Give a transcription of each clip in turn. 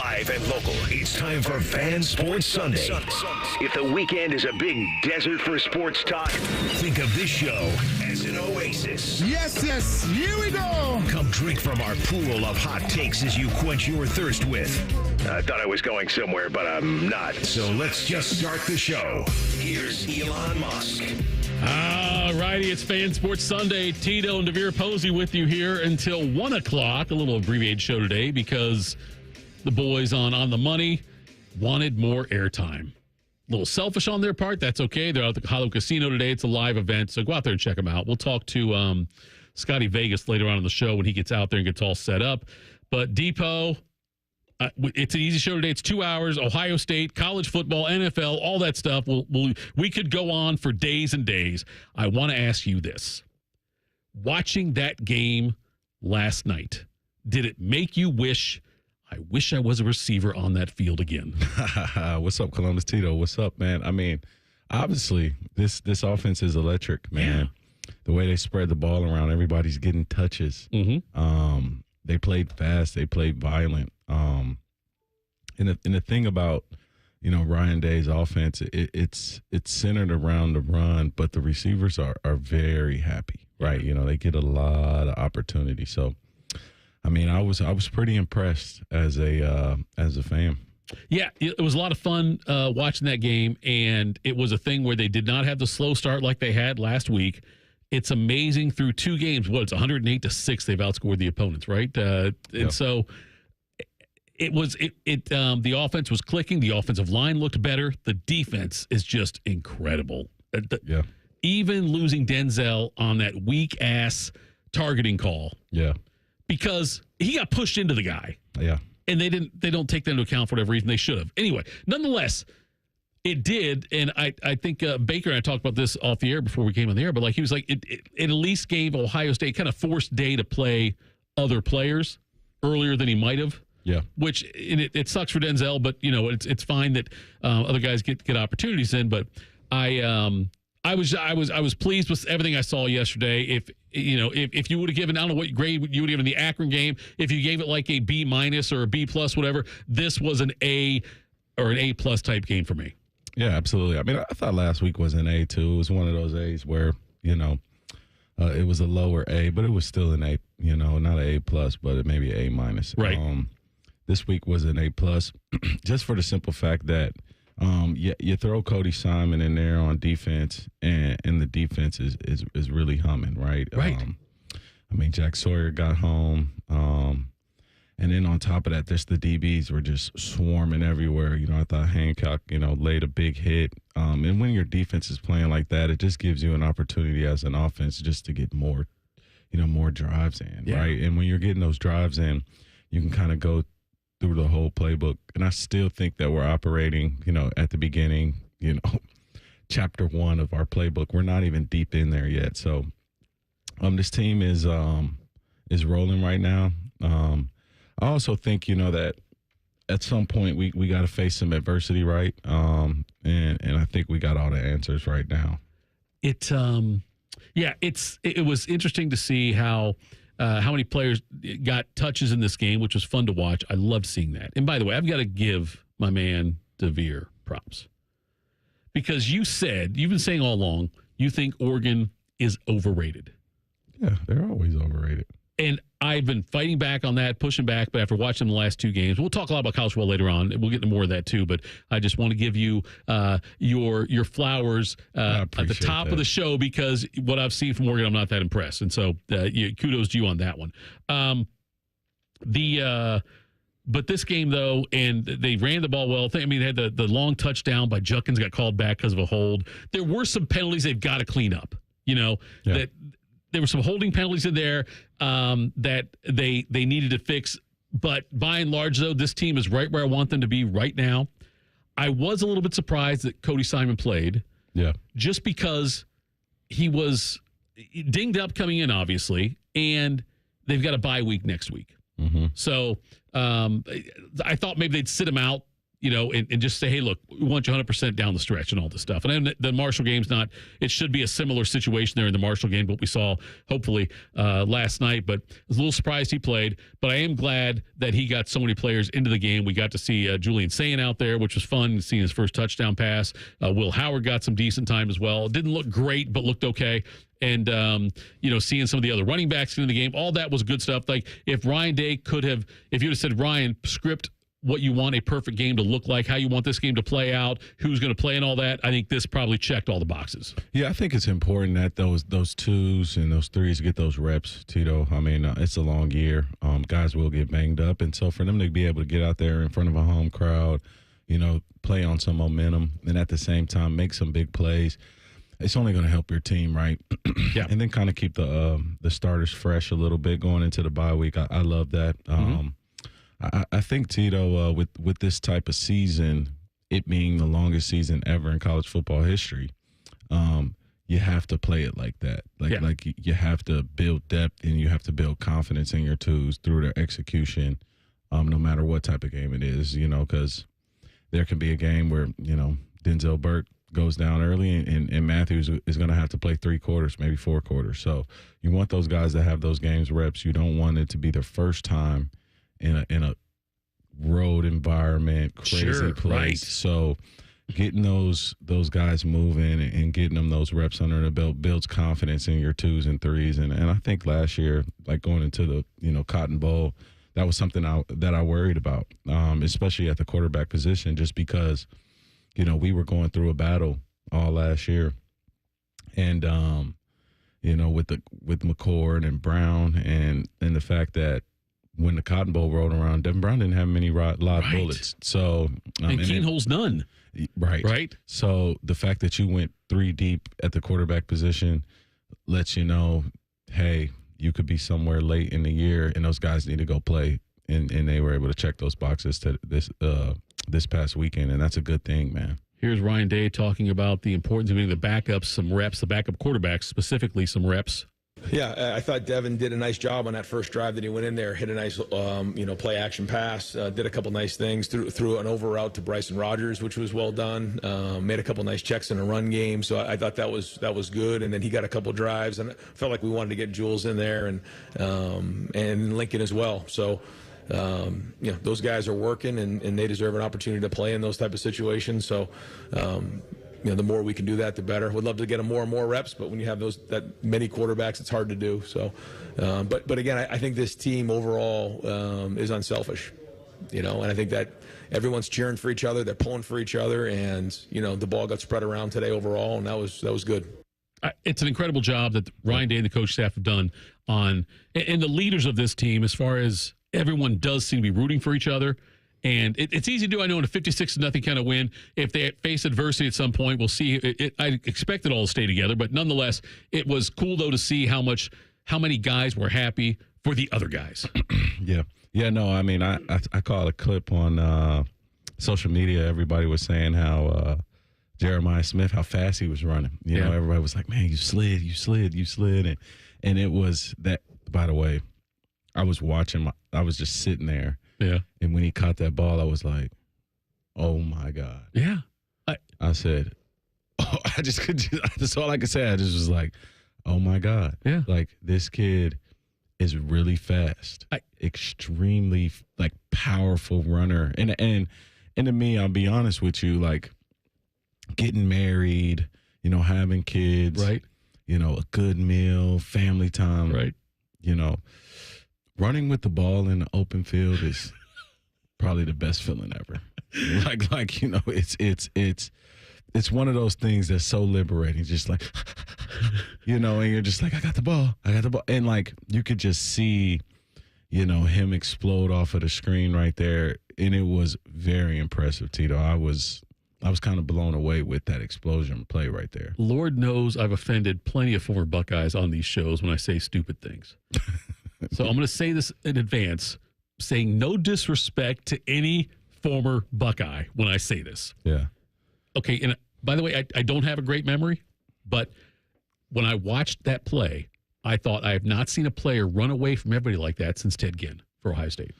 Live and local, it's time for Fan Sports Sunday. If the weekend is a big desert for sports talk, think of this show as an oasis. Yes, here we go. Come drink from our pool of hot takes as you quench your thirst with. I thought I was going somewhere, but I'm not. So let's just start the show. Here's Elon Musk. All righty, it's Fan Sports Sunday. Tito and DeVere Posey with you here until 1 o'clock. A little abbreviated show today because the boys on the money wanted more airtime. A little selfish on their part. That's okay. They're out at the Hollywood Casino today. It's a live event, so go out there and check them out. We'll talk to Scotty Vegas later on in the show when he gets out there and gets all set up. But Depot, it's an easy show today. It's 2 hours. Ohio State, college football, NFL, all that stuff. We could go on for days and days. I want to ask you this. Watching that game last night, did it make you wish I was a receiver on that field again? What's up, Columbus? Tito, what's up, man? I mean, obviously, this offense is electric, man. Yeah. The way they spread the ball around, everybody's getting touches. Mm-hmm. They played fast. They played violent. And the thing about, Ryan Day's offense, it's centered around the run, but the receivers are very happy, right? They get a lot of opportunity. So, I mean, I was pretty impressed as a fan. Yeah, it was a lot of fun watching that game, and it was a thing where they did not have the slow start like they had last week. It's amazing through two games. It's 108-6 they've outscored the opponents, right? And so the offense was clicking. The offensive line looked better. The defense is just incredible. Yeah. Even losing Denzel on that weak-ass targeting call. Yeah. Because he got pushed into the guy. Yeah. And they don't take that into account for whatever reason. They should have. Anyway, nonetheless, it did. And I think Baker and I talked about this off the air before we came on the air, but he was like, it at least gave Ohio State kind of forced Day to play other players earlier than he might have. Yeah. Which it sucks for Denzel, but it's fine that other guys get opportunities in. But I was pleased with everything I saw yesterday. If you would have given, I don't know what grade you would have given the Akron game, if you gave it like a B- or a B+, whatever, this was an A or an A+ type game for me. Yeah, absolutely. I mean, I thought last week was an A too. It was one of those A's where, it was a lower A, but it was still an A, not an A+, but maybe an A-. Right. This week was an A+, just for the simple fact that you throw Cody Simon in there on defense, and the defense is really humming, right? Right. I mean, Jack Sawyer got home, and then on top of that, the DBs were just swarming everywhere. I thought Hancock, laid a big hit. And when your defense is playing like that, it just gives you an opportunity as an offense just to get more, more drives in, right? And when you're getting those drives in, you can kind of go through the whole playbook. And I still think that we're operating, at the beginning, chapter 1 of our playbook. We're not even deep in there yet. So this team is rolling right now. I also think, that at some point we got to face some adversity, right? And I think we got all the answers right now. It was interesting to see how many players got touches in this game, which was fun to watch. I loved seeing that. And by the way, I've got to give my man DeVere props. Because you've been saying all along, you think Oregon is overrated. Yeah, they're always overrated. And I've been fighting back on that, pushing back, but after watching the last two games, we'll talk a lot about college football later on. We'll get into more of that too, but I just want to give you your flowers at the top of the show, because what I've seen from Oregon, I'm not that impressed. And so kudos to you on that one. But this game, though, and they ran the ball well. I mean, they had the long touchdown by Judkins got called back because of a hold. There were some penalties they've got to clean up, that there were some holding penalties in there that they needed to fix. But by and large, though, this team is right where I want them to be right now. I was a little bit surprised that Cody Simon played. Yeah. Just because he was dinged up coming in, obviously, and they've got a bye week next week. Mm-hmm. So I thought maybe they'd sit him out and just say, hey, look, we want you 100% down the stretch and all this stuff. And then the Marshall game's it should be a similar situation there in the Marshall game, what we saw, hopefully, last night. But I was a little surprised he played. But I am glad that he got so many players into the game. We got to see Julian Sayin out there, which was fun, seeing his first touchdown pass. Will Howard got some decent time as well. It didn't look great, but looked okay. And, seeing some of the other running backs in the game, all that was good stuff. Like, if Ryan Day if you would have said, Ryan, script what you want a perfect game to look like, how you want this game to play out, who's going to play and all that, I think this probably checked all the boxes. Yeah, I think it's important that those twos and those threes get those reps, Tito. I mean, it's a long year. Guys will get banged up. And so for them to be able to get out there in front of a home crowd, play on some momentum and at the same time make some big plays, it's only going to help your team, right? Yeah. And then kind of keep the starters fresh a little bit going into the bye week. I love that. I think, Tito, with this type of season, it being the longest season ever in college football history, you have to play it like that. Like you have to build depth and you have to build confidence in your twos through their execution, no matter what type of game it is, because there can be a game where, Denzel Burke goes down early and Matthews is going to have to play 3 quarters, maybe 4 quarters. So you want those guys to have those games reps. You don't want it to be their first time in a road environment, crazy place. Right. So getting those guys moving and getting them those reps under the belt builds confidence in your twos and threes. And I think last year, like going into the Cotton Bowl, that was something that I worried about, especially at the quarterback position, just because we were going through a battle all last year, and with McCord and Brown and the fact that when the Cotton Bowl rolled around, Devin Brown didn't have many live bullets. So and Keen holds none. Right. So the fact that you went 3 deep at the quarterback position lets you know, hey, you could be somewhere late in the year, and those guys need to go play. And they were able to check those boxes to this past weekend, and that's a good thing, man. Here's Ryan Day talking about the importance of giving the backups some reps, the backup quarterbacks specifically some reps. Yeah, I thought Devin did a nice job on that first drive that he went in there, hit a nice, play action pass, did a couple nice things, threw an over route to Bryson Rogers, which was well done, made a couple nice checks in a run game. So I thought that was good. And then he got a couple drives, and I felt like we wanted to get Jules in there and Lincoln as well. So, those guys are working and they deserve an opportunity to play in those type of situations. So, the more we can do that, the better. We'd love to get them more and more reps, but when you have that many quarterbacks, it's hard to do. So, but again, I think this team overall is unselfish, and I think that everyone's cheering for each other, they're pulling for each other, and the ball got spread around today overall, and that was good. It's an incredible job that Ryan Day and the coach staff have done and the leaders of this team, as far as everyone does seem to be rooting for each other. And it's easy to do, I know, in a 56-0 kind of win. If they face adversity at some point, we'll see. I expect it all to stay together, but nonetheless, it was cool, though, to see how many guys were happy for the other guys. Yeah, no, I mean, I caught a clip on social media. Everybody was saying how Jeremiah Smith, how fast he was running. You know, everybody was like, man, you slid. And it was that, by the way, I was just sitting there. Yeah. And when he caught that ball, I was like, oh, my God. Yeah. I said, that's all I could say. I just was like, oh, my God. Yeah. Like, this kid is really fast. Extremely, powerful runner. And to me, I'll be honest with you, getting married, having kids. Right. A good meal, family time. Right. Running with the ball in the open field is probably the best feeling ever. It's one of those things that's so liberating. Just and you're just like, I got the ball. And you could just see, him explode off of the screen right there. And it was very impressive, Tito. I was kind of blown away with that explosion play right there. Lord knows I've offended plenty of former Buckeyes on these shows when I say stupid things. So I'm going to say this in advance, saying no disrespect to any former Buckeye when I say this. Yeah. Okay, and by the way, I don't have a great memory, but when I watched that play, I thought I have not seen a player run away from everybody like that since Ted Ginn for Ohio State.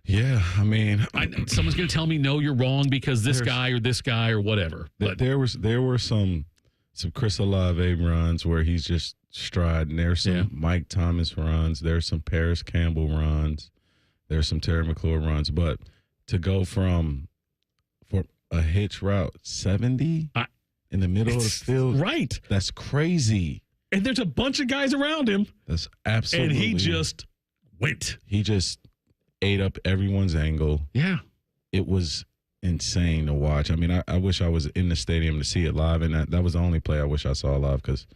Yeah, I mean, Someone's going to tell me, no, you're wrong because this guy or whatever. But there were some Chris Olave runs where he's just striding. There's some Mike Thomas runs. There's some Paris Campbell runs. There's some Terry McClure runs. But to go for a hitch route 70 in the middle of the field, right? That's crazy. And there's a bunch of guys around him. That's absolutely. And he just went. He just ate up everyone's angle. Yeah. It was insane to watch. I mean, I wish I was in the stadium to see it live, and that was the only play I wish I saw live because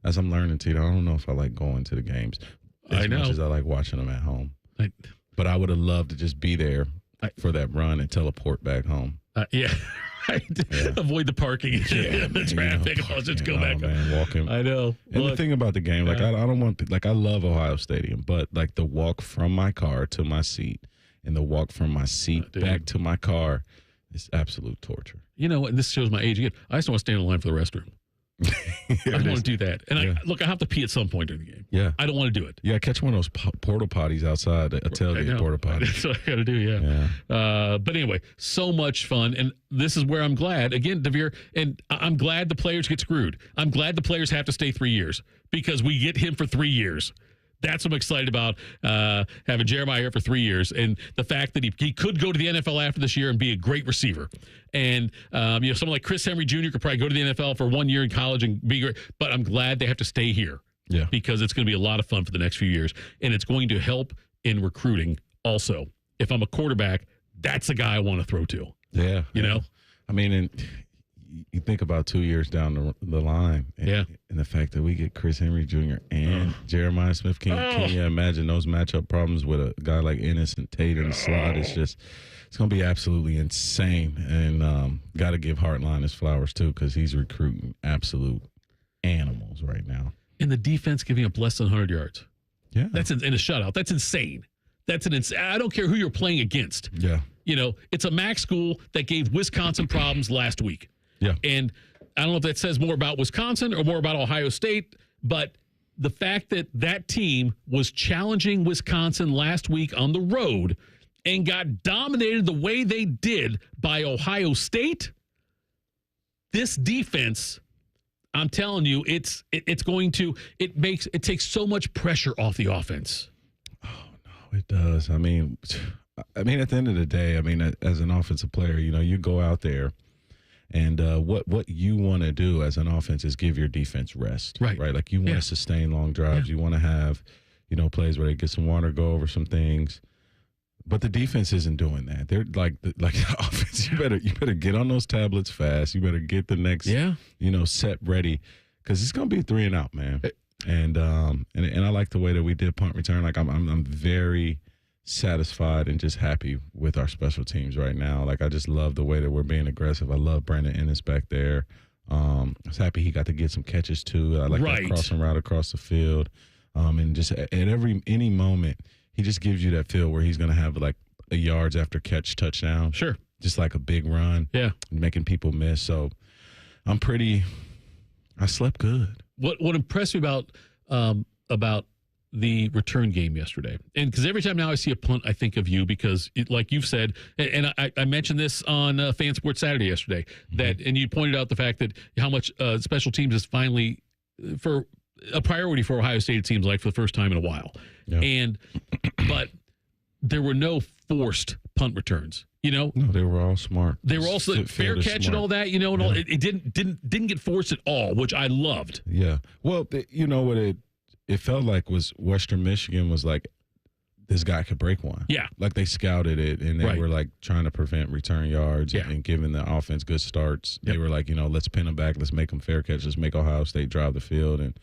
as I'm learning, Tito, I don't know if I like going to the games as much as I like watching them at home. But I would have loved to just be there for that run and teleport back home. Yeah. Avoid the parking, the traffic. Just go back. Man, walking. I know. And the thing about the game, like I don't want, like I love Ohio Stadium, but like the walk from my car to my seat and the walk from my seat back to my car is absolute torture. You know, and this shows my age again. I just don't want to stand in line for the restroom. I don't want to do that. And I have to pee at some point during the game. Yeah. I don't want to do it. Yeah, catch one of those porta potties outside, a tailgate porta potty. That's what I got to do, yeah. But anyway, so much fun. And this is where I'm glad, again, DeVere, and I'm glad the players get screwed. I'm glad the players have to stay 3 years because we get him for 3 years. That's what I'm excited about, having Jeremiah here for 3 years. And the fact that he could go to the NFL after this year and be a great receiver. And, someone like Chris Henry Jr. could probably go to the NFL for 1 year in college and be great. But I'm glad they have to stay here. Yeah. Because it's going to be a lot of fun for the next few years. And it's going to help in recruiting also. If I'm a quarterback, that's a guy I want to throw to. Yeah. You know? I mean, and you think about 2 years down the line. And, and the fact that we get Chris Henry Jr. and Jeremiah Smith. Can you imagine those matchup problems with a guy like Ennis and Tate in the slot? It's going to be absolutely insane. And got to give Hartline his flowers, too, because he's recruiting absolute animals right now. And the defense giving up less than 100 yards. Yeah. That's in a shutout. That's insane. I don't care who you're playing against. Yeah. You know, it's a MAC school that gave Wisconsin problems last week. Yeah. And I don't know if that says more about Wisconsin or more about Ohio State, but the fact that that team was challenging Wisconsin last week on the road and got dominated the way they did by Ohio State, this defense, I'm telling you, it takes so much pressure off the offense. Oh, no, it does. I mean, at the end of the day, as an offensive player, you go out there. And what you want to do as an offense is give your defense rest, right? Like you want to sustain long drives. You want to have, plays where they get some water, go over some things. But the defense isn't doing that. They're like the offense. You better get on those tablets fast. You better get the next, set ready because it's gonna be 3 and out, man. And I like the way that we did punt return. Like I'm very satisfied and just happy with our special teams right now. Like I just love the way that we're being aggressive. I love Brandon Ennis back there. I was happy he got to get some catches too. I like that crossing route across the field. And just at any moment, he just gives you that feel where he's going to have like a yards after catch touchdown. Sure. Just like a big run. Yeah. Making people miss. So I slept good. What impressed me about the return game yesterday. And because every time now I see a punt, I think of you because, like you've said, and I mentioned this on Fan Sports Saturday yesterday, and you pointed out the fact that how much special teams is finally for a priority for Ohio State, it seems like, for the first time in a while. Yeah. But there were no forced punt returns. No, they were all smart. They were also fair catch and all that, and all, it didn't get forced at all, which I loved. Yeah. Well, you know what it felt like was Western Michigan was like, this guy could break one. Yeah. Like they scouted it and they were like trying to prevent return yards and giving the offense good starts. Yep. They were like, let's pin them back. Let's make them fair catch. Let's make Ohio State drive the field. And,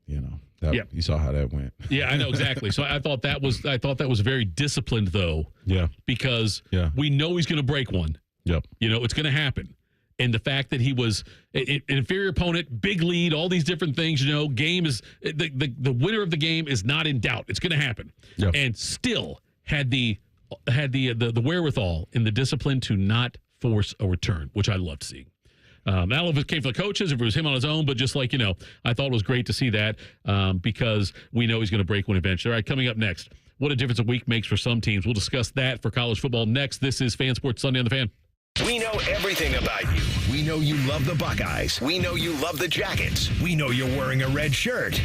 you saw how that went. Yeah, I know exactly. So I thought that was very disciplined though. Yeah. Because we know he's going to break one. Yep. It's going to happen. And the fact that he was an inferior opponent, big lead, all these different things, game is the winner of the game is not in doubt. It's going to happen. Yep. And still had the wherewithal and the discipline to not force a return, which I loved seeing. I don't know if it came from the coaches, if it was him on his own, but just like, I thought it was great to see that because we know he's going to break one eventually. All right, coming up next, what a difference a week makes for some teams. We'll discuss that for college football next. This is Fan Sports Sunday on the Fan. We know everything about you. We know you love the Buckeyes. We know you love the Jackets. We know you're wearing a red shirt.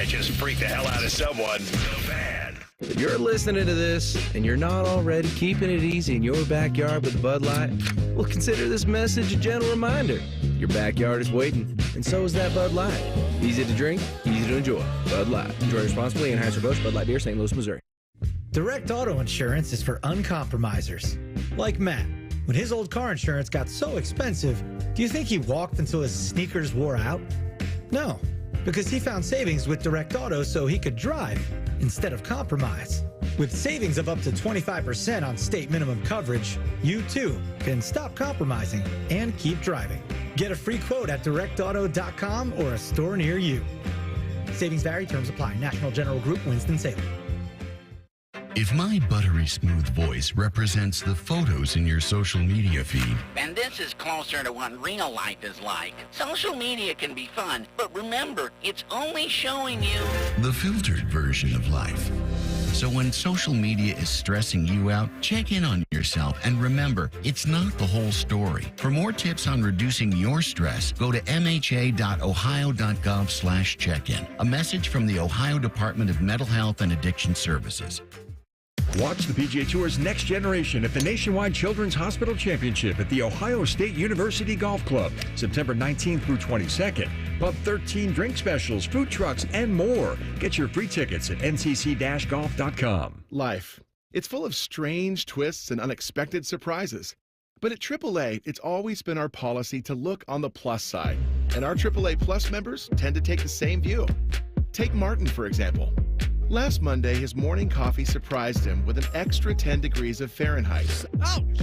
Just freak the hell out of someone. The Fan. If you're listening to this and you're not already keeping it easy in your backyard with Bud Light, well, consider this message a gentle reminder. Your backyard is waiting, and so is that Bud Light. Easy to drink, easy to enjoy. Bud Light. Enjoy responsibly. Anheuser-Busch Bud Light Beer, St. Louis, Missouri. Direct auto insurance is for uncompromisers. Like Matt. When his old car insurance got so expensive, do you think he walked until his sneakers wore out? No, because he found savings with Direct Auto so he could drive instead of compromise. With savings of up to 25% on state minimum coverage, you too can stop compromising and keep driving. Get a free quote at directauto.com or a store near you. Savings vary, terms apply. National General Group, Winston-Salem. If my buttery smooth voice represents the photos in your social media feed, and this is closer to what real life is like. Social media can be fun, but remember, it's only showing you the filtered version of life. So when social media is stressing you out, check in on yourself and remember, it's not the whole story. For more tips on reducing your stress, go to mha.ohio.gov/check-in. A message from the Ohio Department of Mental Health and Addiction Services. Watch the PGA Tour's Next Generation at the Nationwide Children's Hospital Championship at the Ohio State University Golf Club, September 19th through 22nd. Pub 13 drink specials, food trucks, and more. Get your free tickets at ncc-golf.com. Life. It's full of strange twists and unexpected surprises. But at AAA, it's always been our policy to look on the plus side. And our AAA Plus members tend to take the same view. Take Martin, for example. Last Monday, his morning coffee surprised him with an extra 10 degrees of Fahrenheit. Ouch!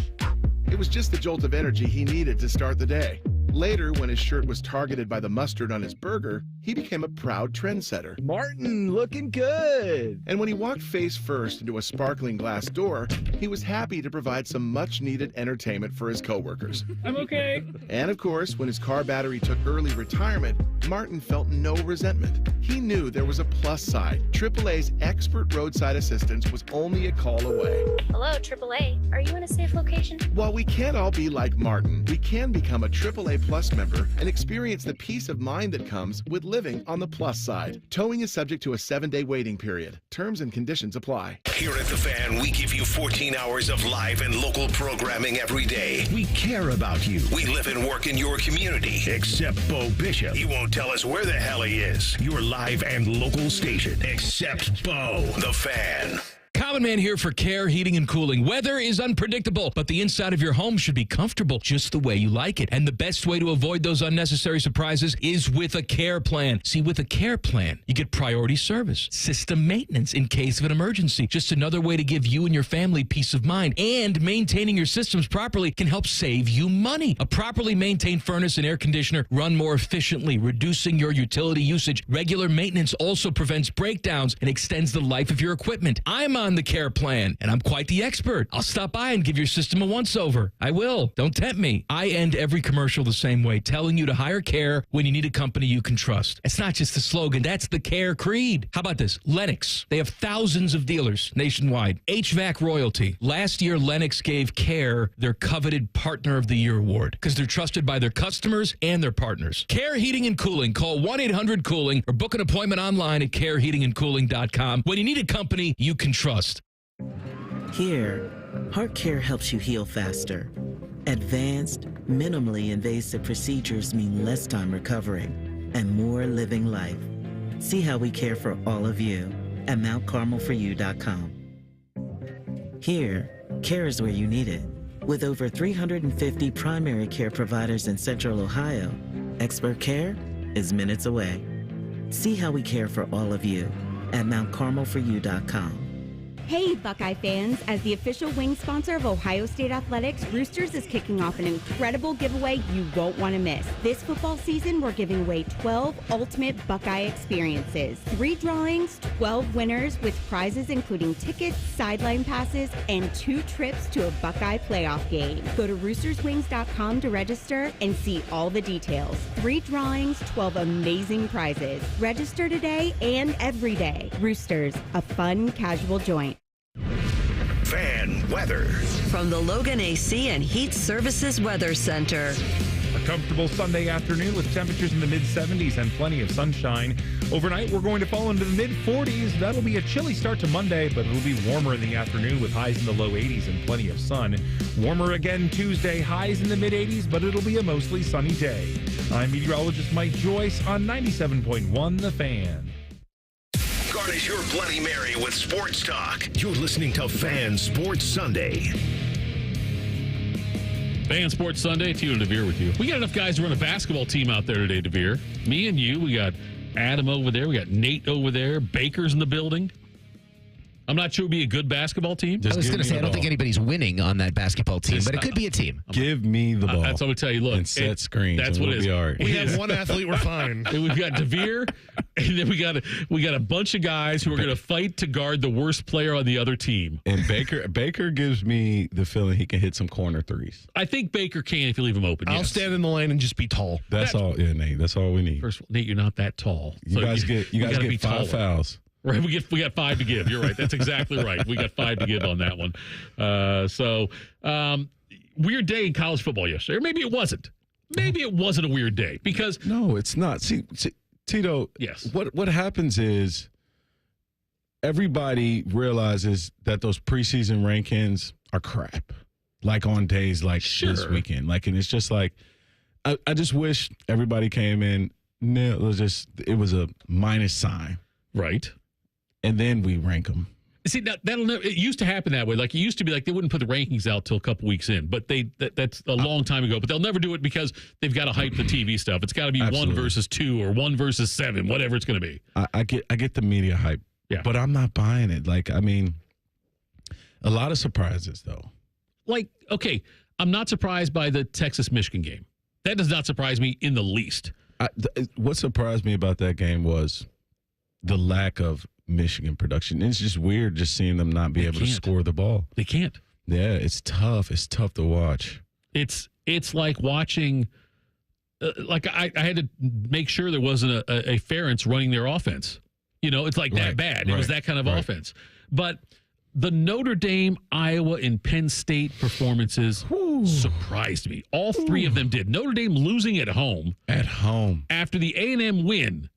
It was just the jolt of energy he needed to start the day. Later, when his shirt was targeted by the mustard on his burger, he became a proud trendsetter. Martin, looking good. And when he walked face first into a sparkling glass door, he was happy to provide some much-needed entertainment for his coworkers. I'm okay. And of course, when his car battery took early retirement, Martin felt no resentment. He knew there was a plus side. AAA's expert roadside assistance was only a call away. Hello, AAA. Are you in a safe location? While we can't all be like Martin, we can become a AAA Plus member and experience the peace of mind that comes with living on the plus side. Towing is subject to a 7-day waiting period. Terms and conditions apply. Here at The Fan, we give you 14 hours of live and local programming every day. We care about you. We live and work in your community. Except Bo Bishop. He won't tell us where the hell he is. Your live and local station. Except Bo. The Fan. Common Man here for Care Heating and Cooling. Weather is unpredictable, but the inside of your home should be comfortable just the way you like it. And the best way to avoid those unnecessary surprises is with a care plan. See, with a care plan, you get priority service, system maintenance in case of an emergency. Just another way to give you and your family peace of mind. And maintaining your systems properly can help save you money. A properly maintained furnace and air conditioner run more efficiently, reducing your utility usage. Regular maintenance also prevents breakdowns and extends the life of your equipment. I'm on the care plan, and I'm quite the expert. I'll stop by and give your system a once-over. I will. Don't tempt me. I end every commercial the same way, telling you to hire Care when you need a company you can trust. It's not just a slogan. That's the Care creed. How about this? Lennox. They have thousands of dealers nationwide. HVAC royalty. Last year, Lennox gave Care their coveted Partner of the Year award because they're trusted by their customers and their partners. Care Heating and Cooling. Call 1-800-COOLING or book an appointment online at careheatingandcooling.com when you need a company you can trust. Here, Heart Care helps you heal faster. Advanced, minimally invasive procedures mean less time recovering and more living life. See how we care for all of you at mountcarmelforyou.com. Here, care is where you need it. With over 350 primary care providers in Central Ohio, expert care is minutes away. See how we care for all of you at mountcarmelforyou.com. Hey, Buckeye fans. As the official wing sponsor of Ohio State Athletics, Roosters is kicking off an incredible giveaway you won't want to miss. This football season, we're giving away 12 ultimate Buckeye experiences. 3 drawings, 12 winners with prizes including tickets, sideline passes, and 2 trips to a Buckeye playoff game. Go to roosterswings.com to register and see all the details. 3 drawings, 12 amazing prizes. Register today and every day. Roosters, a fun, casual joint. Fan weather. From the Logan AC and Heat Services Weather Center. A comfortable Sunday afternoon with temperatures in the mid-70s and plenty of sunshine. Overnight, we're going to fall into the mid-40s. That'll be a chilly start to Monday, but it'll be warmer in the afternoon with highs in the low 80s and plenty of sun. Warmer again Tuesday, highs in the mid-80s, but it'll be a mostly sunny day. I'm meteorologist Mike Joyce on 97.1 The Fan. Garnish your Bloody Mary with sports talk. You're listening to Fan Sports Sunday. Fan Sports Sunday, Tito DeVere with you. We got enough guys to run a basketball team out there today, DeVere. Me and you. We got Adam over there. We got Nate over there. Baker's in the building. I'm not sure it would be a good basketball team. I was going to say, I don't think anybody's winning on that basketball team, but it could be a team. Give me the ball. That's what I'm going to tell you. Look, and set screens. That's what it is. All right. We have one athlete, we're fine. And we've got DeVere, and then we got a bunch of guys who are going to fight to guard the worst player on the other team. And Baker gives me the feeling he can hit some corner threes. I think Baker can if you leave him open. I'll stand in the lane and just be tall. That's all. Yeah, Nate. That's all we need. First of all, Nate, you're not that tall. You guys get 5 fouls. Right, we got 5 to give. You're right. That's exactly right. We got 5 to give on that one. Weird day in college football yesterday. Or maybe it wasn't. Maybe it wasn't a weird day because no, it's not. See Tito. Yes. What happens is everybody realizes that those preseason rankings are crap. Like on days like this weekend. Like, and it's just like I just wish everybody came in. No, it was a minus sign. Right. And then we rank them. See, it used to happen that way. Like, it used to be like they wouldn't put the rankings out till a couple weeks in, but that's a long time ago. But they'll never do it because they've got to hype the TV stuff. It's got to be Absolutely. 1 versus 2 or 1 versus 7, whatever it's going to be. I get the media hype, but I'm not buying it. Like, I mean, a lot of surprises, though. Like, okay, I'm not surprised by the Texas-Michigan game. That does not surprise me in the least. What surprised me about that game was the lack of Michigan production. It's just weird just seeing them not be able to score the ball. They can't. Yeah, it's tough. It's tough to watch. It's like watching. I had to make sure there wasn't a Ferentz running their offense. You know, it's like that bad. It was that kind of offense. But the Notre Dame, Iowa, and Penn State performances surprised me. All 3 of them did. Notre Dame losing at home. At home. After the A&M win.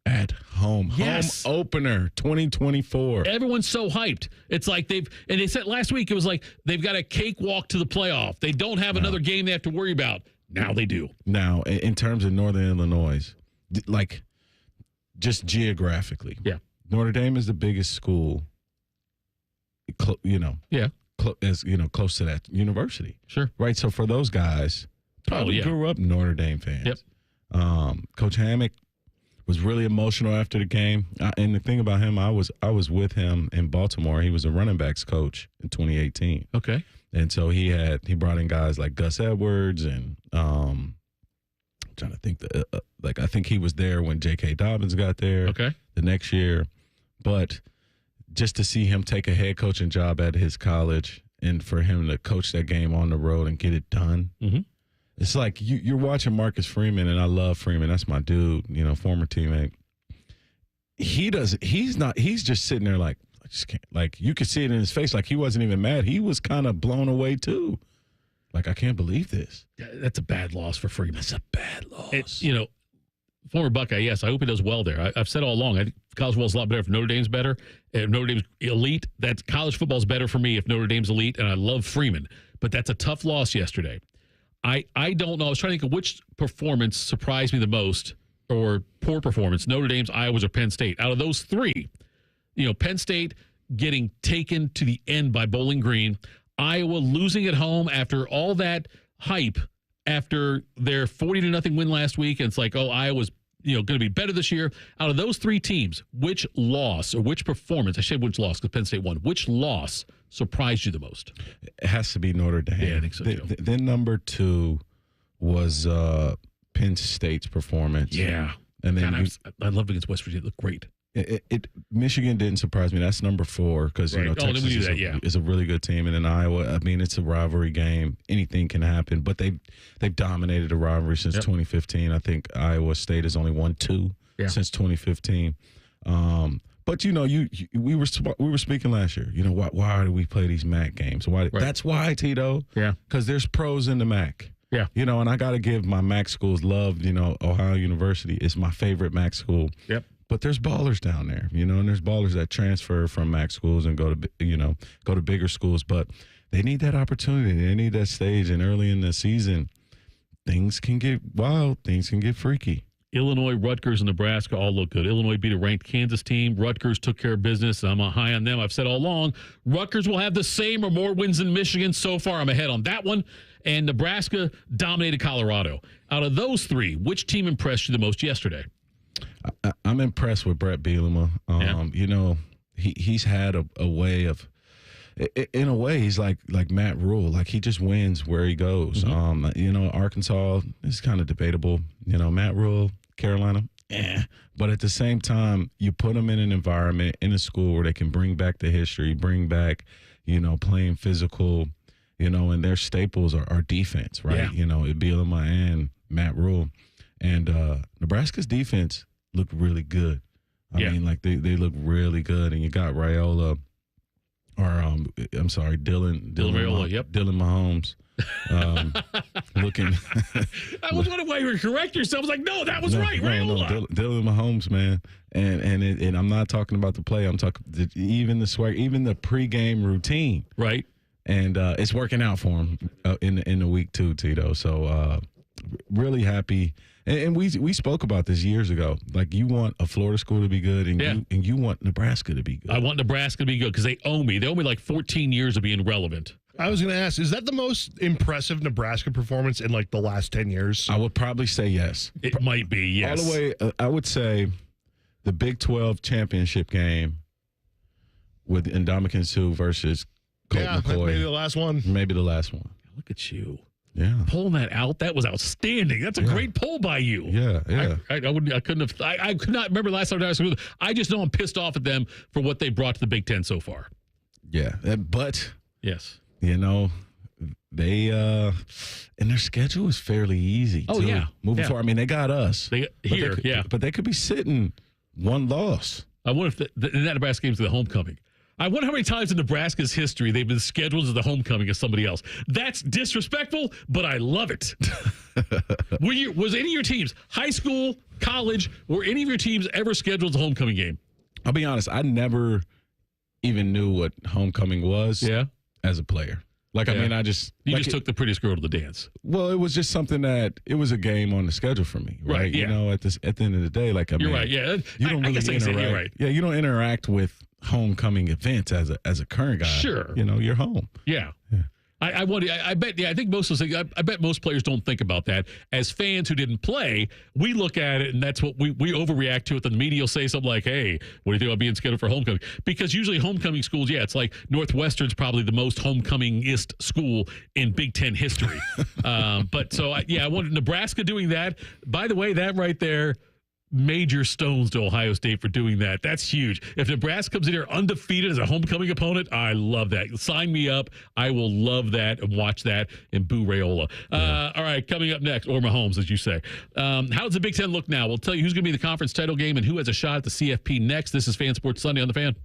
At home. Yes. Home opener 2024. Everyone's so hyped. It's like they said last week, it was like they've got a cakewalk to the playoff. They don't have another game they have to worry about. Now they do. Now, in terms of Northern Illinois, like just geographically. Yeah. Notre Dame is the biggest school, close to that university. Sure. Right. So for those guys, probably grew up Notre Dame fans. Yep. Coach Hammock was really emotional after the game. And the thing about him, I was with him in Baltimore. He was a running backs coach in 2018. Okay. And so he brought in guys like Gus Edwards and I'm trying to think I think he was there when J.K. Dobbins got there. Okay. The next year. But just to see him take a head coaching job at his college and for him to coach that game on the road and get it done. Mm-hmm. It's like you're watching Marcus Freeman, and I love Freeman. That's my dude, former teammate. He's just sitting there like, I just can't. Like, you could see it in his face. Like, he wasn't even mad. He was kind of blown away, too. Like, I can't believe this. That's a bad loss for Freeman. That's a bad loss. Former Buckeye, yes, I hope he does well there. I've said all along, I think college football is a lot better if Notre Dame's better. If Notre Dame's elite, that's college football's better for me if Notre Dame's elite, and I love Freeman. But that's a tough loss yesterday. I don't know. I was trying to think of which performance surprised me the most, or poor performance, Notre Dame's, Iowa's, or Penn State. Out of those 3, Penn State getting taken to the end by Bowling Green, Iowa losing at home after all that hype after their 40-0 win last week, and it's like, oh, Iowa's going to be better this year. Out of those three teams, which loss or which performance, I say which loss because Penn State won, which loss surprised you the most? It has to be Notre Dame. Yeah, I think so, too. Then number 2 was Penn State's performance. Yeah. And then I loved against West Virginia. It looked great. Michigan didn't surprise me. That's number 4 because Right. Texas is a really good team, and then Iowa. I mean, it's a rivalry game. Anything can happen, but they've dominated the rivalry since 2015. I think Iowa State has only won 2 since 2015. But we were speaking last year. Why do we play these MAC games? Why? Right. That's why, Tito. Yeah. Because there's pros in the MAC. Yeah. And I got to give my MAC schools love. Ohio University is my favorite MAC school. Yep. But there's ballers down there, and there's ballers that transfer from MAC schools and go to bigger schools. But they need that opportunity. They need that stage. And early in the season, things can get wild. Things can get freaky. Illinois, Rutgers, and Nebraska all look good. Illinois beat a ranked Kansas team. Rutgers took care of business. I'm high on them. I've said all along, Rutgers will have the same or more wins than Michigan. So far, I'm ahead on that one. And Nebraska dominated Colorado. Out of those three, which team impressed you the most yesterday? I'm impressed with Brett Bielema. He's had a way of, in a way, he's like Matt Rule. Like he just wins where he goes. Mm-hmm. Arkansas is kind of debatable. Matt Rule, Carolina, But at the same time, you put them in an environment, in a school where they can bring back the history, bring back, playing physical, and their staples are defense, right? Yeah. Bielema and Matt Rule. And Nebraska's defense looked really good. I mean, like they look really good. And you got Dylan Raiola, yep. Dylan Mahomes. Looking. I was wondering why you were correct yourself. I was like, no, that was right. Raiola. No, Dylan Mahomes, man. And I'm not talking about the play. I'm talking even the swag, even the pregame routine. Right. And it's working out for him in the week 2, Tito. So really happy. And we spoke about this years ago. Like, you want a Florida school to be good, and you want Nebraska to be good. I want Nebraska to be good because they owe me. They owe me like 14 years of being relevant. I was going to ask, is that the most impressive Nebraska performance in like the last 10 years? I would probably say yes. It might be, yes. All the way, I would say the Big 12 championship game with Ndamukong Suh versus Colt McCoy. Maybe the last one. Maybe the last one. Look at you. Yeah, pulling that out. That was outstanding. That's a great pull by you. Yeah. I could not remember last time I was. I just know I'm pissed off at them for what they brought to the Big Ten so far. Yeah, but yes, they and their schedule is fairly easy. Oh, too, yeah. Moving forward. I mean, they got us. But they could be sitting one loss. I wonder if that Nebraska game's the homecoming. I wonder how many times in Nebraska's history they've been scheduled as the homecoming of somebody else. That's disrespectful, but I love it. Was any of your teams, high school, college, were any of your teams ever scheduled as a homecoming game? I'll be honest, I never even knew what homecoming was as a player. Like, I mean, I just... You just took the prettiest girl to the dance. Well, it was just something that... It was a game on the schedule for me, right? Yeah. At the end of the day, like, I mean... You're right, yeah. You don't really interact. You're right. Yeah, you don't interact with homecoming events as a current guy. Sure. You're home. Yeah. I think most of us, I bet most players don't think about that. As fans who didn't play, we look at it and that's what we overreact to it. The media will say something like, hey, what do you think about being scheduled for homecoming? Because usually homecoming schools, it's like Northwestern's probably the most homecomingist school in Big Ten history. I wanted Nebraska doing that. By the way, that right there, major stones to Ohio State for doing that. That's huge. If Nebraska comes in here undefeated as a homecoming opponent, I love that. Sign me up. I will love that and watch that and boo Raiola. All right, coming up next, or Mahomes, as you say. How does the Big Ten look now? We'll tell you who's going to be the conference title game and who has a shot at the CFP next. This is Fan Sports Sunday on The Fan.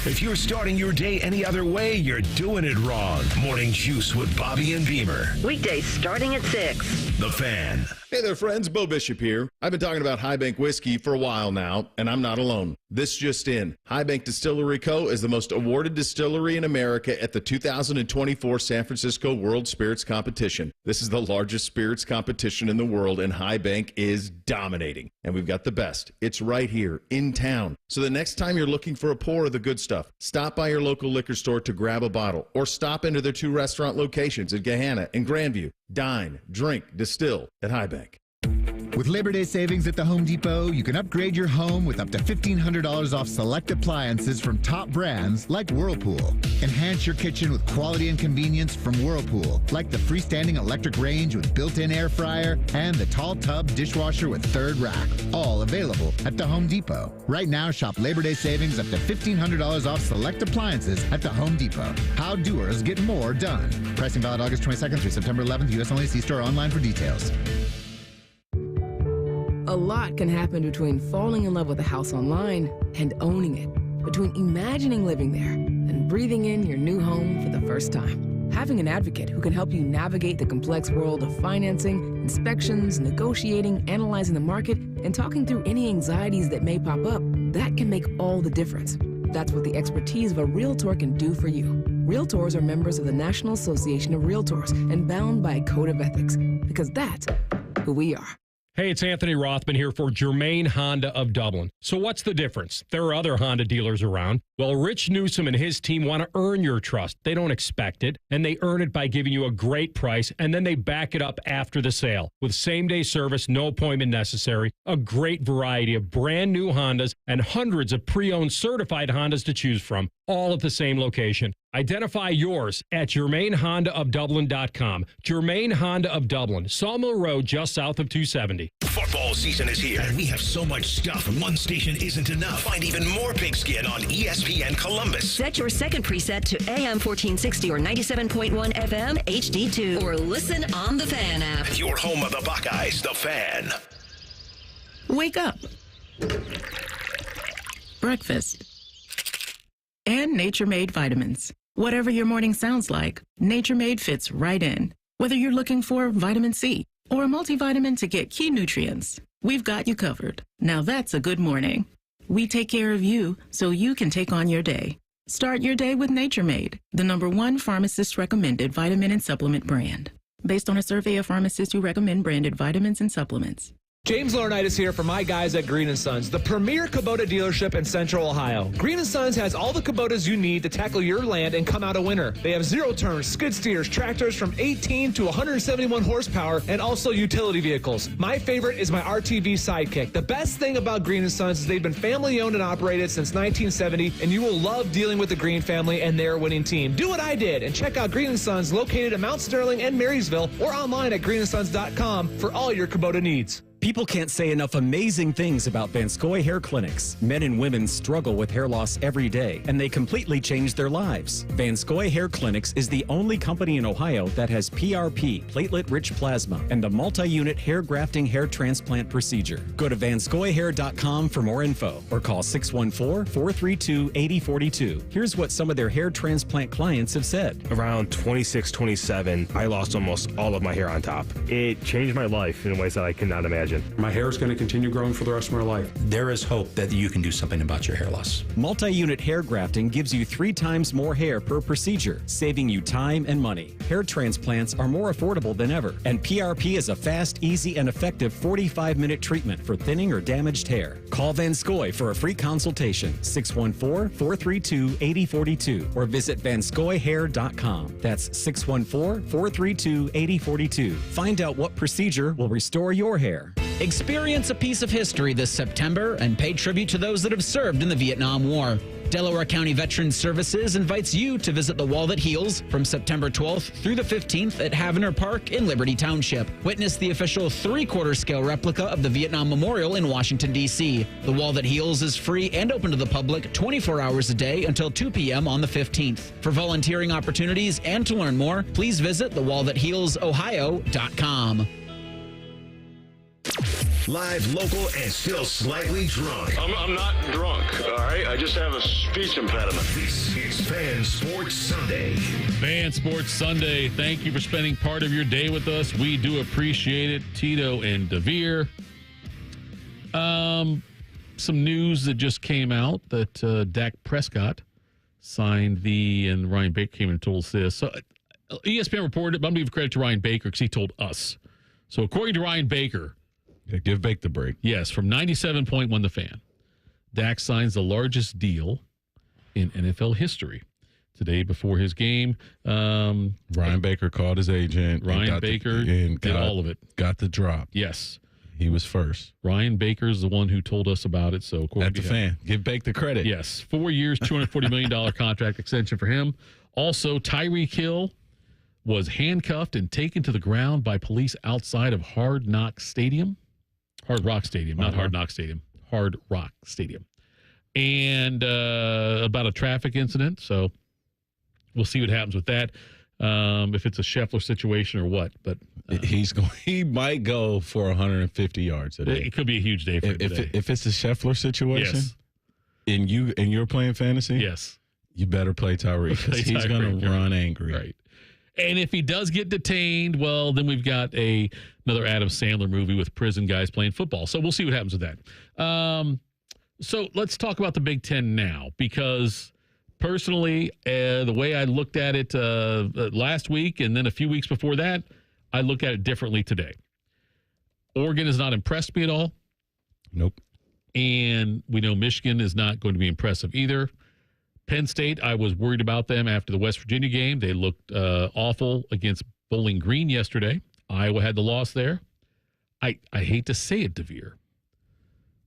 If you're starting your day any other way, you're doing it wrong. Morning Juice with Bobby and Beamer. Weekdays starting at 6. The Fan. Hey there, friends. Bo Bishop here. I've been talking about High Bank Whiskey for a while now, and I'm not alone. This just in. High Bank Distillery Co. is the most awarded distillery in America at the 2024 San Francisco World Spirits Competition. This is the largest spirits competition in the world, and High Bank is dominating. And we've got the best. It's right here in town. So the next time you're looking for a pour of the good stuff, stop by your local liquor store to grab a bottle, or stop into their 2 restaurant locations in Gahanna and Grandview. Dine, drink, distill at High Bank. With Labor Day savings at the Home Depot, you can upgrade your home with up to $1,500 off select appliances from top brands like Whirlpool. Enhance your kitchen with quality and convenience from Whirlpool, like the freestanding electric range with built-in air fryer and the tall tub dishwasher with third rack. All available at the Home Depot. Right now, shop Labor Day savings up to $1,500 off select appliances at the Home Depot. How doers get more done. Pricing valid August 22nd through September 11th. U.S. only. See store online for details. A lot can happen between falling in love with a house online and owning it, between imagining living there and breathing in your new home for the first time. Having an advocate who can help you navigate the complex world of financing, inspections, negotiating, analyzing the market, and talking through any anxieties that may pop up, that can make all the difference. That's what the expertise of a Realtor can do for you. Realtors are members of the National Association of Realtors and bound by a code of ethics, because that's who we are. Hey, it's Anthony Rothman here for Germain Honda of Dublin. So what's the difference? There are other Honda dealers around. Well, Rich Newsom and his team want to earn your trust. They don't expect it, and they earn it by giving you a great price, and then they back it up after the sale. With same-day service, no appointment necessary, a great variety of brand new Hondas, and hundreds of pre-owned certified Hondas to choose from, all at the same location. Identify yours at GermainHondaofDublin.com. Germain Honda of Dublin, Sawmill Road, just south of 270. Football season is here, and we have so much stuff. One station isn't enough. Find even more pigskin on ESPN Columbus. Set your second preset to AM 1460 or 97.1 FM HD2, or listen on the Fan app. Your home of the Buckeyes, the Fan. Wake up. Breakfast. And Nature Made vitamins. Whatever your morning sounds like, Nature Made fits right in. Whether you're looking for vitamin C or a multivitamin to get key nutrients, we've got you covered. Now that's a good morning. We take care of you so you can take on your day. Start your day with Nature Made, the #1 pharmacist recommended vitamin and supplement brand. Based on a survey of pharmacists who recommend branded vitamins and supplements. James Laurinaitis here for my guys at Green & Sons, the premier Kubota dealership in Central Ohio. Green & Sons has all the Kubotas you need to tackle your land and come out a winner. They have zero-turn skid steers, tractors from 18 to 171 horsepower, and also utility vehicles. My favorite is my RTV Sidekick. The best thing about Green & Sons is they've been family-owned and operated since 1970, and you will love dealing with the Green family and their winning team. Do what I did and check out Green & Sons located in Mount Sterling and Marysville, or online at greenandsons.com for all your Kubota needs. People can't say enough amazing things about Vanscoy Hair Clinics. Men and women struggle with hair loss every day, and they completely change their lives. Vanscoy Hair Clinics is the only company in Ohio that has PRP, platelet-rich plasma, and a multi-unit hair grafting hair transplant procedure. Go to vanscoyhair.com for more info, or call 614-432-8042. Here's what some of their hair transplant clients have said. Around 26, 27, I lost almost all of my hair on top. It changed my life in ways that I cannot imagine. My hair is going to continue growing for the rest of my life. There is hope that you can do something about your hair loss. Multi-unit hair grafting gives you 3 times more hair per procedure, saving you time and money. Hair transplants are more affordable than ever, and PRP is a fast, easy, and effective 45-minute treatment for thinning or damaged hair. Call Vanscoy for a free consultation, 614-432-8042, or visit vanscoyhair.com. That's 614-432-8042. Find out what procedure will restore your hair. Experience a piece of history this September and pay tribute to those that have served in the Vietnam War. Delaware County Veterans Services invites you to visit the Wall That Heals from September 12th through the 15th at Havener Park in Liberty Township. Witness the official 3/4 scale replica of the Vietnam Memorial in Washington, D.C. The Wall That Heals is free and open to the public 24 hours a day until 2 p.m. on the 15th. For volunteering opportunities and to learn more, please visit thewallthathealsohio.com. Live, local, and still slightly drunk. I'm not drunk, all right? I just have a speech impediment. This is Fan Sports Sunday. Fan Sports Sunday. Thank you for spending part of your day with us. We do appreciate it. Tito and DeVere. Some news that just came out that Dak Prescott signed and Ryan Baker came and told us this. So ESPN reported it, but I'm going to give credit to Ryan Baker because he told us. So according to Ryan Baker, give Bake the break. Yes, from 97.1 The Fan. Dak signs the largest deal in NFL history. Today before his game, Ryan Baker called his agent. Ryan Baker did all of it. Got the drop. Yes. He was first. Ryan Baker's the one who told us about it. So At the fan. Give Bake the credit. Yes. 4 years, $240 million contract extension for him. Also, Tyreek Hill was handcuffed and taken to the ground by police outside of Hard Rock Stadium. Not Hard Knock Stadium. Hard Rock Stadium. And about a traffic incident. So we'll see what happens with that. If it's a Scheffler situation or what. But he might go for 150 yards today. It could be a huge day for him today. If it's a Scheffler situation, Yes. and you're playing fantasy, Yes. you better play Tyreek because he's going to run angry. Right. And if he does get detained, well, then we've got another Adam Sandler movie with prison guys playing football. So we'll see what happens with that. So let's talk about the Big Ten now, because personally, the way I looked at it last week and then a few weeks before that, I look at it differently today. Oregon has not impressed me at all. Nope. And we know Michigan is not going to be impressive either. Penn State, I was worried about them after the West Virginia game. They looked awful against Bowling Green yesterday. Iowa had the loss there. I hate to say it, DeVere.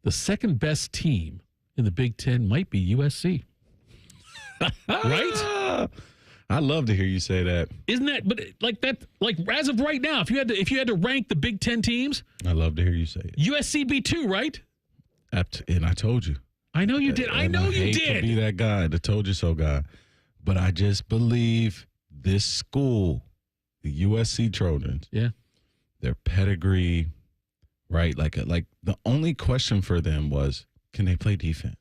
The second best team in the Big Ten might be USC. Right? I love to hear you say that. Isn't that, but like that, like as of right now, if you had to rank the Big Ten teams, I love to hear you say it. USC B2, right? And I told you. I know you did. I know you hate did. To be that guy, the told you so guy. But I just believe this school, the USC Trojans, their pedigree, right? Like the only question for them was, can they play defense?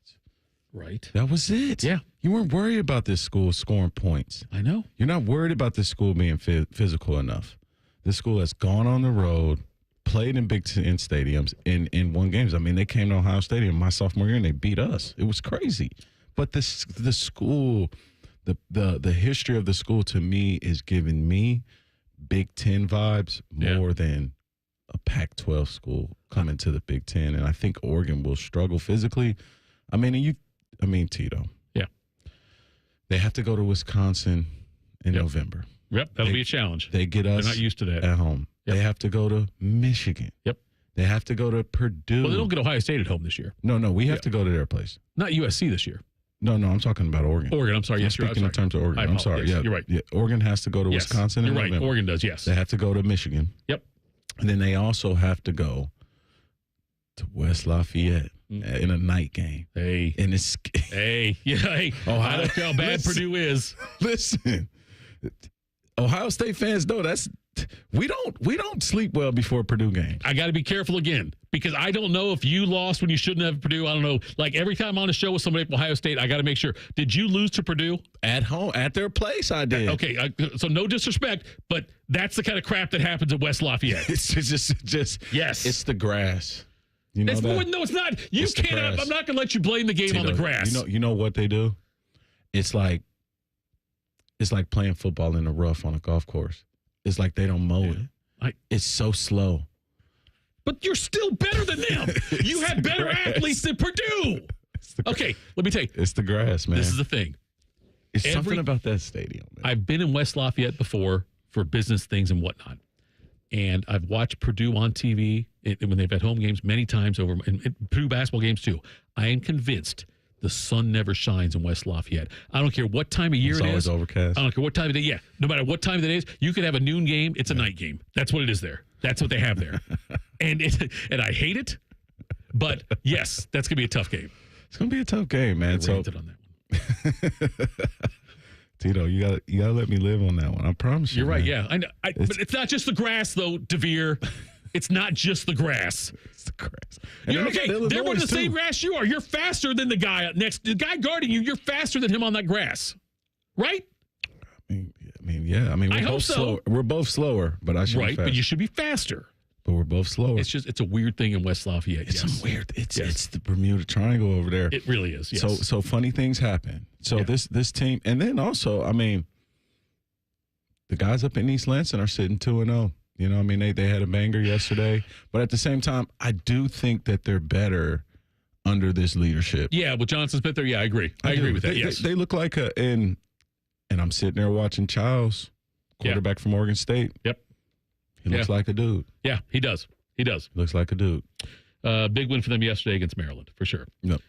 Right. That was it. Yeah. You weren't worried about this school scoring points. I know. You're not worried about this school being physical enough. This school has gone on the road, played in Big Ten stadiums, and won games. I mean, they came to Ohio Stadium my sophomore year and they beat us. It was crazy. But the school, the history of the school to me is giving me Big Ten vibes more than a Pac-12 school coming to the Big Ten. And I think Oregon will struggle physically. Tito. Yeah. They have to go to Wisconsin in November. Yep, that'll be a challenge. They get us They're not used to that at home. Yep. They have to go to Michigan. Yep. They have to go to Purdue. Well, they don't get Ohio State at home this year. No, we have to go to their place. Not USC this year. No, I'm talking about Oregon. Oregon, I'm sorry. I'm Yes, speaking in terms of Oregon. I'm sorry. Yes, Yeah, you're right. Yeah, Oregon has to go to Wisconsin in You're right. November. Oregon does, yes. They have to go to Michigan. Yep. And then they also have to go to West Lafayette in a night game. Hey. And it's hey. I don't know how bad Purdue is. Listen. Ohio State fans know we don't sleep well before Purdue games. I got to be careful again, because I don't know if you lost when you shouldn't have Purdue. I don't know. Like every time I'm on a show with somebody from Ohio State, I got to make sure. Did you lose to Purdue? At home, at their place, I did. Okay, so no disrespect, but that's the kind of crap that happens at West Lafayette. It's just yes. It's the grass. You know it's that? No, it's not. You can't. I'm not going to let you blame the game on the grass. You know what they do? It's like playing football in the rough on a golf course. It's like they don't mow it. It's so slow. But you're still better than them. You have better athletes than Purdue. Okay, let me tell you. It's the grass, man. This is the thing. It's something about that stadium, man. I've been in West Lafayette before for business things and whatnot. And I've watched Purdue on TV when they've had home games many times over, and Purdue basketball games too. I am convinced the sun never shines in West Lafayette. I don't care what time of year it's it is. It's always overcast. I don't care what time of day. Yeah, no matter what time of the day it is, you could have a noon game. It's a night game. That's what it is there. That's what they have there. and I hate it. But yes, that's gonna be a tough game. It's gonna be a tough game, man. I ranted on that one. Tito, you gotta let me live on that one. I promise you. You're right. Man. Yeah, I know. But it's not just the grass, though, DeVere. It's not just the grass. It's the grass. You're okay. They're on the same grass you are. You're faster than the guy next. The guy guarding you. You're faster than him on that grass, right? I mean, yeah. I mean, we're both slower. We're both slower, but I should be faster. But you should be faster. But we're both slower. It's a weird thing in West Lafayette. It's weird. It's the Bermuda Triangle over there. It really is. Yes. So funny things happen. So this team, and then also, I mean, the guys up in East Lansing are sitting 2-0. You know, I mean, they had a banger yesterday, but at the same time, I do think that they're better under this leadership. Yeah, with Johnson Smith there. Yeah, I agree. I agree with that. Yes, they look like and I'm sitting there watching Childs, quarterback from Oregon State. Yep. He looks like a dude. Yeah, he does. He does. Looks like a dude. Big win for them yesterday against Maryland, for sure. Yep.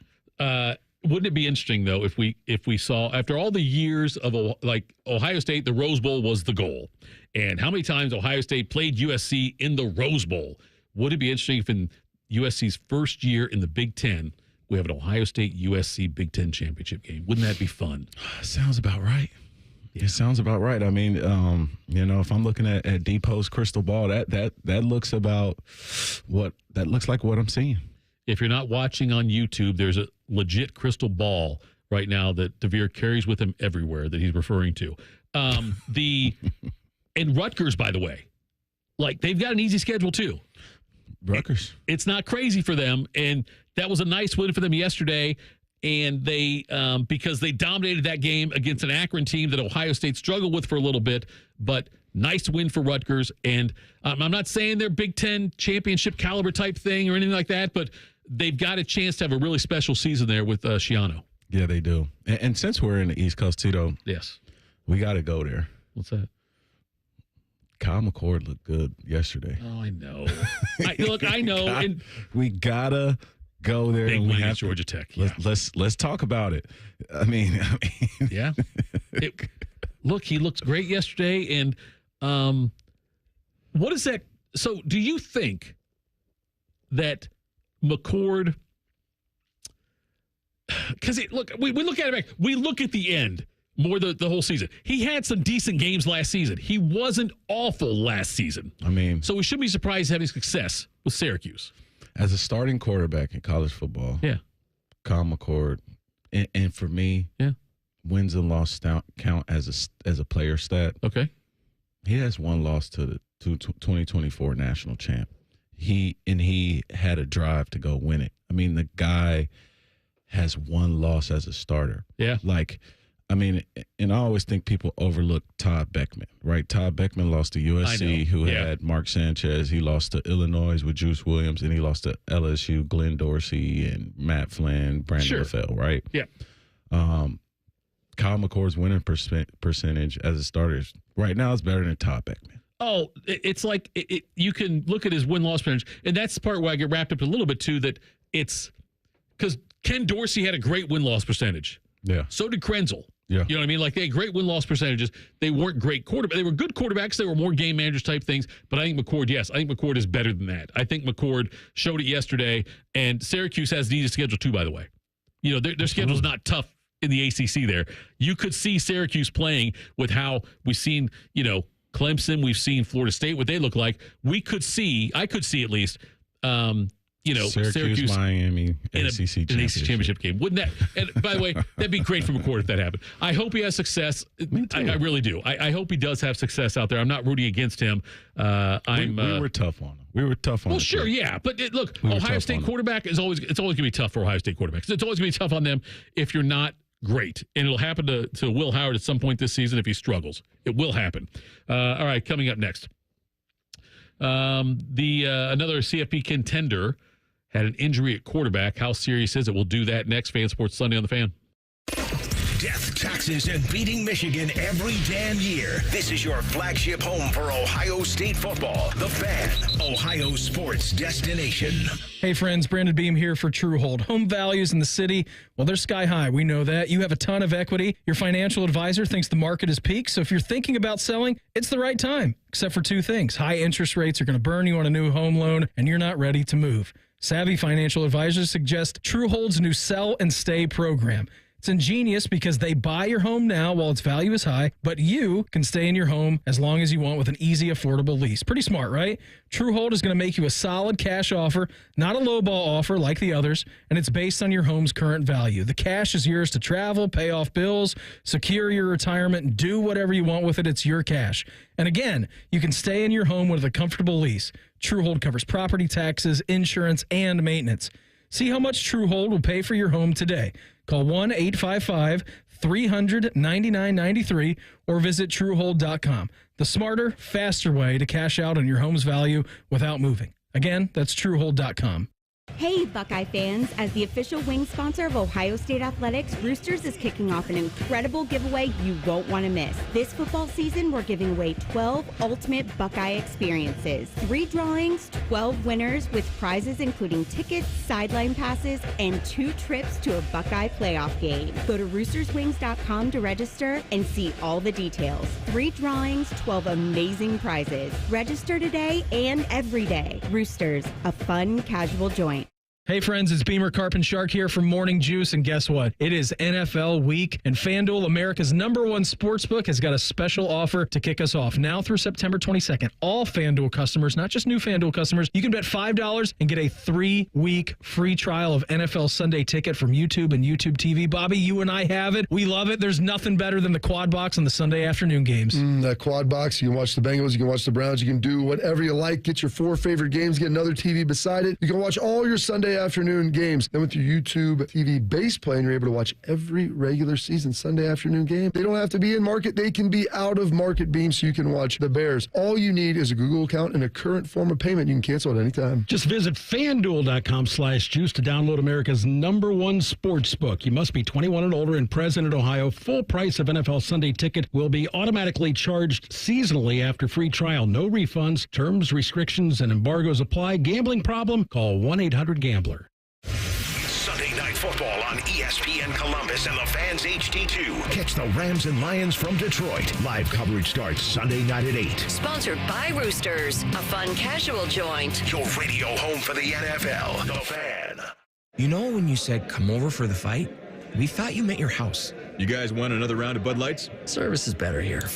Wouldn't it be interesting, though, if we saw, after all the years of, like, Ohio State, the Rose Bowl was the goal. And how many times Ohio State played USC in the Rose Bowl? Would it be interesting if in USC's first year in the Big Ten, we have an Ohio State-USC Big Ten championship game? Wouldn't that be fun? Sounds about right. Yeah. It sounds about right. I mean, if I'm looking at Depot's crystal ball, that looks like what I'm seeing. If you're not watching on YouTube, there's a legit crystal ball right now that DeVere carries with him everywhere that he's referring to. And Rutgers, by the way, like, they've got an easy schedule too. Rutgers. It's not crazy for them, and that was a nice win for them yesterday. And they, because they dominated that game against an Akron team that Ohio State struggled with for a little bit, but nice win for Rutgers. And I'm not saying they're Big Ten championship caliber type thing or anything like that, but they've got a chance to have a really special season there with Schiano. Yeah, they do. And since we're in the East Coast too, though, yes, we got to go there. What's that? Kyle McCord looked good yesterday. Oh, I know. I know. And we gotta go there. Big and win we have against Georgia Tech. Yeah. Let's talk about it. I mean yeah. Look, he looked great yesterday. And what is that? So, do you think that McCord? Because we look at it back. We look at the end more the whole season. He had some decent games last season. He wasn't awful last season. I mean, so we shouldn't be surprised having success with Syracuse. As a starting quarterback in college football, yeah, Kyle McCord, and for me, yeah, wins and losses count as a player stat. Okay, he has one loss to the 2024 national champ. He had a drive to go win it. I mean, the guy has one loss as a starter. Yeah, I mean, and I always think people overlook Todd Beckman, right? Todd Beckman lost to USC, who had Mark Sanchez. He lost to Illinois with Juice Williams, and he lost to LSU, Glenn Dorsey, and Matt Flynn, Brandon LaFell, right? Yeah. Kyle McCord's winning percentage as a starter right now is better than Todd Beckman. Oh, it's like you can look at his win-loss percentage, and that's the part where I get wrapped up a little bit, too, that it's because Ken Dorsey had a great win-loss percentage. Yeah. So did Krenzel. Yeah. You know what I mean? Like, they had great win-loss percentages. They weren't great quarterbacks. They were good quarterbacks. They were more game managers type things. But I think McCord, yes, I think McCord is better than that. I think McCord showed it yesterday. And Syracuse has the easiest schedule, too, by the way. You know, their schedule's not tough in the ACC there. You could see Syracuse playing with how we've seen, Clemson, we've seen Florida State, what they look like. I could see at least, Syracuse, Miami, in ACC an ACC championship game. Wouldn't that? And by the way, that'd be great for McCord if that happened. I hope he has success. I really do. I hope he does have success out there. I'm not rooting against him. We were tough on him. We were tough on him. Well, sure, yeah. But look, Ohio State quarterback it's always going to be tough for Ohio State quarterbacks. It's always going to be tough on them if you're not great. And it'll happen to Will Howard at some point this season if he struggles. It will happen. All right, coming up next. Another CFP contender had an injury at quarterback. How serious is it? We'll do that next. Fan Sports Sunday on the Fan. Death, taxes, and beating Michigan every damn year. This is your flagship home for Ohio State football. The Fan, Ohio sports destination. Hey friends, Brandon Beam here for Truehold. Home values in the city, well, they're sky high. We know that. You have a ton of equity. Your financial advisor thinks the market has peaked. So if you're thinking about selling, it's the right time. Except for two things. High interest rates are going to burn you on a new home loan, and you're not ready to move. Savvy financial advisors suggest Truehold's new Sell and Stay program. It's ingenious because they buy your home now while its value is high, but you can stay in your home as long as you want with an easy, affordable lease. Pretty smart, right? Truehold is going to make you a solid cash offer, not a lowball offer like the others, and it's based on your home's current value. The cash is yours to travel, pay off bills, secure your retirement, and do whatever you want with it. It's your cash. And again, you can stay in your home with a comfortable lease. Truehold covers property taxes, insurance, and maintenance. See how much Truehold will pay for your home today. Call 1-855-300-9993 or visit Truehold.com. The smarter, faster way to cash out on your home's value without moving. Again, that's Truehold.com. Hey, Buckeye fans. As the official wing sponsor of Ohio State Athletics, Roosters is kicking off an incredible giveaway you won't want to miss. This football season, we're giving away 12 ultimate Buckeye experiences. 3 drawings, 12 winners with prizes including tickets, sideline passes, and 2 trips to a Buckeye playoff game. Go to roosterswings.com to register and see all the details. 3 drawings, 12 amazing prizes. Register today and every day. Roosters, a fun, casual joint. Hey friends, it's Beamer Carp Shark here from Morning Juice, and guess what? It is NFL week, and FanDuel, America's #1 sportsbook, has got a special offer to kick us off. Now through September 22nd, all FanDuel customers, not just new FanDuel customers, you can bet $5 and get a 3-week free trial of NFL Sunday Ticket from YouTube and YouTube TV. Bobby, you and I have it. We love it. There's nothing better than the quad box on the Sunday afternoon games. That quad box, you can watch the Bengals, you can watch the Browns, you can do whatever you like. Get your 4 favorite games, get another TV beside it. You can watch all your Sunday afternoon games. Then with your YouTube TV base plan, you're able to watch every regular season Sunday afternoon game. They don't have to be in market. They can be out of market beams so you can watch the Bears. All you need is a Google account and a current form of payment. You can cancel at any time. Just visit FanDuel.com/juice to download America's #1 sportsbook. You must be 21 and older and present in Ohio. Full price of NFL Sunday Ticket will be automatically charged seasonally after free trial. No refunds. Terms, restrictions, and embargoes apply. Gambling problem? Call 1-800-GAMBLER. Sunday Night Football on ESPN Columbus and the Fans HD2. Catch the Rams and Lions from Detroit. Live coverage starts Sunday night at 8. Sponsored by Roosters, a fun casual joint. Your radio home for the NFL, The Fan. You know when you said come over for the fight? We thought you meant your house. You guys want another round of Bud Lights? Service is better here.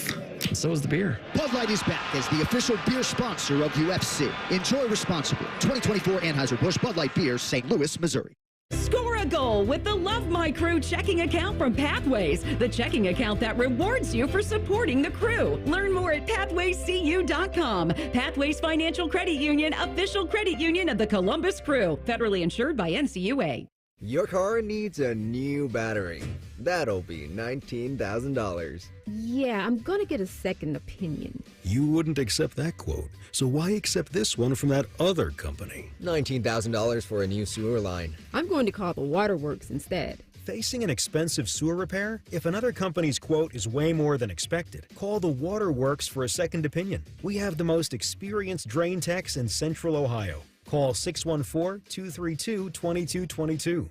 And so is the beer. Bud Light is back as the official beer sponsor of UFC. Enjoy responsibly. 2024 Anheuser-Busch Bud Light Beer, St. Louis, Missouri. Score a goal with the Love My Crew checking account from Pathways, the checking account that rewards you for supporting the crew. Learn more at pathwayscu.com. Pathways Financial Credit Union, official credit union of the Columbus Crew. Federally insured by NCUA. Your car needs a new battery. That'll be $19,000. Yeah, I'm gonna get a second opinion. You wouldn't accept that quote, so why accept this one from that other company? $19,000 for a new sewer line. I'm going to call the waterworks instead. Facing an expensive sewer repair? If another company's quote is way more than expected, call the Waterworks for a second opinion. We have the most experienced drain techs in Central Ohio. Call 614-232-2222.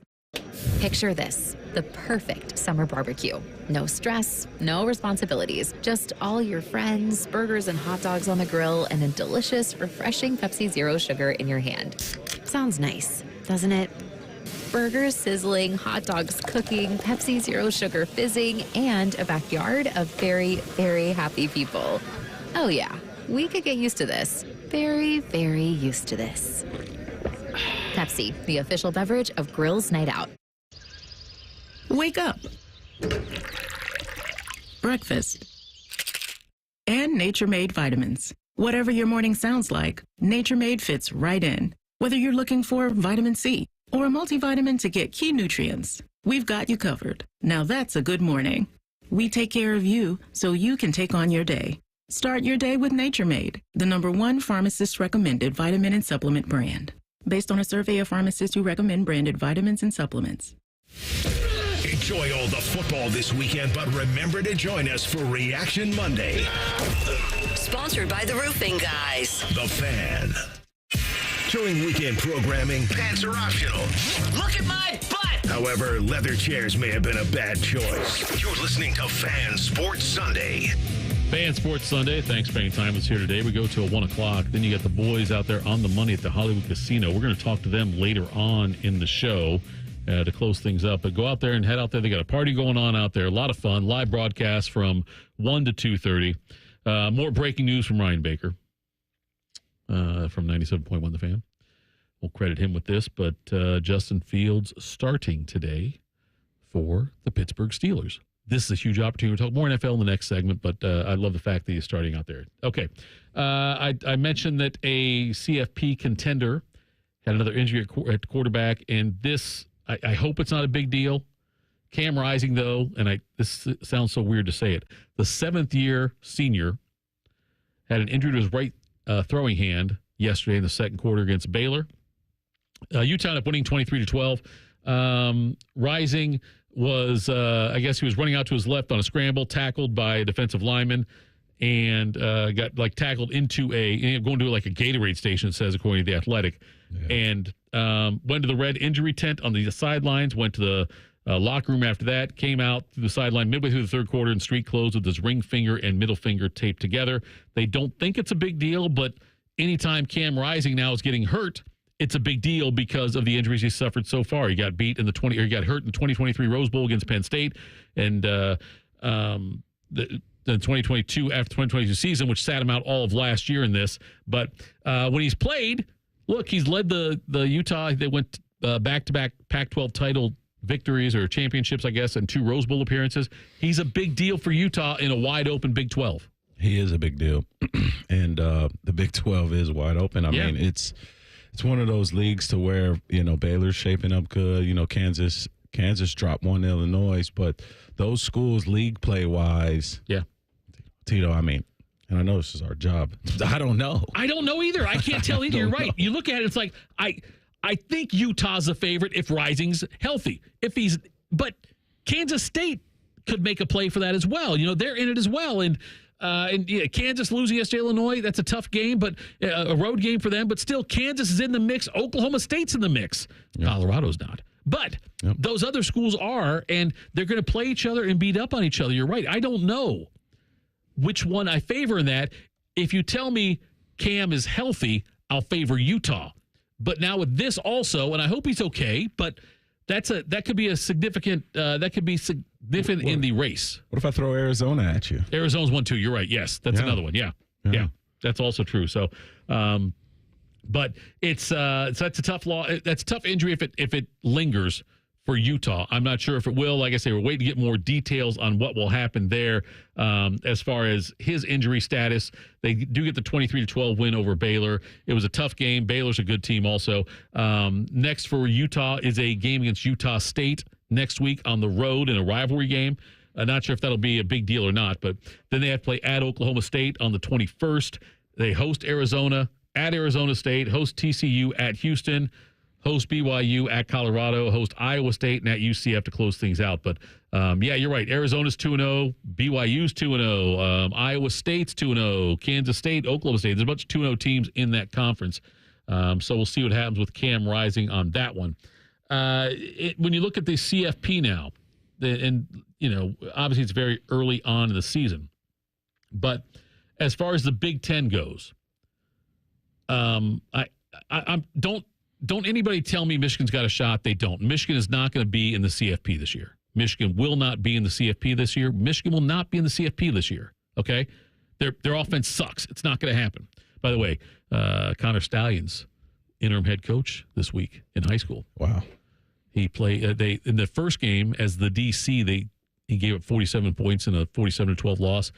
Picture this, the perfect summer barbecue. No stress, no responsibilities, just all your friends, burgers and hot dogs on the grill, and a delicious, refreshing Pepsi Zero Sugar in your hand. Sounds nice, doesn't it? Burgers sizzling, hot dogs cooking, Pepsi Zero Sugar fizzing, and a backyard of very, very happy people. Oh yeah, we could get used to this. Very, very used to this. Pepsi, the official beverage of Grill's Night Out. Wake up. Breakfast. And Nature Made vitamins. Whatever your morning sounds like, Nature Made fits right in. Whether you're looking for vitamin C or a multivitamin to get key nutrients, we've got you covered. Now that's a good morning. We take care of you so you can take on your day. Start your day with Nature Made, the #1 pharmacist-recommended vitamin and supplement brand. Based on a survey of pharmacists who recommend branded vitamins and supplements. Enjoy all the football this weekend, but remember to join us for Reaction Monday. Sponsored by the Roofing Guys. The Fan. During weekend programming, pants are optional. Look at my butt! However, leather chairs may have been a bad choice. You're listening to Fan Sports Sunday. Fan Sports Sunday. Thanks for spending time with us here today. We go till 1 o'clock. Then you got the boys out there on the money at the Hollywood Casino. We're going to talk to them later on in the show to close things up. But go out there and head out there. They got a party going on out there. A lot of fun. Live broadcast from 1 to 2:30. More breaking news from Ryan Baker from 97.1 The Fan. We'll credit him with this. But Justin Fields starting today for the Pittsburgh Steelers. This is a huge opportunity. We'll talk more NFL in the next segment, but I love the fact that he's starting out there. Okay. I mentioned that a CFP contender had another injury at quarterback, and this, I hope it's not a big deal. Cam Rising, though, and this sounds so weird to say it, the 7th-year senior had an injury to his right throwing hand yesterday in the second quarter against Baylor. Utah ended up winning 23-12. Rising was, I guess he was running out to his left on a scramble, tackled by a defensive lineman, and got tackled into going to like a Gatorade station, it says, according to The Athletic. Yeah. And went to the red injury tent on the sidelines, went to the locker room after that, came out through the sideline midway through the third quarter in street clothes with his ring finger and middle finger taped together. They don't think it's a big deal, but anytime Cam Rising now is getting hurt, it's a big deal because of the injuries he suffered so far. He got he got hurt in the 2023 Rose Bowl against Penn State, and the 2022 after 2022 season, which sat him out all of last year in this. But when he's played, look, he's led the Utah. They went back-to-back Pac-12 title victories or championships, I guess, and 2 Rose Bowl appearances. He's a big deal for Utah in a wide-open Big 12. He is a big deal, and the Big 12 is wide open. I mean, it's one of those leagues to where, Baylor's shaping up good. Kansas dropped 1 Illinois, but those schools league play-wise, Tito, I mean, and I know this is our job. I don't know. I don't know either. I can't tell either. You're right. You look at it, it's like, I think Utah's a favorite if Rising's healthy. But Kansas State could make a play for that as well. They're in it as well. And Kansas losing against Illinois, that's a tough game, but a road game for them. But still, Kansas is in the mix. Oklahoma State's in the mix. Yep. Colorado's not. But those other schools are, and they're going to play each other and beat up on each other. You're right. I don't know which one I favor in that. If you tell me Cam is healthy, I'll favor Utah. But now with this also, and I hope he's okay, but that could be significant in the race. What if I throw Arizona at you? Arizona's 1-2. You're right. Yes, that's another one. Yeah, that's also true. So, but that's a tough that's a tough injury if it lingers for Utah. I'm not sure if it will. Like I say, we're waiting to get more details on what will happen there as far as his injury status. They do get the 23-12 win over Baylor. It was a tough game. Baylor's a good team also. Next for Utah is a game against Utah State next week on the road in a rivalry game. I'm not sure if that'll be a big deal or not, but then they have to play at Oklahoma State on the 21st. They host Arizona at Arizona State, host TCU at Houston, host BYU at Colorado, host Iowa State, and at UCF to close things out. But, you're right. Arizona's 2-0, BYU's 2-0, Iowa State's 2-0, Kansas State, Oklahoma State. There's a bunch of 2-0 teams in that conference. So we'll see what happens with Cam Rising on that one. When you look at the CFP now, obviously it's very early on in the season. But as far as the Big Ten goes, Don't anybody tell me Michigan's got a shot. They don't. Michigan is not going to be in the CFP this year. Michigan will not be in the CFP this year. Michigan will not be in the CFP this year. Okay? Their offense sucks. It's not going to happen. By the way, Connor Stalions, interim head coach this week in high school. Wow. He played in the first game as the DC, he gave up 47 points in a 47-12 loss.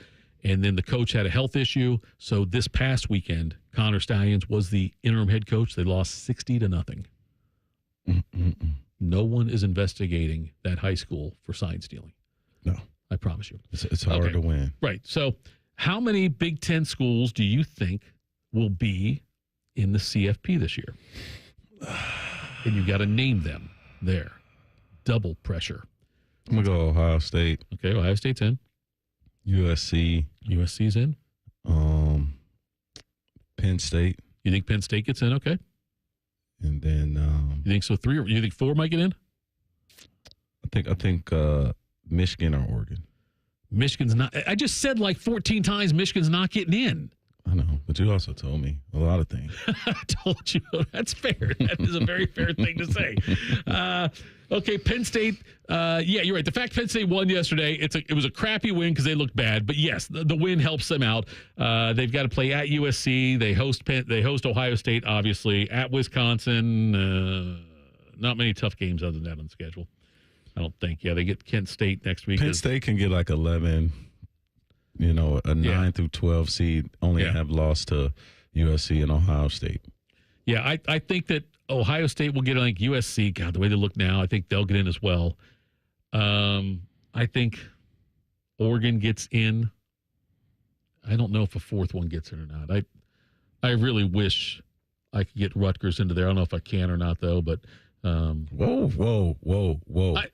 And then the coach had a health issue. So this past weekend, Connor Stalions was the interim head coach. They lost 60-0. No one is investigating that high school for sign stealing. No. I promise you. It's hard to win. Right. So how many Big Ten schools do you think will be in the CFP this year? And you got to name them there. Double pressure. I'm going to go Ohio State. Okay, Ohio State's in. USC's in. Penn State. You think Penn State gets in? Okay. And then you think so? You think 4 might get in? I think Michigan or Oregon. Michigan's not. I just said like 14 times Michigan's not getting in. I know, but you also told me a lot of things. I told you. That's fair. That is a very fair thing to say. Okay, Penn State. You're right. The fact Penn State won yesterday, it was a crappy win because they looked bad. But yes, the win helps them out. They've got to play at USC. They host Ohio State, obviously, at Wisconsin. Not many tough games other than that on the schedule, I don't think. Yeah, they get Kent State next week. Penn State can get like 11. A 9 through 12 seed, only have lost to USC and Ohio State. Yeah, I think that Ohio State will get, like, USC. God, the way they look now, I think they'll get in as well. I think Oregon gets in. I don't know if a fourth one gets in or not. I really wish I could get Rutgers into there. I don't know if I can or not, though, but. Whoa.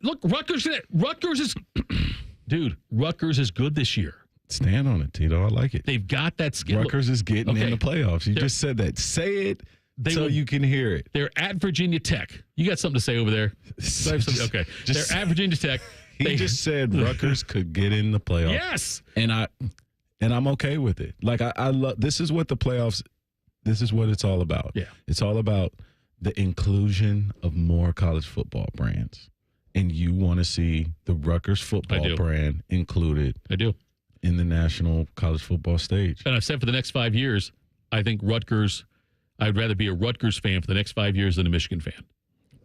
Look, Rutgers is, dude, Rutgers is good this year. Stand on it, Tito. I like it. They've got that skill. Rutgers is getting in the playoffs. You just said that. Say it so you can hear it. They're at Virginia Tech. You got something to say over there? Okay. They're at Virginia Tech. He just said Rutgers could get in the playoffs. Yes. And I'm okay with it. Like, I love, this is what the playoffs, this is what it's all about. Yeah. It's all about the inclusion of more college football brands. And you want to see the Rutgers football brand included. I do. In the national college football stage. And I've said for the next 5 years, I think Rutgers, I'd rather be a Rutgers fan for the next 5 years than a Michigan fan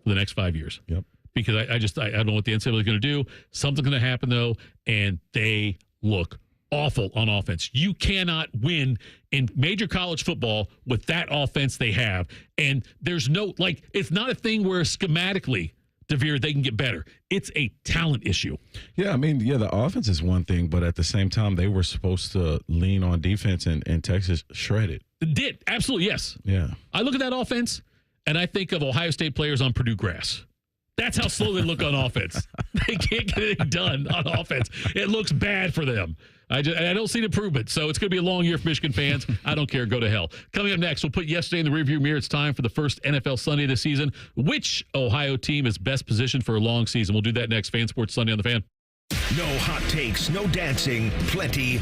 for the next 5 years. Yep. Because I don't know what the NCAA is going to do. Something's going to happen, though, and they look awful on offense. You cannot win in major college football with that offense they have. And there's no, like, it's not a thing where schematically, DeVere, they can get better. It's a talent issue. Yeah, I mean, the offense is one thing, but at the same time, they were supposed to lean on defense, and Texas shredded. Did. Absolutely, yes. Yeah. I look at that offense, and I think of Ohio State players on Purdue grass. That's how slow they look on offense. They can't get anything done on offense. It looks bad for them. I don't see the improvement. So it's going to be a long year for Michigan fans. I don't care. Go to hell. Coming up next, we'll put yesterday in the rearview mirror. It's time for the first NFL Sunday this season. Which Ohio team is best positioned for a long season? We'll do that next. Fan Sports Sunday on the Fan. No hot takes, no dancing, plenty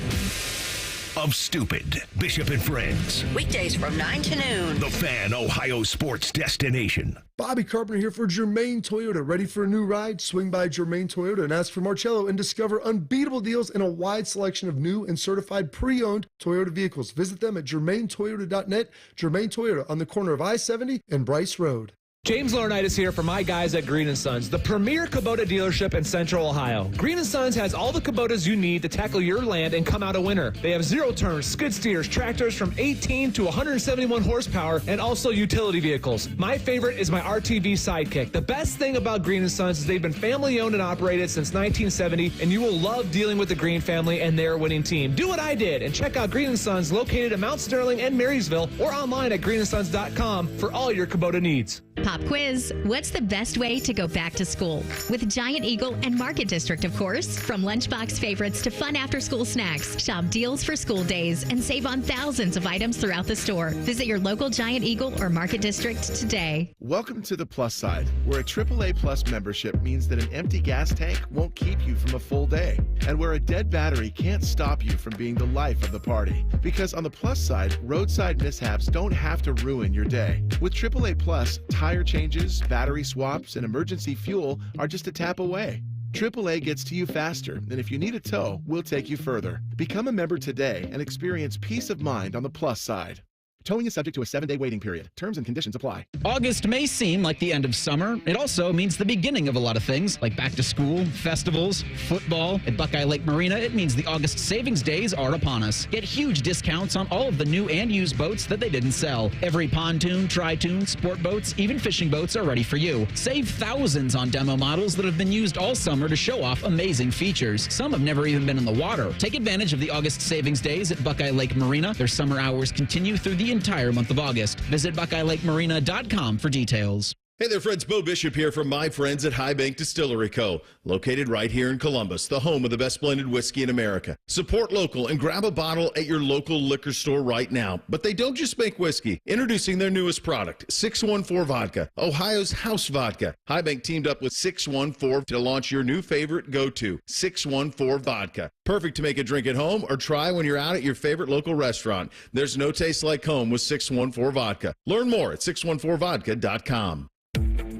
of stupid. Bishop and Friends. Weekdays from 9 to noon. The Fan, Ohio sports destination. Bobby Carpenter here for Germain Toyota. Ready for a new ride? Swing by Germain Toyota and ask for Marcello and discover unbeatable deals and a wide selection of new and certified pre-owned Toyota vehicles. Visit them at germaintoyota.net. Germain Toyota on the corner of I-70 and Bryce Road. James Laurinaitis here for my guys at Green & Sons, the premier Kubota dealership in Central Ohio. Green & Sons has all the Kubotas you need to tackle your land and come out a winner. They have zero-turn, skid steers, tractors from 18 to 171 horsepower, and also utility vehicles. My favorite is my RTV Sidekick. The best thing about Green & Sons is they've been family-owned and operated since 1970, and you will love dealing with the Green family and their winning team. Do what I did and check out Green & Sons located at Mount Sterling and Marysville or online at greenandsons.com for all your Kubota needs. Pop quiz. What's the best way to go back to school? With Giant Eagle and Market District, of course. From lunchbox favorites to fun after-school snacks. Shop deals for school days and save on thousands of items throughout the store. Visit your local Giant Eagle or Market District today. Welcome to the Plus side, where a AAA Plus membership means that an empty gas tank won't keep you from a full day, and where a dead battery can't stop you from being the life of the party. Because on the Plus side, roadside mishaps don't have to ruin your day. With AAA Plus, tire changes, battery swaps, and emergency fuel are just a tap away. AAA gets to you faster, and if you need a tow, we'll take you further. Become a member today and experience peace of mind on the Plus side. Towing is subject to a 7-day waiting period. Terms and conditions apply. August may seem like the end of summer. It also means the beginning of a lot of things, like back to school, festivals, football. At Buckeye Lake Marina, it means the August savings days are upon us. Get huge discounts on all of the new and used boats that they didn't sell. Every pontoon, tri-toon, sport boats, even fishing boats are ready for you. Save thousands on demo models that have been used all summer to show off amazing features. Some have never even been in the water. Take advantage of the August savings days at Buckeye Lake Marina. Their summer hours continue through the entire month of August. Visit BuckeyeLakeMarina.com for details. Hey there, friends. Bo Bishop here from my friends at High Bank Distillery Co., located right here in Columbus, the home of the best blended whiskey in America. Support local and grab a bottle at your local liquor store right now. But they don't just make whiskey. Introducing their newest product, 614 Vodka, Ohio's house vodka. High Bank teamed up with 614 to launch your new favorite go-to, 614 Vodka. Perfect to make a drink at home or try when you're out at your favorite local restaurant. There's no taste like home with 614 Vodka. Learn more at 614vodka.com.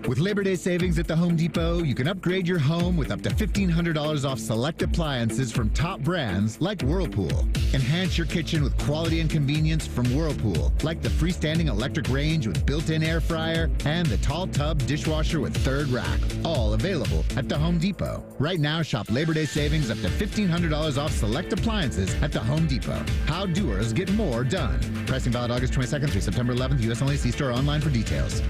With Labor Day savings at the Home Depot, you can upgrade your home with up to $1,500 off select appliances from top brands like Whirlpool. Enhance your kitchen with quality and convenience from Whirlpool, like the freestanding electric range with built-in air fryer and the tall tub dishwasher with third rack. All available at the Home Depot. Right now, shop Labor Day savings up to $1,500 off select appliances at the Home Depot. How doers get more done. Pricing valid August 22nd through September 11th. U.S. only. See store online for details.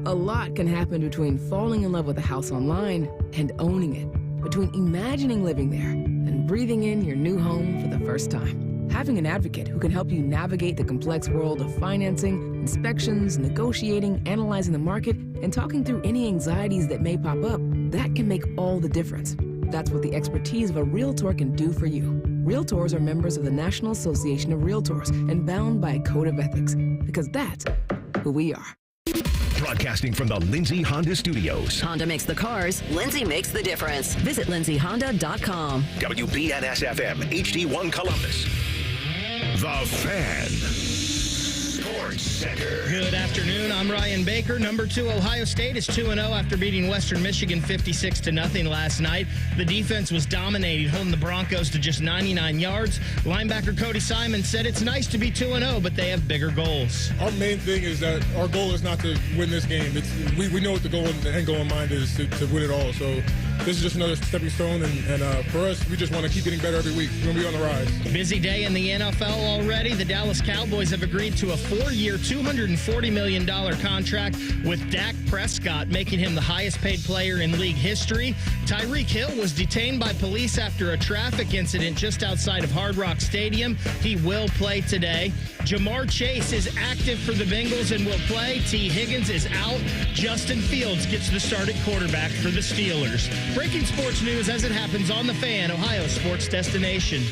A lot can happen between falling in love with a house online and owning it, between imagining living there and breathing in your new home for the first time. Having an advocate who can help you navigate the complex world of financing, inspections, negotiating, analyzing the market, and talking through any anxieties that may pop up, that can make all the difference. That's what the expertise of a Realtor can do for you. Realtors are members of the National Association of Realtors and bound by a code of ethics, because that's who we are. Broadcasting from the Lindsay Honda Studios. Honda makes the cars. Lindsay makes the difference. Visit lindsayhonda.com. WBNS-FM, HD1 Columbus. The Fan. Sports Center. Good afternoon. I'm Ryan Baker. Number 2, Ohio State is 2-0 after beating Western Michigan 56-0 last night. The defense was dominating, holding the Broncos to just 99 yards. Linebacker Cody Simon said it's nice to be 2-0, but they have bigger goals. Our main thing is that our goal is not to win this game. We know what the goal and the end goal in mind is to win it all. So this is just another stepping stone, and for us, we just want to keep getting better every week. We're going to be on the rise. Busy day in the NFL already. The Dallas Cowboys have agreed to a 4-year, $240 million contract with Dak Prescott, making him the highest-paid player in league history. Tyreek Hill was detained by police after a traffic incident just outside of Hard Rock Stadium. He will play today. Jamar Chase is active for the Bengals and will play. T. Higgins is out. Justin Fields gets the start at quarterback for the Steelers. Breaking sports news as it happens on The Fan, Ohio sports destination.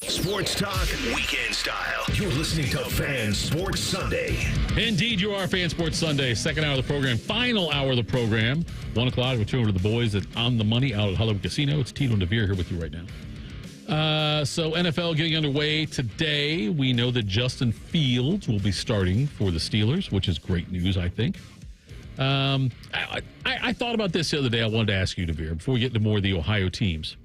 Sports talk, weekend style. You're listening to Fan Sports Sunday. Indeed, you are Fan Sports Sunday. Second hour of the program, final hour of the program. 1 o'clock, we're turning to the boys at On the Money out at Hollywood Casino. It's Tito and DeVere here with you right now. So NFL getting underway today. We know that Justin Fields will be starting for the Steelers, which is great news, I think. I thought about this the other day. I wanted to ask you, DeVere, before we get into more of the Ohio teams.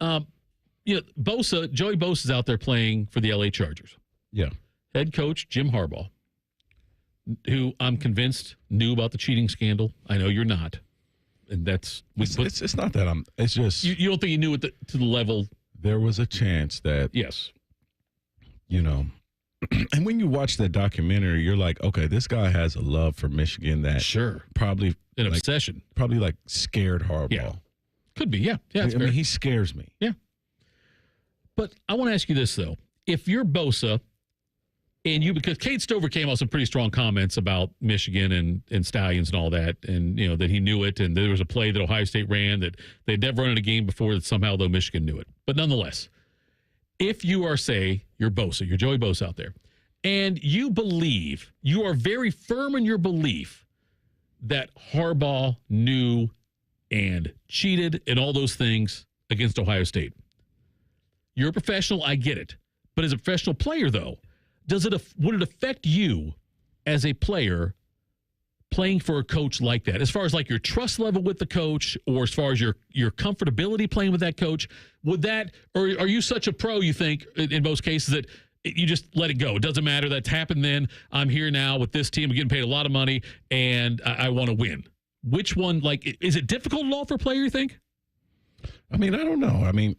Joey Bosa's out there playing for the LA Chargers. Yeah. Head coach Jim Harbaugh, who I'm convinced knew about the cheating scandal. I know you're not. And that's... It's not that it's just... You don't think he knew it to the level... There was a chance that... Yes. And when you watch that documentary, you're like, okay, this guy has a love for Michigan that... Sure. Probably... An obsession. Probably scared Harbaugh. Yeah. Could be, yeah. I mean, he scares me. Yeah. But I want to ask you this, though. If you're Bosa, because Cade Stover came out with some pretty strong comments about Michigan and Stallions and all that, and, that he knew it, and there was a play that Ohio State ran that they'd never run in a game before that somehow, though, Michigan knew it. But nonetheless, if you are, say, you're Bosa, you're Joey Bosa out there, and you are very firm in your belief that Harbaugh knew and cheated and all those things against Ohio State. You're a professional, I get it. But as a professional player, though, would it affect you as a player playing for a coach like that? As far as your trust level with the coach, or as far as your comfortability playing with that coach, would that, or are you such a pro, you think, in most cases, that you just let it go? It doesn't matter. That's happened then. I'm here now with this team. I'm getting paid a lot of money, and I want to win. Which one, is it difficult at all for a player, you think? I mean, I don't know. I mean,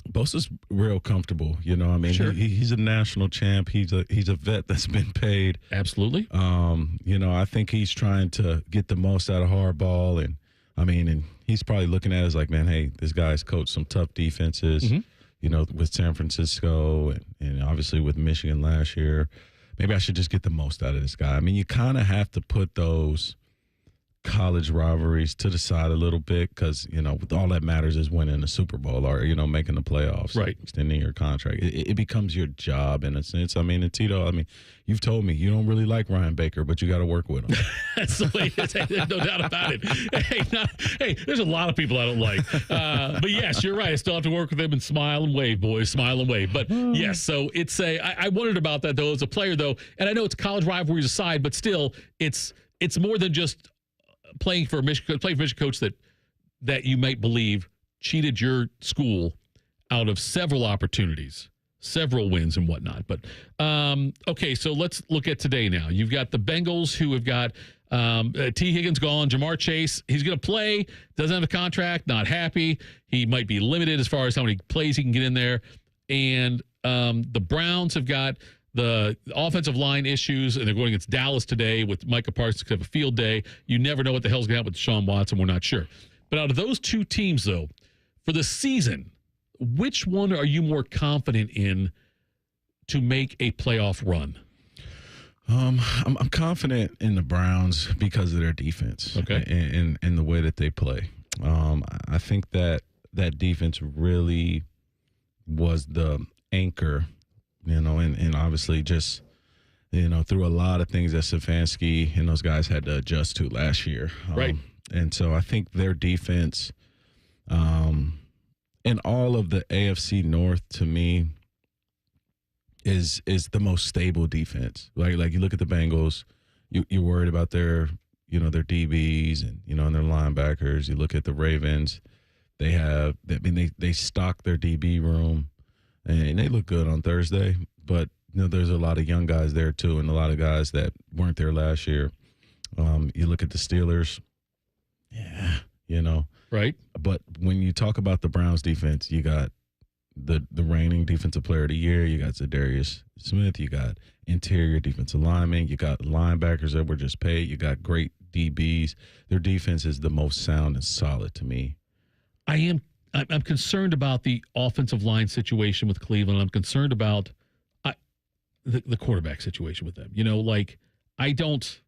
Bosa's real comfortable, Sure. He's a national champ. He's a vet that's been paid. Absolutely. I think he's trying to get the most out of Harbaugh, and he's probably looking at it as man, hey, this guy's coached some tough defenses, with San Francisco and obviously with Michigan last year. Maybe I should just get the most out of this guy. I mean, you kind of have to put those college rivalries to the side a little bit, because all that matters is winning the Super Bowl or making the playoffs, right? Extending your contract, it becomes your job in a sense. And Tito, you've told me you don't really like Ryan Baker, but you got to work with him. That's the way it is. There's no doubt about it. Hey, there's a lot of people I don't like, but yes, you're right. I still have to work with them and smile and wave, boys, smile and wave. But yes, so it's I wondered about that though as a player though, and I know it's college rivalries aside, but still, it's more than just playing for a Michigan coach that you might believe cheated your school out of several opportunities, several wins and whatnot. But okay, so let's look at today now. You've got the Bengals who have got T. Higgins gone, Jamar Chase. He's going to play, doesn't have a contract, not happy. He might be limited as far as how many plays he can get in there. And the Browns have got the offensive line issues, and they're going against Dallas today with Micah Parsons have a field day. You never know what the hell's going to happen with Deshaun Watson. We're not sure. But out of those two teams, though, for the season, which one are you more confident in to make a playoff run? I'm confident in the Browns because of their defense, and the way that they play. I think that defense really was the anchor, and obviously just, through a lot of things that Stefanski and those guys had to adjust to last year. Right. And so I think their defense, in all of the AFC North, to me, is the most stable defense. Like you look at the Bengals, you're worried about their DBs and their linebackers. You look at the Ravens, they stock their DB room, and they look good on Thursday. But there's a lot of young guys there too, and a lot of guys that weren't there last year. You look at the Steelers, right. But when you talk about the Browns defense, you got the reigning defensive player of the year. You got Zadarius Smith. You got interior defensive linemen. You got linebackers that were just paid. You got great DBs. Their defense is the most sound and solid to me. I'm concerned about the offensive line situation with Cleveland. I'm concerned about the quarterback situation with them. I don't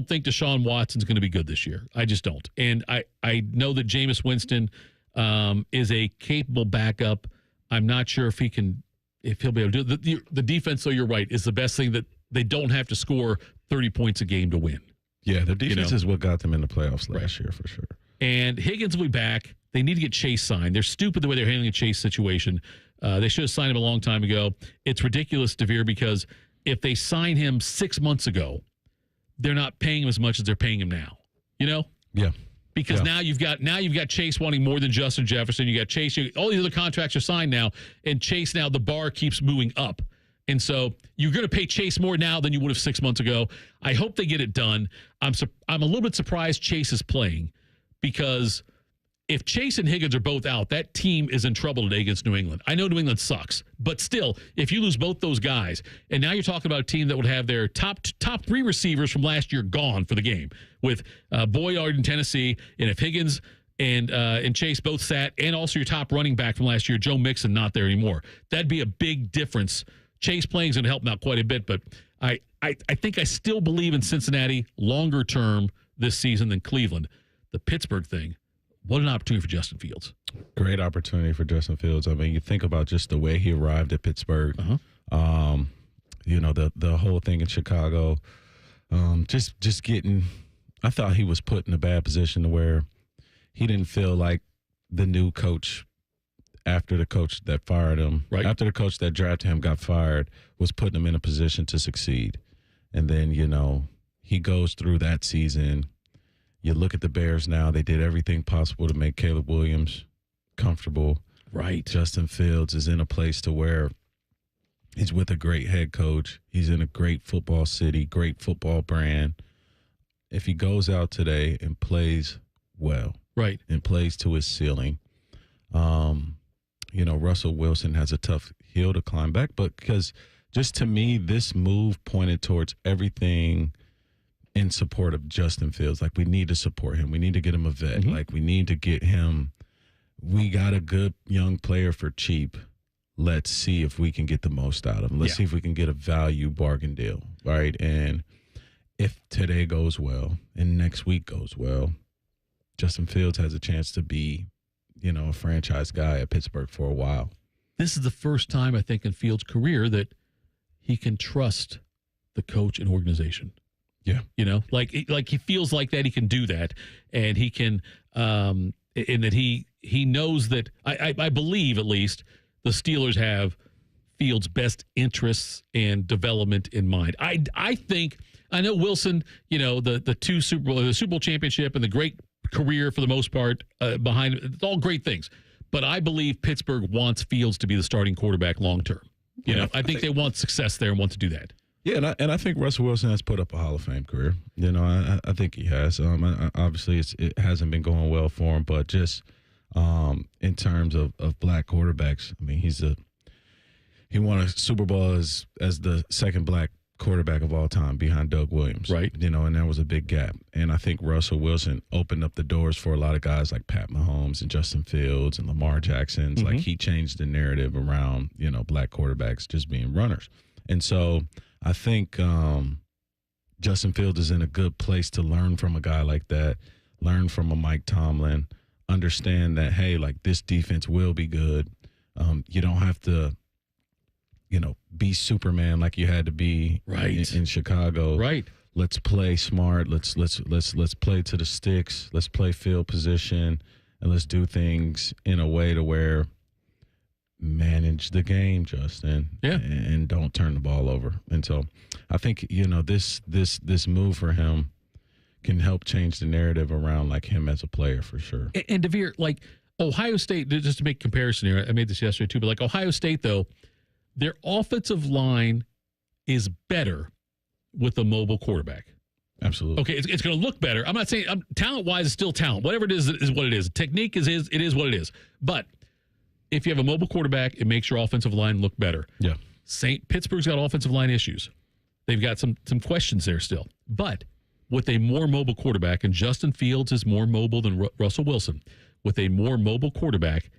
think Deshaun Watson's going to be good this year. I just don't. And I know that Jameis Winston is a capable backup. I'm not sure if he'll be able to do it. The defense, so you're right, is the best thing, that they don't have to score 30 points a game to win. Yeah, the defense is what got them in the playoffs last year for sure. And Higgins will be back. They need to get Chase signed. They're stupid the way they're handling the Chase situation. They should have signed him a long time ago. It's ridiculous, DeVere, because if they signed him 6 months ago, they're not paying him as much as they're paying him now. Yeah. Because now you've got Chase wanting more than Justin Jefferson. You got Chase. All these other contracts are signed now, and Chase now the bar keeps moving up, and so you're going to pay Chase more now than you would have 6 months ago. I hope they get it done. I'm a little bit surprised Chase is playing, because if Chase and Higgins are both out, that team is in trouble today against New England. I know New England sucks, but still, if you lose both those guys, and now you're talking about a team that would have their top three receivers from last year gone for the game, with Boyd in Tennessee, and if Higgins and Chase both sat, and also your top running back from last year, Joe Mixon, not there anymore, that'd be a big difference. Chase playing is going to help them out quite a bit, but I think I still believe in Cincinnati longer term this season than Cleveland. The Pittsburgh thing, what an opportunity for Justin Fields. Great opportunity for Justin Fields. I mean, you think about just the way he arrived at Pittsburgh, the whole thing in Chicago, just getting, I thought he was put in a bad position to where he didn't feel like the new coach, after the coach that fired him, after the coach that drafted him got fired, was putting him in a position to succeed. And then, he goes through that season. You look at the Bears now, they did everything possible to make Caleb Williams comfortable. Right. Justin Fields is in a place to where he's with a great head coach. He's in a great football city, great football brand. If he goes out today and plays well, and plays to his ceiling, Russell Wilson has a tough hill to climb back. But because just to me, this move pointed towards everything in support of Justin Fields. Like, we need to support him. We need to get him a vet. Like, we need to get him. We got a good young player for cheap. Let's see if we can get the most out of him. Let's see if we can get a value bargain deal, right? And if today goes well and next week goes well, Justin Fields has a chance to be, a franchise guy at Pittsburgh for a while. This is the first time, I think, in Fields' career that he can trust the coach and organization. Yeah. Like he feels like that he can do that, and he can, and that he knows that, I believe at least, the Steelers have Fields' best interests and development in mind. I think, I know Wilson, the two Super Bowl championship and the great career for the most part behind it, it's all great things. But I believe Pittsburgh wants Fields to be the starting quarterback long term. I think they want success there and want to do that. Yeah, and I think Russell Wilson has put up a Hall of Fame career. I think he has. Obviously, it hasn't been going well for him, but just in terms of black quarterbacks, I mean, he won a Super Bowl as the second black quarterback of all time behind Doug Williams. Right. You know, and there was a big gap. And I think Russell Wilson opened up the doors for a lot of guys like Pat Mahomes and Justin Fields and Lamar Jackson. Mm-hmm. Like, he changed the narrative around, you know, black quarterbacks just being runners. And so I think Justin Fields is in a good place to learn from a guy like that, learn from a Mike Tomlin, understand that, hey, like, this defense will be good. You don't have to, you know, be Superman like you had to be in Chicago. Right. Let's play smart. Let's play to the sticks. Let's play field position, and let's do things in a way to where manage the game, Justin. Yeah. And don't turn the ball over. And so I think, you know, this move for him can help change the narrative around, like, him as a player for sure. And DeVere, like, Ohio State, just to make a comparison here, I made this yesterday too, but like Ohio State, though, their offensive line is better with a mobile quarterback. Absolutely. Okay, it's going to look better. I'm not saying talent-wise, it's still talent. Whatever it is what it is. Technique it is what it is. But if you have a mobile quarterback, it makes your offensive line look better. Yeah. Pittsburgh's got offensive line issues. They've got some questions there still. But with a more mobile quarterback, and Justin Fields is more mobile than Russell Wilson, with a more mobile quarterback,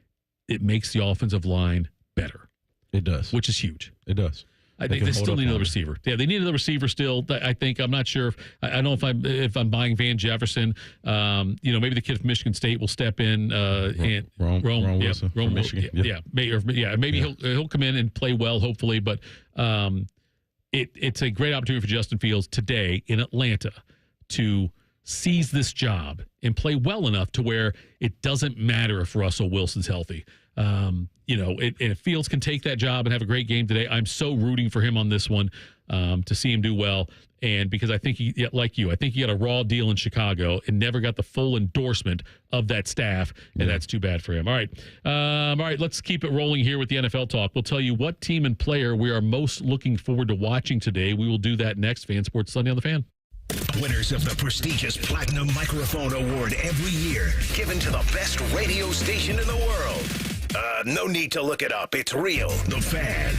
it makes the offensive line better. It does. Which is huge. It does. I think they still need another receiver. Yeah, they need another receiver still. I think. I'm not sure. I don't know if I'm buying Van Jefferson. Maybe the kid from Michigan State will step in. Rome Wilson from Michigan. Maybe he'll come in and play well, hopefully. But it's a great opportunity for Justin Fields today in Atlanta to seize this job and play well enough to where it doesn't matter if Russell Wilson's healthy. If Fields can take that job and have a great game today, I'm so rooting for him on this one to see him do well. And because I think he got a raw deal in Chicago and never got the full endorsement of that staff, and that's too bad for him. All right, let's keep it rolling here with the NFL talk. We'll tell you what team and player we are most looking forward to watching today. We will do that next. Fan Sports Sunday on the Fan. Winners of the prestigious Platinum Microphone Award every year, given to the best radio station in the world. No need to look it up. It's real. The Fan.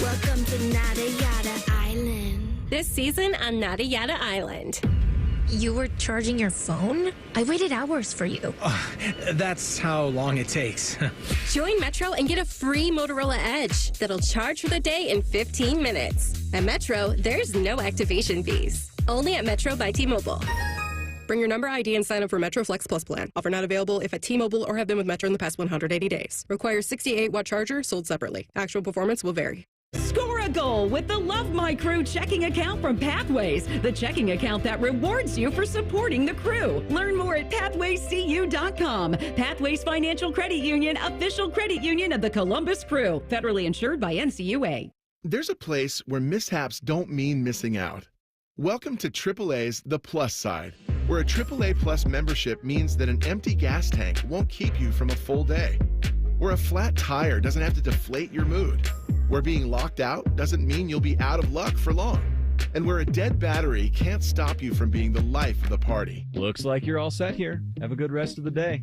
Welcome to Nada Yada Island. This season on Nada Yada Island. You were charging your phone? I waited hours for you. That's how long it takes. Join Metro and get a free Motorola Edge that'll charge for the day in 15 minutes. At Metro, there's no activation fees. Only at Metro by T-Mobile. Bring your number ID and sign up for Metro Flex Plus plan. Offer not available if at T-Mobile or have been with Metro in the past 180 days. Requires 68-watt charger sold separately. Actual performance will vary. Score a goal with the Love My Crew checking account from Pathways, the checking account that rewards you for supporting the crew. Learn more at pathwayscu.com. Pathways Financial Credit Union, official credit union of the Columbus Crew. Federally insured by NCUA. There's a place where mishaps don't mean missing out. Welcome to AAA's The Plus Side, where a AAA Plus membership means that an empty gas tank won't keep you from a full day, where a flat tire doesn't have to deflate your mood, where being locked out doesn't mean you'll be out of luck for long, and where a dead battery can't stop you from being the life of the party. Looks like you're all set here. Have a good rest of the day.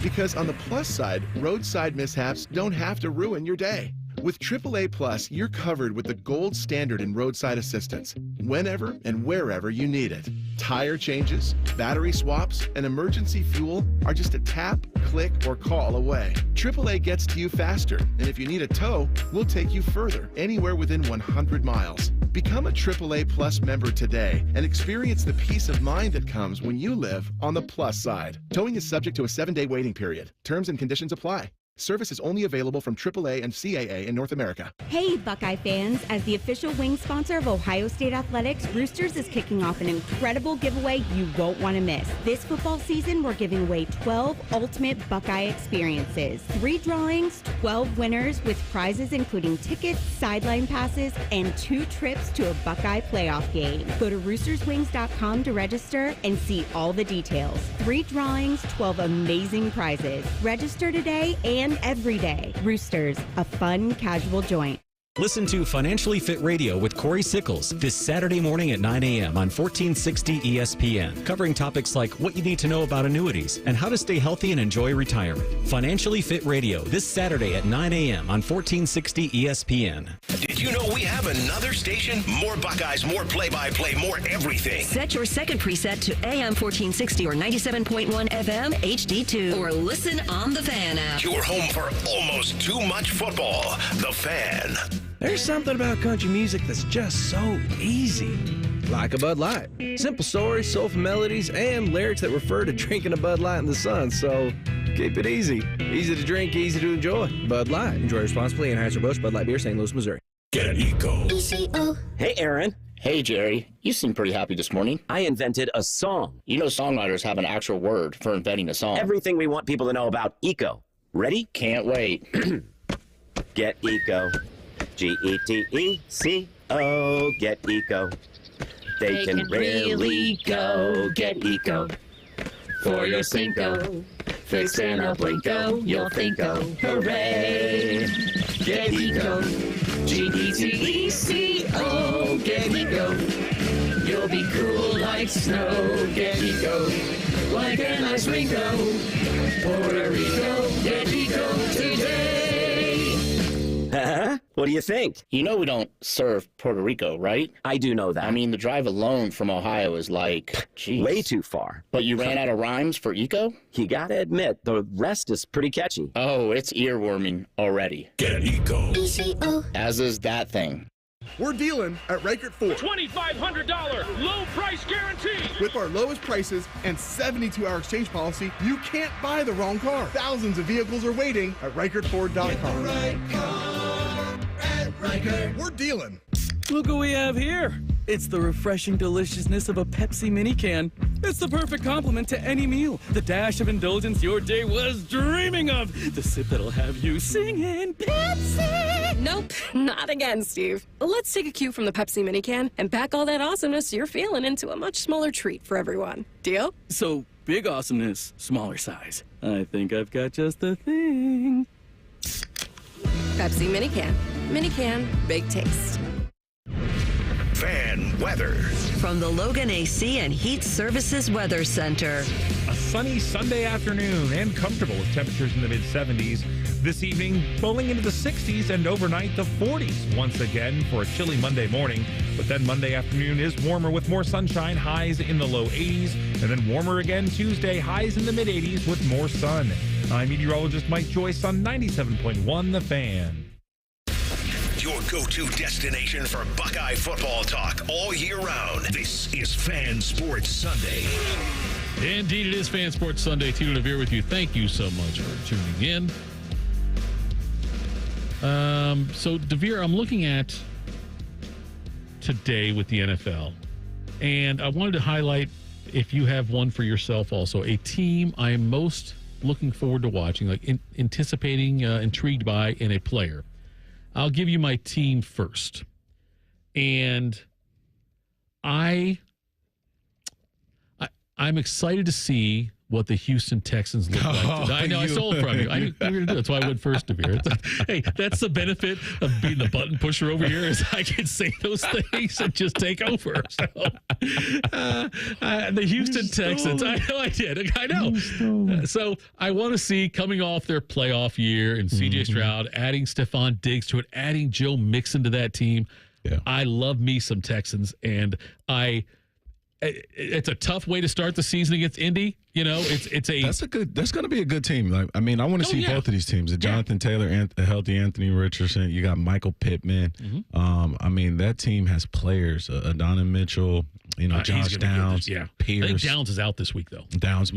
Because on the plus side, roadside mishaps don't have to ruin your day. With AAA Plus, you're covered with the gold standard in roadside assistance, whenever and wherever you need it. Tire changes, battery swaps, and emergency fuel are just a tap, click, or call away. AAA gets to you faster, and if you need a tow, we'll take you further, anywhere within 100 miles. Become a AAA Plus member today and experience the peace of mind that comes when you live on the plus side. Towing is subject to a 7-day waiting period. Terms and conditions apply. Service is only available from AAA and CAA in North America. Hey, Buckeye fans. As the official wing sponsor of Ohio State Athletics, Roosters is kicking off an incredible giveaway you won't want to miss. This football season, we're giving away 12 ultimate Buckeye experiences. 3 drawings, 12 winners with prizes including tickets, sideline passes, and 2 trips to a Buckeye playoff game. Go to roosterswings.com to register and see all the details. 3 drawings, 12 amazing prizes. Register today and every day. Roosters, a fun, casual joint. Listen to Financially Fit Radio with Corey Sickles this Saturday morning at 9 a.m. on 1460 ESPN, covering topics like what you need to know about annuities and how to stay healthy and enjoy retirement. Financially Fit Radio this Saturday at 9 a.m. on 1460 ESPN. Did you know we have another station? More Buckeyes, more play-by-play, more everything. Set your second preset to AM 1460 or 97.1 FM HD2 or listen on the Fan app. Your home for almost too much football. The Fan. There's something about country music that's just so easy. Like a Bud Light. Simple stories, soulful melodies, and lyrics that refer to drinking a Bud Light in the sun. So keep it easy. Easy to drink, easy to enjoy. Bud Light. Enjoy responsibly. Anheuser-Busch Bud Light Beer, St. Louis, Missouri. Get an Eco. Hey, Aaron. Hey, Jerry. You seem pretty happy this morning. I invented a song. You know songwriters have an actual word for inventing a song. Everything we want people to know about Eco. Ready? Can't wait. Get Eco. G-E-T-E-C-O. Get Eco. They can really go. Get Eco. For your Cinco. Fix and a Blinko. You'll think-o. Hooray. Get Eco. G-E-T-E-C-O. Get Eco. You'll be cool like snow. Get Eco. Like an ice Ringo. Puerto Rico. Get Eco today. What do you think? You know we don't serve Puerto Rico, right? I do know that. I mean, the drive alone from Ohio is like, geez. Way too far. But you ran out of rhymes for Eco? You gotta admit, the rest is pretty catchy. Oh, it's earworming already. Get an Eco. As is that thing. We're dealing at Reichert Ford. $2,500 low price guarantee. With our lowest prices and 72-hour exchange policy, you can't buy the wrong car. Thousands of vehicles are waiting at ReichertFord.com. Get the right car at Reichert. We're dealing. Look what we have here. It's the refreshing deliciousness of a Pepsi mini can. It's the perfect complement to any meal. The dash of indulgence your day was dreaming of. The sip that'll have you singing Pepsi. Nope, not again, Steve. Let's take a cue from the Pepsi mini can and pack all that awesomeness you're feeling into a much smaller treat for everyone. Deal? So, big awesomeness, smaller size. I think I've got just the thing. Pepsi mini can. Mini can, big taste. Fan weather. From the Logan AC and Heat Services Weather Center. A sunny Sunday afternoon and comfortable with temperatures in the mid-70s. This evening, rolling into the 60s and overnight the 40s once again for a chilly Monday morning. But then Monday afternoon is warmer with more sunshine, highs in the low 80s. And then warmer again Tuesday, highs in the mid-80s with more sun. I'm meteorologist Mike Joyce on 97.1 The Fan. Your go-to destination for Buckeye football talk all year round. This is Fan Sports Sunday. Indeed, it is Fan Sports Sunday. Tito DeVere with you. Thank you so much for tuning in. So, DeVere, I'm looking at today with the NFL, and I wanted to highlight, if you have one for yourself also, a team I am most looking forward to watching, like anticipating, intrigued by, and a player. I'll give you my team first. And I'm excited to see what the Houston Texans look like. I know, I stole it from you. I knew you were going to do it. That's why I went first, DeVere. Hey, that's the benefit of being the button pusher over here, is I can say those things and just take over. So, the Houston Texans, I know I did. I know. So I want to see, coming off their playoff year, and C.J. Stroud, adding Stephon Diggs to it, adding Joe Mixon to that team. Yeah. I love me some Texans, and it's a tough way to start the season against Indy. You know, that's going to be a good team. Like, I mean, I want to see both of these teams. Jonathan Taylor and a healthy Anthony Richardson. You got Michael Pittman. I mean, that team has players. Donovan Mitchell. You know, Josh Downs. Pierce. I think Downs is out this week, though. Downs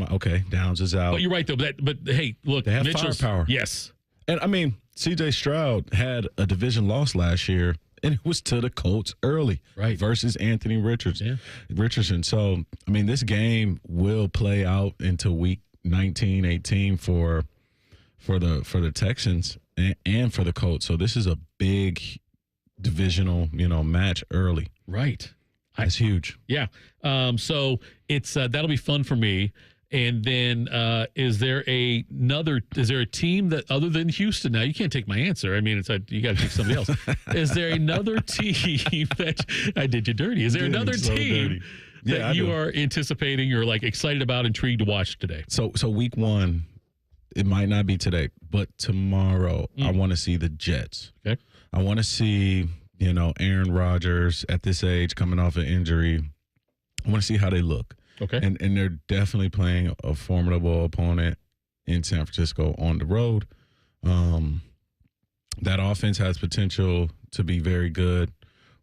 is out. But you're right, though. But hey, look, they have Mitchell's firepower. Yes, and I mean, C.J. Stroud had a division loss last year, and it was to the Colts early, right? Versus Anthony Richardson. So, I mean, this game will play out into week 19, 18 for the Texans and for the Colts. So this is a big divisional, match early. Right. That's huge. Yeah. So it's that'll be fun for me. And then is there a team that other than Houston? Now you can't take my answer. I mean, you got to take somebody else. Is there another team that I did you dirty? Is there another team that you are anticipating or like excited about, intrigued to watch today? So week 1, it might not be today, but tomorrow I want to see the Jets. Okay. I want to see, Aaron Rodgers at this age coming off an injury. I want to see how they look. Okay. And they're definitely playing a formidable opponent in San Francisco on the road. That offense has potential to be very good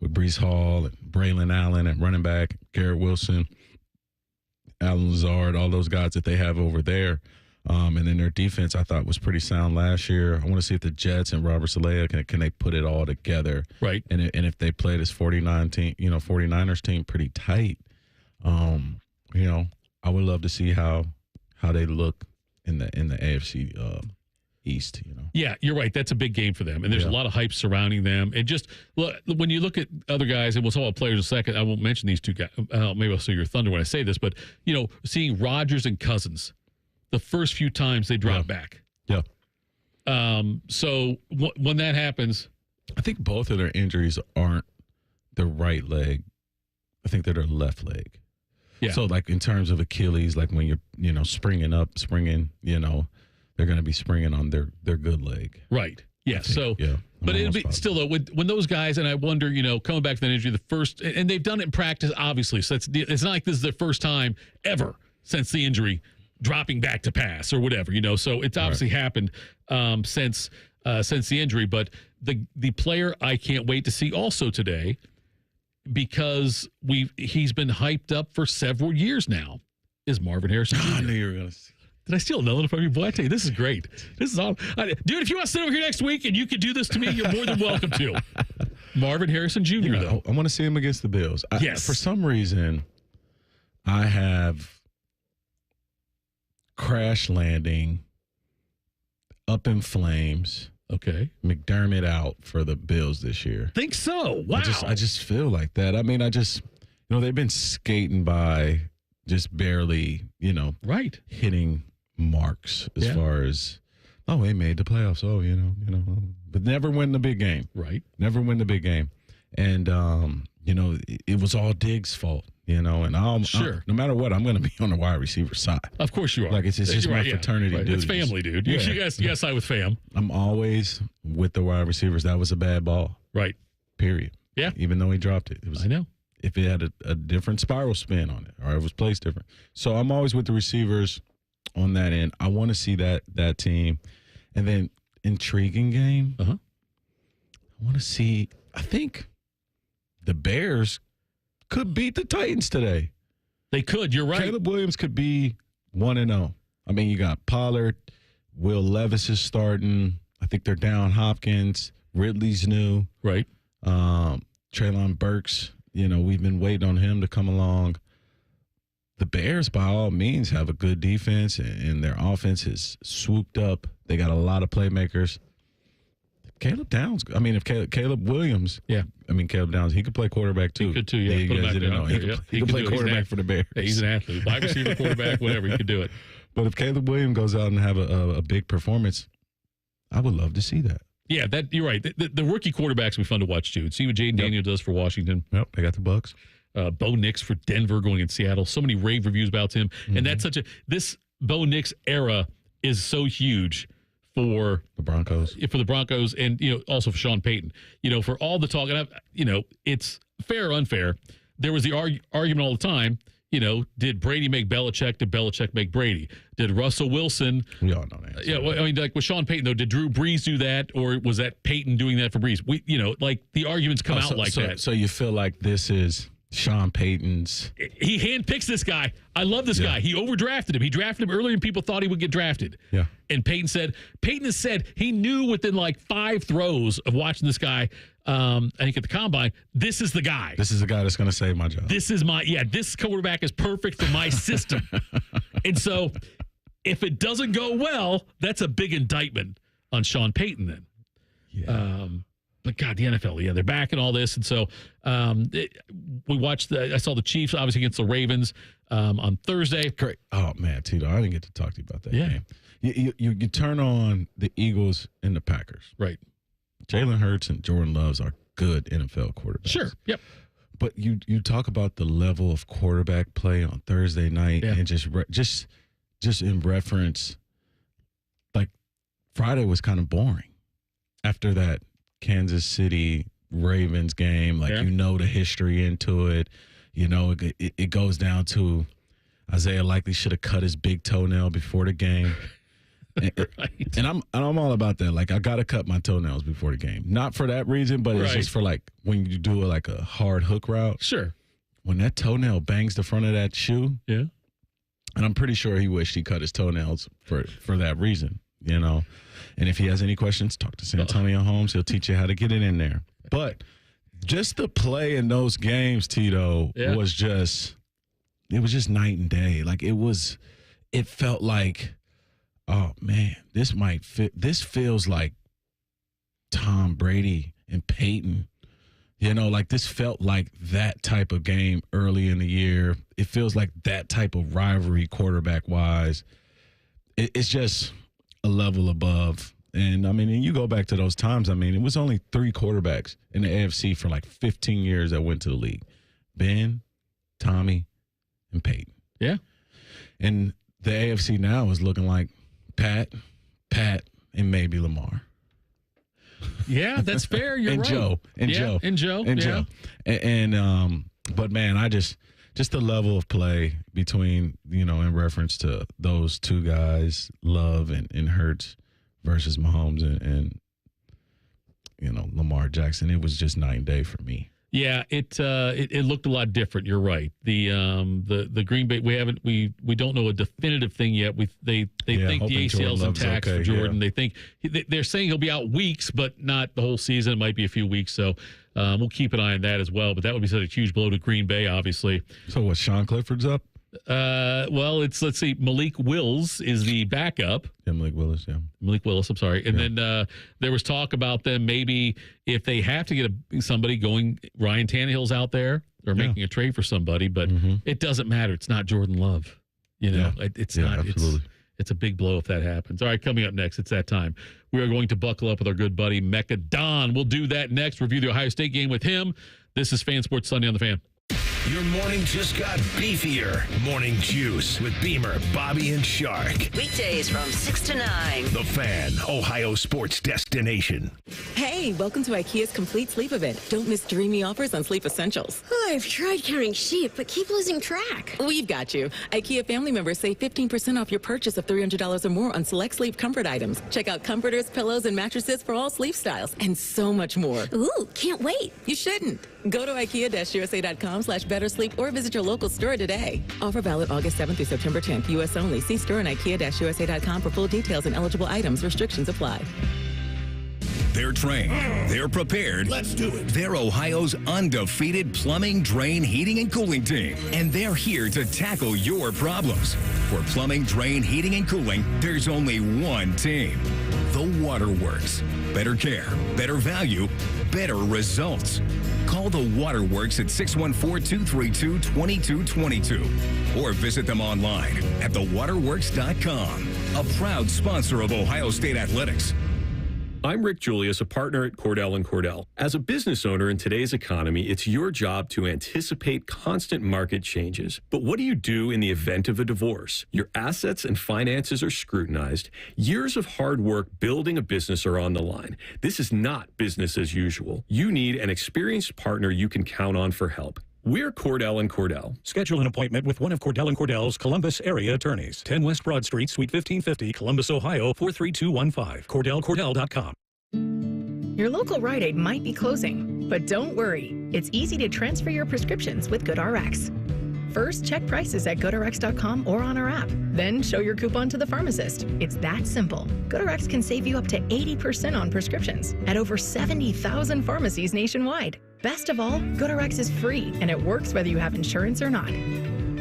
with Breece Hall and Braylon Allen at running back, Garrett Wilson, Alan Lazard, all those guys that they have over there. And then their defense, I thought, was pretty sound last year. I want to see if the Jets and Robert Saleh can they put it all together. Right. And if they play this 49ers team pretty tight, I would love to see how they look in the AFC East. Yeah, you're right. That's a big game for them, and there's a lot of hype surrounding them. And just look, when you look at other guys, and we'll talk about players in a second. I won't mention these two guys. Maybe I'll steal your thunder when I say this, but seeing Rodgers and Cousins, the first few times they drop back. Yeah. So when that happens, I think both of their injuries aren't their right leg. I think they're their left leg. Yeah. So, like, in terms of Achilles, like when you're, springing, they're going to be springing on their good leg. Right. Yeah. So, yeah. But it'll be still, though, when those guys, and I wonder, coming back to that injury, the first, and they've done it in practice, obviously. So it's not like this is their first time ever since the injury, dropping back to pass or whatever, So it's obviously happened since the injury. But the player I can't wait to see also today, because he's been hyped up for several years now, is Marvin Harrison Jr. I knew you were going to. Did I steal another one from you? Boy, I tell you, this is great. This is all, dude. If you want to sit over here next week and you can do this to me, you're more than welcome to. Marvin Harrison Jr. Though I want to see him against the Bills. Yes. For some reason, I have crash landing, up in flames. Okay. McDermott out for the Bills this year. Think so? Wow. I just feel like that. I mean, they've been skating by, just barely, right, hitting marks as far as, they made the playoffs. But never win the big game. Right. Never win the big game. And, it was all Diggs' fault. And sure. No matter what, I'm going to be on the wide receiver side. Of course you are. Like, it's just my fraternity dude. It's family, dude. You guys side with fam. I'm always with the wide receivers. That was a bad ball. Right. Period. Yeah. Even though he dropped it. I know. If it had a different spiral spin on it, or it was placed different. So I'm always with the receivers on that end. I want to see that team. And then intriguing game. Uh-huh. I want to see, I think the Bears could beat the Titans today. They could. You're right. Caleb Williams could be 1-0. I mean, you got Pollard, Will Levis is starting. I think they're down Hopkins. Ridley's new. Right. Treylon Burks, we've been waiting on him to come along. The Bears, by all means, have a good defense, and their offense is swooped up. They got a lot of playmakers. Caleb Downs. I mean, if Caleb Williams. Yeah. I mean, Caleb Downs, he could play quarterback too. He could too, yeah. You guys didn't know. He could play quarterback for the Bears. Yeah, he's an athlete. Wide receiver, quarterback, whatever. He could do it. But if Caleb Williams goes out and have a big performance, I would love to see that. Yeah, you're right. The rookie quarterbacks will be fun to watch too. See what Jaden Daniel does for Washington. Yep, they got the Bucks. Bo Nix for Denver going in Seattle. So many rave reviews about him. Mm-hmm. And that's this Bo Nix era is so huge for the Broncos. For the Broncos and also for Sean Payton. For all the talk, and it's fair or unfair. There was the argument all the time. Did Brady make Belichick? Did Belichick make Brady? Did Russell Wilson? We all know that. Yeah, well, I mean, like with Sean Payton, though, did Drew Brees do that, or was that Payton doing that for Brees? The arguments come out like that. So you feel like this is Sean Payton's. He handpicks this guy. I love this guy. He overdrafted him. He drafted him earlier than people thought he would get drafted. Yeah. And Payton has said he knew within like 5 throws of watching this guy, I think at the combine, this is the guy. This is the guy that's going to save my job. This quarterback is perfect for my system. And so if it doesn't go well, that's a big indictment on Sean Payton then. Yeah. But God, the NFL, they're back and all this, and so we watched. I saw the Chiefs obviously against the Ravens on Thursday. Great. Oh man, Tito, I didn't get to talk to you about that game. You turn on the Eagles and the Packers. Right. Jalen Hurts and Jordan Love are good NFL quarterbacks. Sure. Yep. But you talk about the level of quarterback play on Thursday night, and just in reference, like Friday was kind of boring after that Kansas City Ravens game. Like the history into it. It goes down to Isaiah likely should have cut his big toenail before the game. Right. And I'm all about that. Like I gotta cut my toenails before the game. Not for that reason, but it's just for like when you do like a hard hook route. Sure. When that toenail bangs the front of that shoe. Yeah. And I'm pretty sure he wished he cut his toenails for that reason, And if he has any questions, talk to Santonio Holmes. He'll teach you how to get it in there. But just the play in those games, Tito, was just night and day. Like it felt like, oh man, this feels like Tom Brady and Peyton. Like this felt like that type of game early in the year. It feels like that type of rivalry quarterback-wise. It's just a level above. And, you go back to those times, it was only 3 quarterbacks in the AFC for like 15 years that went to the league. Ben, Tommy, and Peyton. Yeah. And the AFC now is looking like Pat, and maybe Lamar. Yeah, that's fair. You're right. Joe. Joe. And but man, I just the level of play between, in reference to those two guys, Love and Hurts versus Mahomes and Lamar Jackson, it was just night and day for me. Yeah, it looked a lot different. You're right. The Green Bay, we don't know a definitive thing yet. They think the ACL's intact for Jordan. Yeah. They think they're saying he'll be out weeks, but not the whole season. It might be a few weeks. So we'll keep an eye on that as well. But that would be such a huge blow to Green Bay, obviously. So what? Sean Clifford's up? Well, let's see. Malik Willis is the backup. Yeah, Malik Willis. I'm sorry. And then there was talk about them maybe if they have to get somebody going. Ryan Tannehill's out there or making a trade for somebody, but it doesn't matter. It's not Jordan Love. It's not. Absolutely. It's a big blow if that happens. All right, coming up next, it's that time. We are going to buckle up with our good buddy Mecca Don. We'll do that next. Review the Ohio State game with him. This is Fan Sports Sunday on the Fan. Your morning just got beefier. Morning Juice with Beamer, Bobby, and Shark. Weekdays from 6 to 9. The Fan, Ohio sports destination. Hey, welcome to IKEA's Complete Sleep event. Don't miss dreamy offers on sleep essentials. I've tried carrying sheep, but keep losing track. We've got you. IKEA family members save 15% off your purchase of $300 or more on select sleep comfort items. Check out comforters, pillows, and mattresses for all sleep styles, and so much more. Ooh, can't wait. You shouldn't. Go to IKEA-USA.com/bettersleep or visit your local store today. Offer valid August 7th through September 10th, U.S. only. See store and IKEA-USA.com for full details and eligible items. Restrictions apply. They're trained. They're prepared. Let's do it. They're Ohio's undefeated plumbing, drain, heating, and cooling team. And they're here to tackle your problems. For plumbing, drain, heating, and cooling, there's only one team. The Waterworks. Better care, better value, better results. Call the Waterworks at 614-232-2222 or visit them online at thewaterworks.com. A proud sponsor of Ohio State Athletics. I'm Rick Julius, a partner at Cordell & Cordell. As a business owner in today's economy, it's your job to anticipate constant market changes. But what do you do in the event of a divorce? Your assets and finances are scrutinized. Years of hard work building a business are on the line. This is not business as usual. You need an experienced partner you can count on for help. We're Cordell & Cordell. Schedule an appointment with one of Cordell & Cordell's Columbus area attorneys. 10 West Broad Street, Suite 1550, Columbus, Ohio, 43215. CordellCordell.com. Your local Rite Aid might be closing, but don't worry. It's easy to transfer your prescriptions with GoodRx. First, check prices at GoodRx.com or on our app. Then show your coupon to the pharmacist. It's that simple. GoodRx can save you up to 80% on prescriptions at over 70,000 pharmacies nationwide. Best of all, GoodRx is free, and it works whether you have insurance or not.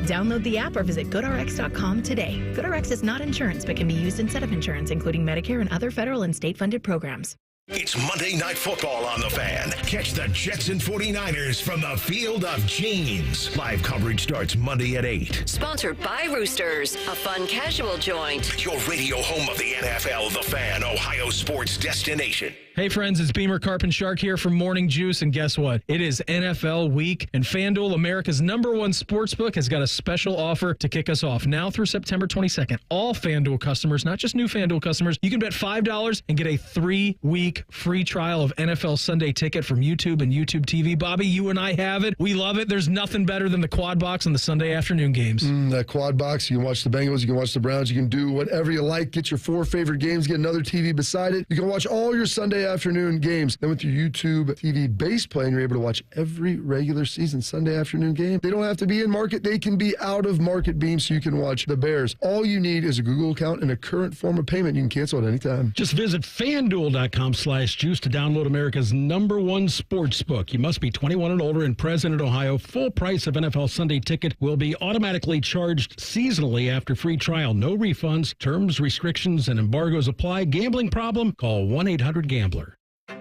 Download the app or visit GoodRx.com today. GoodRx is not insurance, but can be used instead of insurance, including Medicare and other federal and state-funded programs. It's Monday Night Football on the Fan. Catch the Jets and 49ers from the Field of Jeans. Live coverage starts Monday at 8. Sponsored by Roosters, a fun casual joint. Your radio home of the NFL, the Fan, Ohio sports destination. Hey friends, it's Beamer Carpin Shark here from Morning Juice, and guess what? It is NFL week, and FanDuel, America's #1 sportsbook, has got a special offer to kick us off. Now through September 22nd, all FanDuel customers, not just new FanDuel customers, you can bet $5 and get a 3-week free trial of NFL Sunday Ticket from YouTube and YouTube TV. Bobby, you and I have it. We love it. There's nothing better than the quad box on the Sunday afternoon games. That quad box, you can watch the Bengals, you can watch the Browns, you can do whatever you like. Get your 4 favorite games, get another TV beside it. You can watch all your Sunday afternoon games. Then with your YouTube TV base plan, you're able to watch every regular season Sunday afternoon game. They don't have to be in market. They can be out of market beams, so you can watch the Bears. All you need is a Google account and a current form of payment. You can cancel at any time. Just visit FanDuel.com/juice to download America's #1 sportsbook. You must be 21 and older and present in Ohio. Full price of NFL Sunday Ticket will be automatically charged seasonally after free trial. No refunds. Terms, restrictions, and embargoes apply. Gambling problem? Call 1-800-GAMBLER.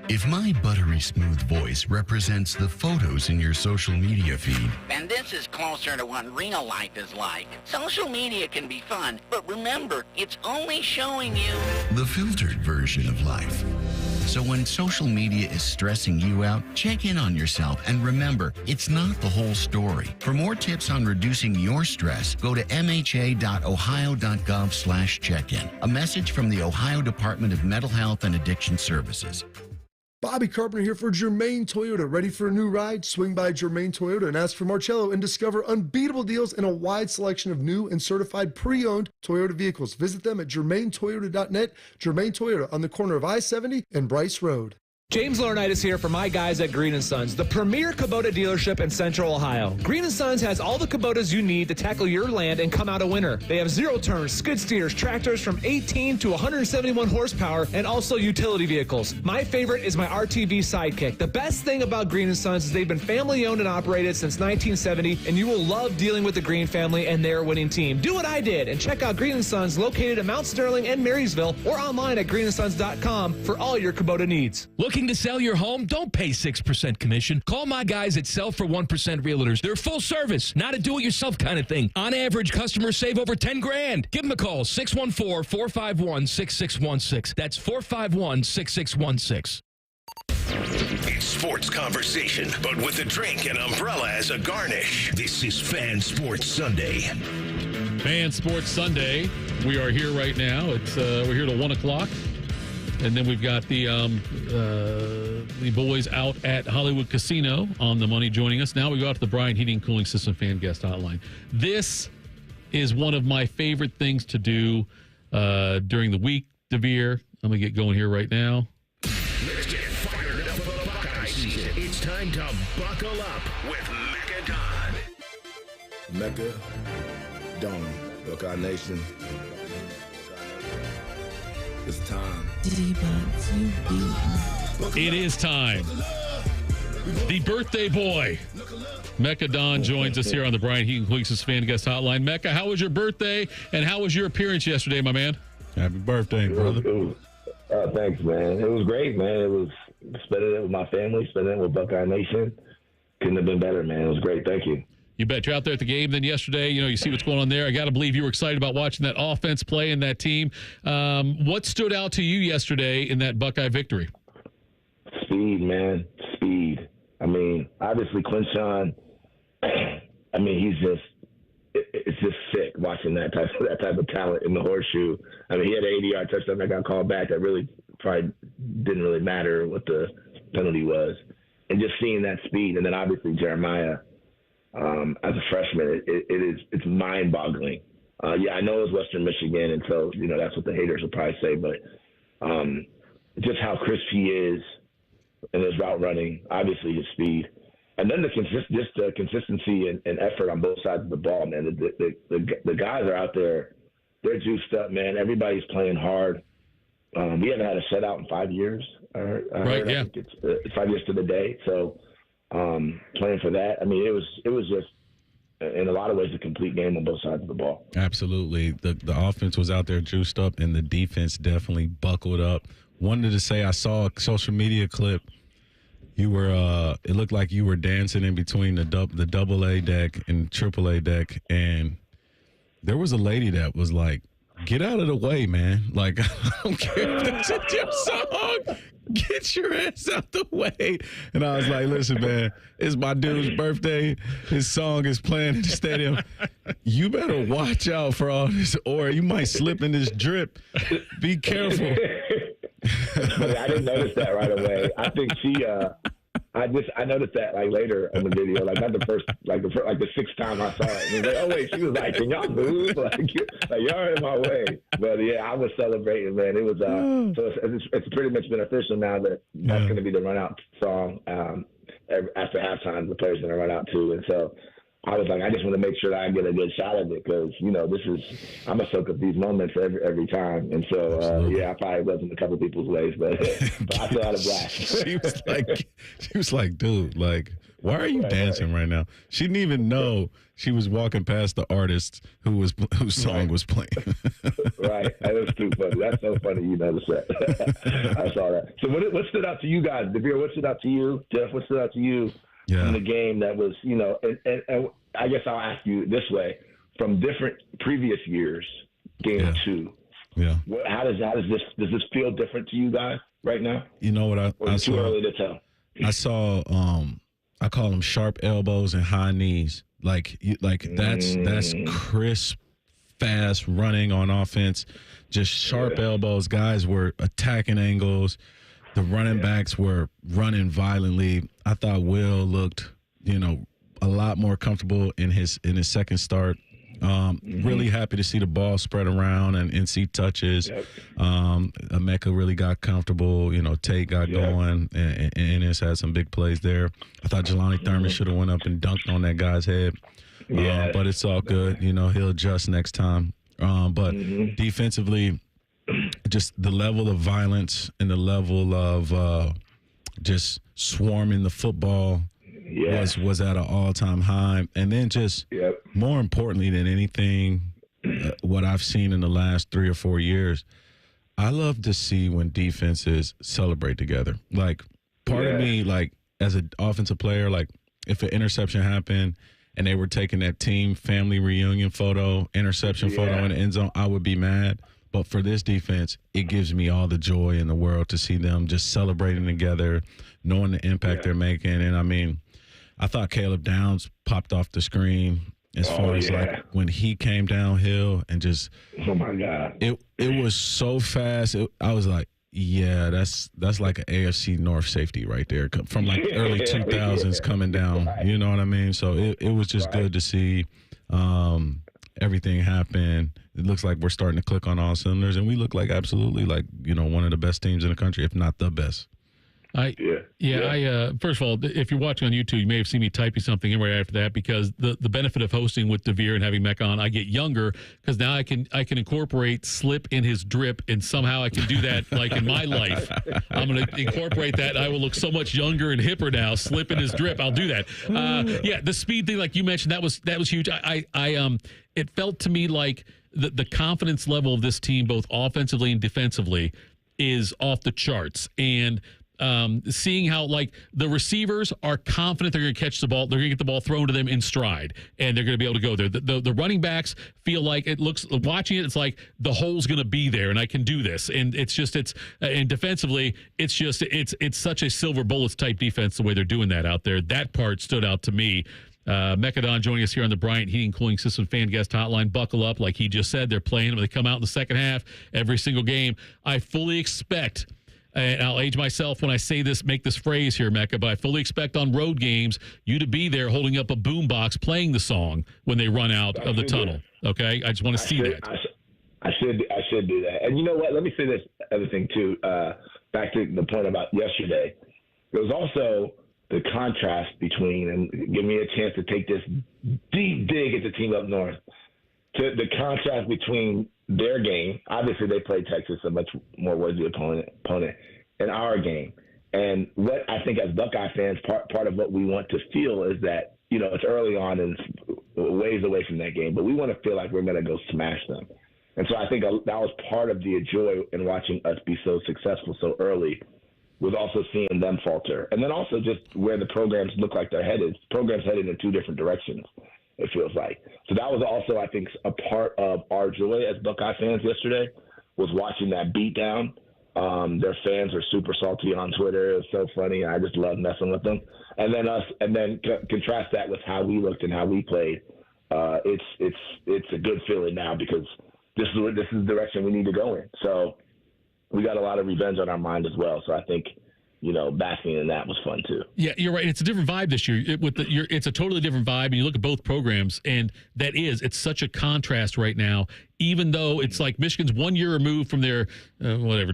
If my buttery smooth voice represents the photos in your social media feed, and this is closer to what real life is like. Social media can be fun, but remember, it's only showing you the filtered version of life. So when social media is stressing you out, check in on yourself and remember, it's not the whole story. For more tips on reducing your stress, go to mha.ohio.gov/check-in. A message from the Ohio Department of Mental Health and Addiction Services. Bobby Carpenter here for Germain Toyota. Ready for a new ride? Swing by Germain Toyota and ask for Marcello and discover unbeatable deals and a wide selection of new and certified pre-owned Toyota vehicles. Visit them at germaintoyota.net. Germain Toyota on the corner of I-70 and Bryce Road. James Laurinaitis here for my guys at Green & Sons, the premier Kubota dealership in Central Ohio. Green & Sons has all the Kubotas you need to tackle your land and come out a winner. They have zero-turn, skid steers, tractors from 18 to 171 horsepower, and also utility vehicles. My favorite is my RTV Sidekick. The best thing about Green & Sons is they've been family-owned and operated since 1970, and you will love dealing with the Green family and their winning team. Do what I did and check out Green & Sons located at Mount Sterling and Marysville or online at greensons.com for all your Kubota needs. Looking to sell your home? Don't pay 6% commission. Call my guys at Sell for 1% Realtors. They're full service, not a do-it-yourself kind of thing. On average, customers save over $10,000. Give them a call, 614-451-6616. That's 451-6616. It's sports conversation, but with a drink and umbrella as a garnish. This is Fan Sports Sunday. Fan Sports Sunday. We are here right now. It's we're here till 1 o'clock. And then we've got the boys out at Hollywood Casino on the money joining us. Now we go out to the Bryant Heating and Cooling System fan guest hotline. This is one of my favorite things to do during the week, DeVere. I'm going to get going here right now. Let's get fired up for Buckeye season. It's time to buckle up with Mecca Don. Mecca Don, Buckeye Nation. It's time. It is time. The birthday boy, Mecca Don, joins us here on the Bryant Heaton Cleveland's fan guest hotline. Mecca, how was your birthday, and how was your appearance yesterday, my man? Happy birthday, brother. Thanks, man. It was great, man. It was spending it with my family, spending it with Buckeye Nation. Couldn't have been better, man. It was great. Thank you. You bet. You're out there at the game then yesterday. You know, you see what's going on there. I got to believe you were excited about watching that offense play and that team. What stood out to you yesterday in that Buckeye victory? Speed, man. Speed. I mean, obviously, Quinshawn, I mean, he's just – it's just sick watching that type of talent in the horseshoe. I mean, he had an 80-yard touchdown that got called back that really probably didn't really matter what the penalty was. And just seeing that speed. And then, obviously, Jeremiah – as a freshman, it's mind-boggling. Yeah, I know it was Western Michigan, and so, you know, that's what the haters will probably say, but just how crisp he is in his route running, obviously his speed, and then the consistency and effort on both sides of the ball, man. The guys are out there, they're juiced up, man. Everybody's playing hard. We haven't had a shutout in 5 years. Right, yeah. I think it's 5 years to the day, so playing for that. I mean, it was just, in a lot of ways, a complete game on both sides of the ball. Absolutely. The offense was out there juiced up, and the defense definitely buckled up. wanted to say I saw a social media clip. You were it looked like you were dancing in between the double A deck and triple A deck, and there was a lady that was like, "Get out of the way, man. Like, I don't care if that's your song. Get your ass out the way." And I was like, "Listen, man, it's my dude's birthday. His song is playing in the stadium. You better watch out for all this, or you might slip in this drip. Be careful." But I didn't notice that right away. I think she. I noticed that like later in the video, like not the first, like the sixth time I saw it. And was like, oh wait, she was like, "Can y'all move? Like y'all in my way." But yeah, I was celebrating, man. It was so it's pretty much been official now that that's going to be the run out song after halftime. The players going to run out too, and so. I was like, I just want to make sure that I get a good shot of it because, I'm a soak up these moments every time. And so, I probably wasn't a couple people's ways, but I still had a blast. she was like, dude, like, why are you dancing right now? She didn't even know she was walking past the artist whose song was playing. Right. That was too funny. That's so funny you noticed that. I saw that. So what stood out to you guys? Devere, what stood out to you? Jeff, what stood out to you? In the game that was, and I guess I'll ask you this way: from different previous years, game 2, how does this feel different to you guys right now? You know what I saw? Too early to tell. I saw I call them sharp elbows and high knees. That's crisp, fast running on offense. Just sharp elbows. Guys were attacking angles. The running backs were running violently. I thought Will looked, a lot more comfortable in his second start. Really happy to see the ball spread around and see touches. Mecca really got comfortable. Tate got going, and Ennis had some big plays there. I thought Jelani Thurman should have went up and dunked on that guy's head. But it's all good. He'll adjust next time. But defensively, just the level of violence and the level of just swarming the football was at an all-time high. And then just more importantly than anything, what I've seen in the last 3 or 4 years, I love to see when defenses celebrate together. Like, part of me, like, as an offensive player, like, if an interception happened and they were taking that team family reunion photo, interception photo in the end zone, I would be mad. But for this defense, it gives me all the joy in the world to see them just celebrating together, knowing the impact they're making. And, I thought Caleb Downs popped off the screen as far as, like, when he came downhill and just – oh, my God. It was so fast. I was like, yeah, that's like an AFC North safety right there from, like, early 2000s coming down. Right. You know what I mean? So it was just good to see everything happen. It looks like we're starting to click on all cylinders, and we look like absolutely like, one of the best teams in the country, if not the best. First of all, if you're watching on YouTube, you may have seen me typing something in right after that because the benefit of hosting with Devere and having Mecca on, I get younger because now I can incorporate slip in his drip, and somehow I can do that like in my life. I'm going to incorporate that. I will look so much younger and hipper now. Slip in his drip. I'll do that. The speed thing, like you mentioned, that was huge. It felt to me like the confidence level of this team, both offensively and defensively, is off the charts. And seeing how, like, the receivers are confident they're going to catch the ball, they're going to get the ball thrown to them in stride, and they're going to be able to go there. The running backs feel like watching it, it's like the hole's going to be there, and I can do this. And and defensively, it's such a silver bullets type defense the way they're doing that out there. That part stood out to me. Mecca Don joining us here on the Bryant Heating Cooling System fan guest hotline. Buckle up, like he just said. They're playing when they come out in the second half every single game. I fully expect. And I'll age myself when I say this, make this phrase here, Mecca, but I fully expect on road games you to be there holding up a boombox playing the song when they run out of the tunnel. Okay? I just want to see that. I should do that. And you know what? Let me say this other thing, too. Back to the point about yesterday. There was also the contrast between, and give me a chance to take this deep dig at the team up north, to the contrast between their game. Obviously, they played Texas, a much more worthy opponent, and our game. And what I think as Buckeye fans, part of what we want to feel is that, it's early on and ways away from that game, but we want to feel like we're going to go smash them. And so I think that was part of the joy in watching us be so successful so early, was also seeing them falter. And then also just where the programs look like they're headed. Programs headed in two different directions, it feels like. So that was also, I think, a part of our joy as Buckeye fans yesterday, was watching that beatdown. Their fans are super salty on Twitter. It was so funny. I just love messing with them. And then contrast that with how we looked and how we played. It's a good feeling now, because this is the direction we need to go in. So we got a lot of revenge on our mind as well. So I think, basking in that was fun too. Yeah, you're right. It's a different vibe this year. It's a totally different vibe. And you look at both programs, and it's such a contrast right now. Even though it's like Michigan's 1 year removed from their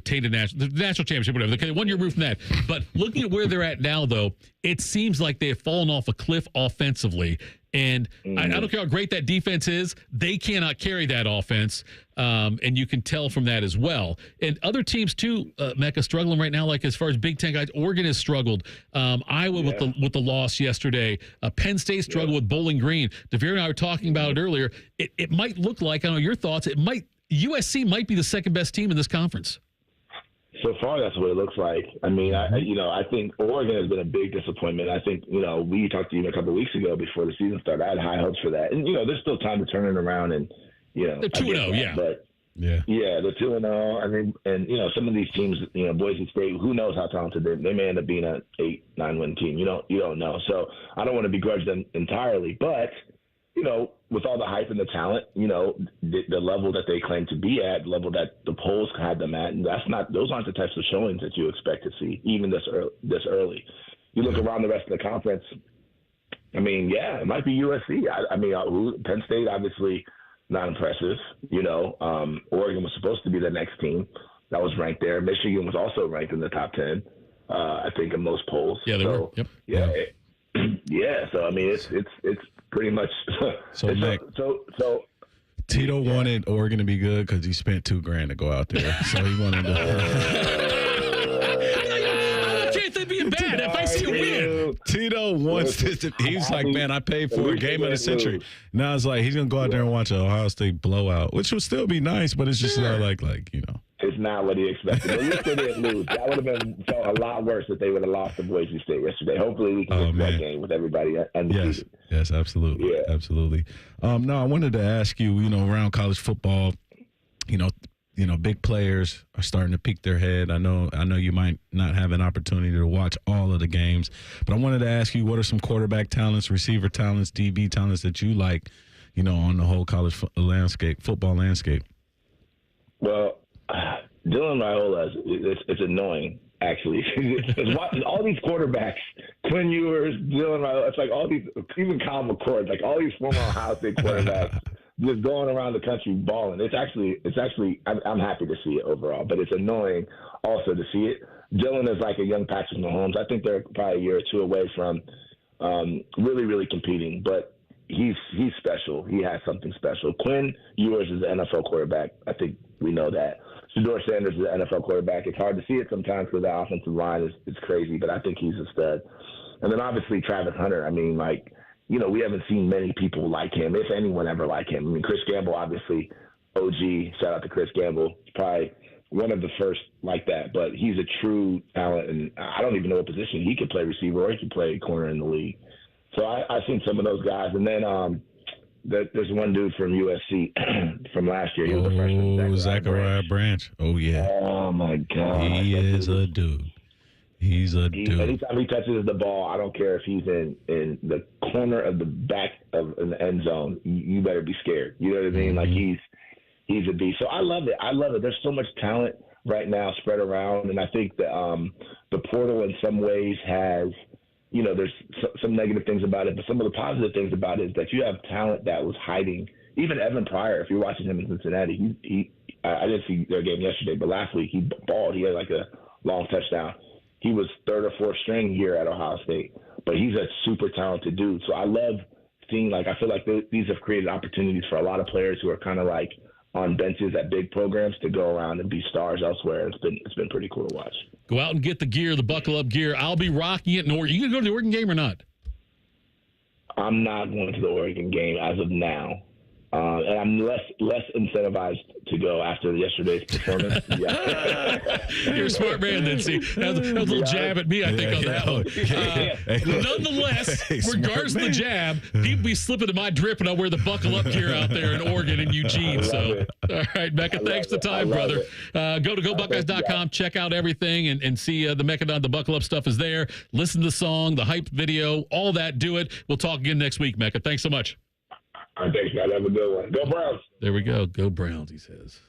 tainted national championship, whatever. Okay, 1 year removed from that. But looking at where they're at now, though, it seems like they have fallen off a cliff offensively. And I don't care how great that defense is, they cannot carry that offense. And you can tell from that as well. And other teams too, Mecca, struggling right now, like as far as Big Ten guys. Oregon has struggled. Iowa with the loss yesterday. Penn State struggled with Bowling Green. DeVere and I were talking about it earlier. It might look like, I don't know your thoughts, USC might be the second best team in this conference. So far, that's what it looks like. I mean, I think Oregon has been a big disappointment. I think, we talked to you a couple of weeks ago before the season started. I had high hopes for that. And, there's still time to turn it around. And, they're 2-0, yeah. But, yeah, they're 2-0. I mean, and, some of these teams, Boise State, who knows how talented they may end up being an 8-9 win team. You don't know. So I don't want to begrudge them entirely. But, with all the hype and the talent, the level that they claim to be at, the level that the polls had them at, and those aren't the types of showings that you expect to see even this early. You look around the rest of the conference. I mean, it might be USC. Penn State obviously not impressive. Oregon was supposed to be the next team that was ranked there. Michigan was also ranked in the top 10, I think, in most polls. Yeah, they were. Yep. Yeah. So I mean, it's pretty much. So Tito wanted Oregon to be good because he spent $2,000 to go out there. So he wanted to. I don't care if they're being bad. If I see a win, Tito wants this. He's like, man, I paid for a game of the century. Now it's like he's gonna go out there and watch an Ohio State blowout, which would still be nice, but it's just not like. It's not what he expected. At least they didn't lose. That would have felt a lot worse if they would have lost to Boise State yesterday. Hopefully we can get that game with everybody undefeated. Yes, absolutely. Yeah. Absolutely. No, I wanted to ask you, around college football, big players are starting to peek their head. I know you might not have an opportunity to watch all of the games, but I wanted to ask you, what are some quarterback talents, receiver talents, DB talents that you like, on the whole college football landscape? Well, Dylan Raiola, it's annoying, actually. All these quarterbacks, Quinn Ewers, Dylan Raiola, it's like all these, even Kyle McCord, like all these former Ohio State quarterbacks just going around the country balling. It's actually, I'm happy to see it overall, but it's annoying also to see it. Dylan is like a young Patrick Mahomes. I think they're probably a year or two away from really, really competing, but he's special. He has something special. Quinn Ewers is an NFL quarterback. I think we know that. Shedeur Sanders is an NFL quarterback. It's hard to see it sometimes because the offensive line is crazy, but I think he's a stud. And then obviously Travis Hunter. I mean, we haven't seen many people like him, if anyone ever like him. I mean, Chris Gamble, obviously, OG. Shout out to Chris Gamble. Probably one of the first like that, but he's a true talent, and I don't even know what position he could play, receiver or he could play corner in the league. So I've seen some of those guys, and then there's one dude from USC from last year. He was a freshman. Zachariah Branch. Oh, yeah. Oh, my God. He is a dude. He's a dude. Anytime he touches the ball, I don't care if he's in the corner of the back of the end zone. You better be scared. You know what I mean? Mm-hmm. Like he's a beast. So I love it. There's so much talent right now spread around, and I think that the portal in some ways has – there's some negative things about it, but some of the positive things about it is that you have talent that was hiding. Even Evan Pryor, if you're watching him in Cincinnati, I didn't see their game yesterday, but last week he balled. He had like a long touchdown. He was third or fourth string here at Ohio State, but he's a super talented dude. So I love seeing, I feel like these have created opportunities for a lot of players who are kind of like on benches at big programs to go around and be stars elsewhere. It's been pretty cool to watch. Go out and get the gear, the buckle up gear. I'll be rocking it in Oregon. You gonna go to the Oregon game or not? I'm not going to the Oregon game as of now. And I'm less incentivized to go after yesterday's performance. You're a smart man, then. See, that was a little jab at me, I think, on that one. Nonetheless, regardless of the jab, people be slipping to my drip when I wear the buckle up gear out there in Oregon and Eugene. So, all right, Mecca, thanks for the time, brother. Go to GoBuckeyes.com, check out everything, and see the Mecca Don, the buckle up stuff is there. Listen to the song, the hype video, all that. Do it. We'll talk again next week, Mecca. Thanks so much. All right, thanks, man. Have a good one. Go Browns. There we go. Go Browns, he says.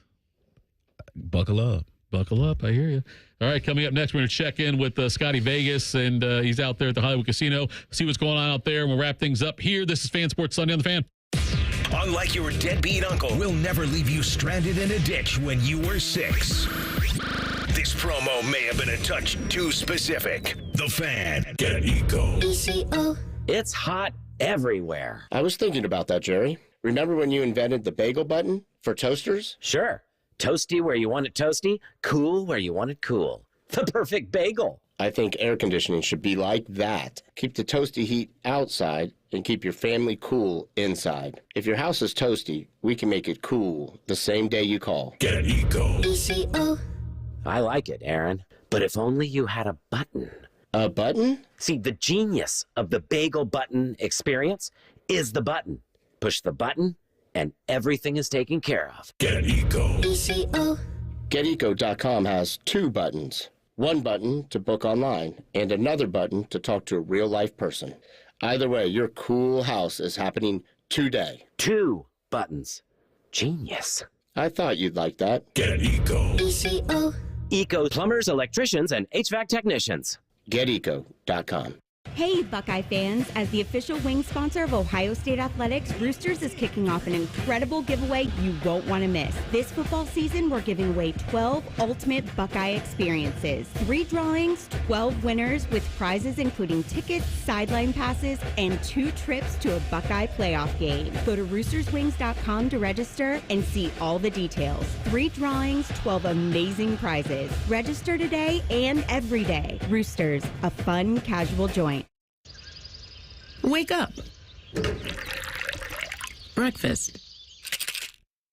Buckle up. Buckle up. I hear you. All right, coming up next, we're going to check in with Scotty Vegas, and he's out there at the Hollywood Casino. See what's going on out there, and we'll wrap things up here. This is Fan Sports Sunday on The Fan. Unlike your deadbeat uncle, we'll never leave you stranded in a ditch when you were 6. This promo may have been a touch too specific. The Fan. Get Eco. It's hot everywhere. I was thinking about that, Jerry. Remember when you invented the bagel button for toasters? Sure. Toasty where you want it toasty, cool where you want it cool. The perfect bagel. I think air conditioning should be like that. Keep the toasty heat outside and keep your family cool inside. If your house is toasty, we can make it cool the same day you call. Get Eco. I like it, Aaron. But if only you had a button. A button? See, the genius of the bagel button experience is the button. Push the button, and everything is taken care of. Get Eco. GetEco.com has 2 buttons. One button to book online, and another button to talk to a real-life person. Either way, your cool house is happening today. 2 buttons. Genius. I thought you'd like that. Get Eco. Eco plumbers, electricians, and HVAC technicians. GetEco.com. Hey, Buckeye fans. As the official wing sponsor of Ohio State Athletics, Roosters is kicking off an incredible giveaway you won't want to miss. This football season, we're giving away 12 ultimate Buckeye experiences. 3 drawings, 12 winners with prizes including tickets, sideline passes, and 2 trips to a Buckeye playoff game. Go to roosterswings.com to register and see all the details. 3 drawings, 12 amazing prizes. Register today and every day. Roosters, a fun, casual joint. Wake up. Breakfast.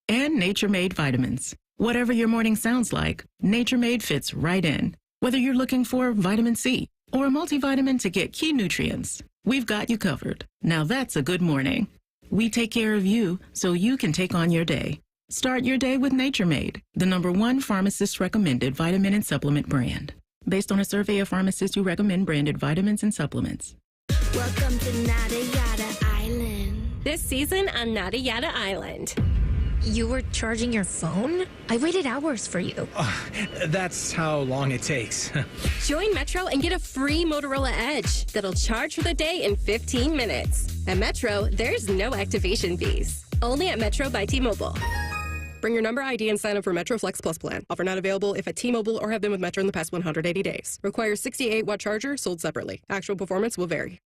And Nature Made vitamins. Whatever your morning sounds like, Nature Made fits right in. Whether you're looking for vitamin C or a multivitamin to get key nutrients, we've got you covered. Now that's a good morning. We take care of you so you can take on your day. Start your day with Nature Made, the #1 pharmacist-recommended vitamin and supplement brand. Based on a survey of pharmacists who recommend branded vitamins and supplements. Welcome to Nada Yada Island. This season on Nada Yada Island. You were charging your phone? I waited hours for you. That's how long it takes. Join Metro and get a free Motorola Edge that'll charge for the day in 15 minutes. At Metro, there's no activation fees. Only at Metro by T-Mobile. Bring your number ID and sign up for Metro Flex Plus plan. Offer not available if at T-Mobile or have been with Metro in the past 180 days. Requires 68-watt charger, sold separately. Actual performance will vary.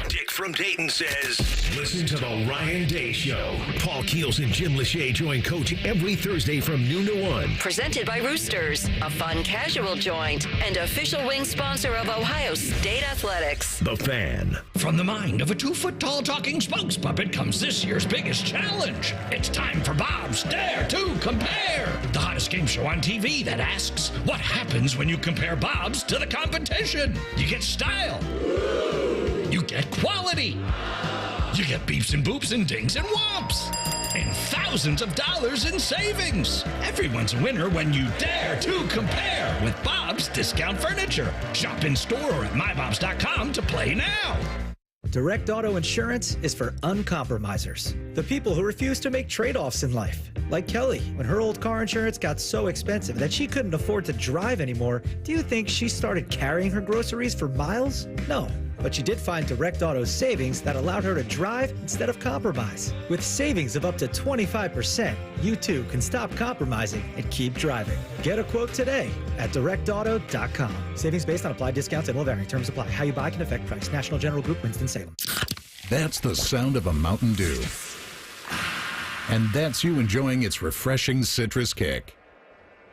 Dick from Dayton says, listen to the Ryan Day Show. Paul Keels and Jim Lachey join Coach every Thursday from noon to 1. Presented by Roosters, a fun casual joint, and official wing sponsor of Ohio State Athletics. The Fan. From the mind of a 2-foot-tall talking spokes puppet comes this year's biggest challenge. It's time for Bob's Dare to Compare, the hottest game show on TV that asks, what happens when you compare Bob's to the competition? You get style. You get quality. You get beeps and boops and dings and whomps. And thousands of dollars in savings. Everyone's a winner when you dare to compare with Bob's Discount Furniture. Shop in store or at mybobs.com to play now. Direct Auto Insurance is for uncompromisers. The people who refuse to make trade-offs in life. Like Kelly, when her old car insurance got so expensive that she couldn't afford to drive anymore, do you think she started carrying her groceries for miles? No. But she did find Direct Auto's savings that allowed her to drive instead of compromise. With savings of up to 25%, you too can stop compromising and keep driving. Get a quote today at directauto.com. Savings based on applied discounts and will vary. Terms apply. How you buy can affect price. National General Group, Winston-Salem. That's the sound of a Mountain Dew. And that's you enjoying its refreshing citrus kick.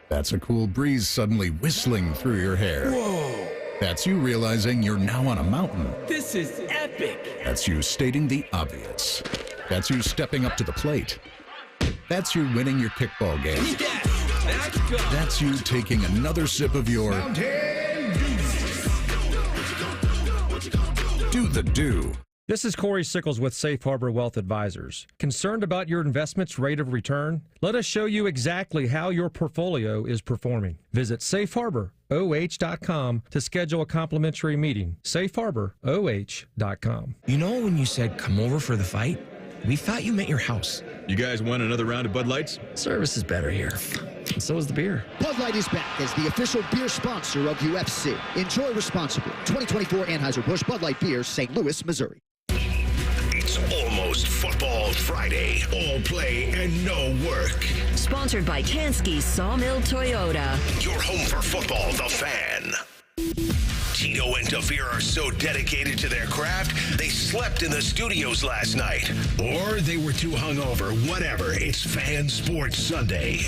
That's a cool breeze suddenly whistling through your hair. Whoa! That's you realizing you're now on a mountain. This is epic! That's you stating the obvious. That's you stepping up to the plate. That's you winning your kickball game. That's you taking another sip of your Do the Do. This is Corey Sickles with Safe Harbor Wealth Advisors. Concerned about your investment's rate of return? Let us show you exactly how your portfolio is performing. Visit safeharboroh.com to schedule a complimentary meeting. safeharboroh.com. You know when you said come over for the fight? We thought you meant your house. You guys want another round of Bud Lights? Service is better here. And so is the beer. Bud Light is back as the official beer sponsor of UFC. Enjoy responsibly. 2024 Anheuser-Busch Bud Light Beer, St. Louis, Missouri. It's almost Football Friday. All play and no work. Sponsored by Tansky Sawmill Toyota. Your home for football, The Fan. Tito and DeVere are so dedicated to their craft, they slept in the studios last night. Or they were too hungover. Whatever. It's Fan Sports Sunday.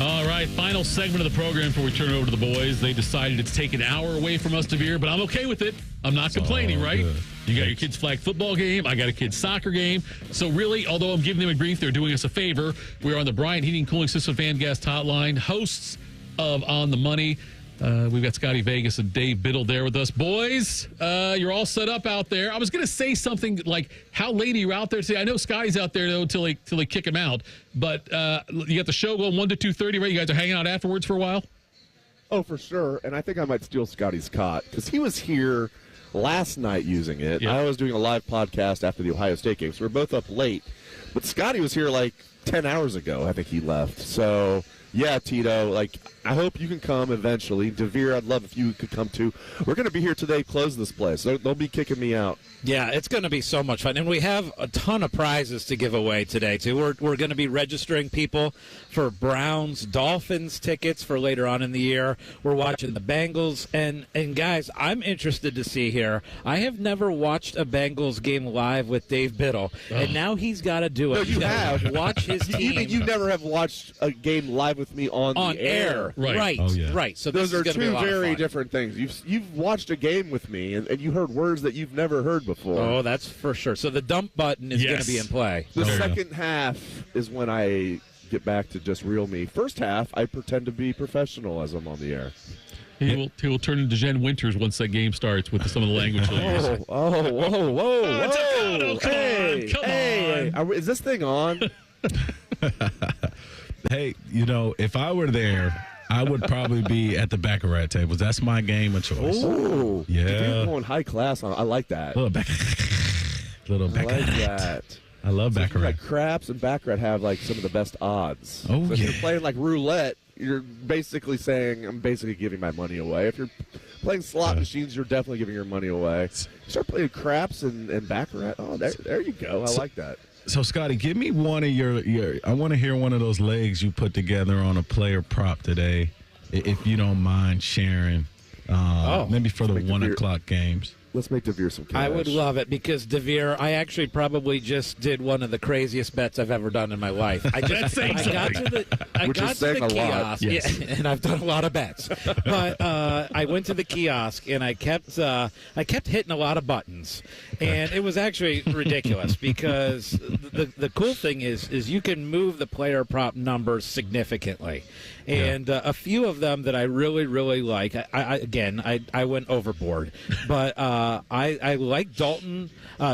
All right, final segment of the program before we turn it over to the boys. They decided to take an hour away from us, DeVere, but I'm okay with it. I'm not complaining, right? Good. You got your kid's flag football game. I got a kid's soccer game. So really, although I'm giving them a grief, they're doing us a favor. We're on the Bryant Heating Cooling System Fan Guest Hotline, hosts of On the Money. We've got Scotty Vegas and Dave Biddle there with us. Boys, you're all set up out there. I was going to say something like, how late are you out there today? I know Scotty's out there, though, till they kick him out. But you got the show going 1 to 2:30, right? You guys are hanging out afterwards for a while? Oh, for sure. And I think I might steal Scotty's cot because he was here last night using it. Yeah. I was doing a live podcast after the Ohio State game, so we're both up late. But Scotty was here like 10 hours ago. I think he left. So, yeah, Tito, I hope you can come eventually. DeVere, I'd love if you could come too. We're going to be here today, close this place. They'll be kicking me out. Yeah, it's going to be so much fun. And we have a ton of prizes to give away today, too. We're going to be registering people for Browns-Dolphins tickets for later on in the year. We're watching the Bengals. And guys, I'm interested to see here. I have never watched a Bengals game live with Dave Biddle, and now he's got to do it. No, you have. Watch his team. You never have watched a game live with me on the air. Right. Oh, yeah. Right. So those are two very different things. You've watched a game with me, and you heard words that you've never heard before. Oh, that's for sure. So the dump button is going to be in play. The second half is when I get back to just real me. First half, I pretend to be professional as I'm on the air. He will turn into Jen Winters once that game starts with some of the language he'll use. Whoa. Come on. Is this thing on? Hey, if I were there, I would probably be at the Baccarat tables. That's my game of choice. Oh, yeah. You're going high class on. I like that. Little Baccarat. I like that. I love Baccarat. Craps and Baccarat have some of the best odds. Oh, so if you're playing roulette, you're basically saying I'm basically giving my money away. If you're playing slot machines, you're definitely giving your money away. You start playing craps and Baccarat. Oh, there you go. I like that. So, Scotty, give me one of your I want to hear one of those legs you put together on a player prop today, if you don't mind sharing. Maybe for the 1 o'clock games. Let's make DeVere some cash. I would love it because, DeVere, I actually probably just did one of the craziest bets I've ever done in my life. I got to the kiosk, yes. Yeah, and I've done a lot of bets. But I went to the kiosk, and I kept hitting a lot of buttons. And it was actually ridiculous because the cool thing is you can move the player prop numbers significantly. And a few of them that I really, really like, I went overboard. But I like Dalton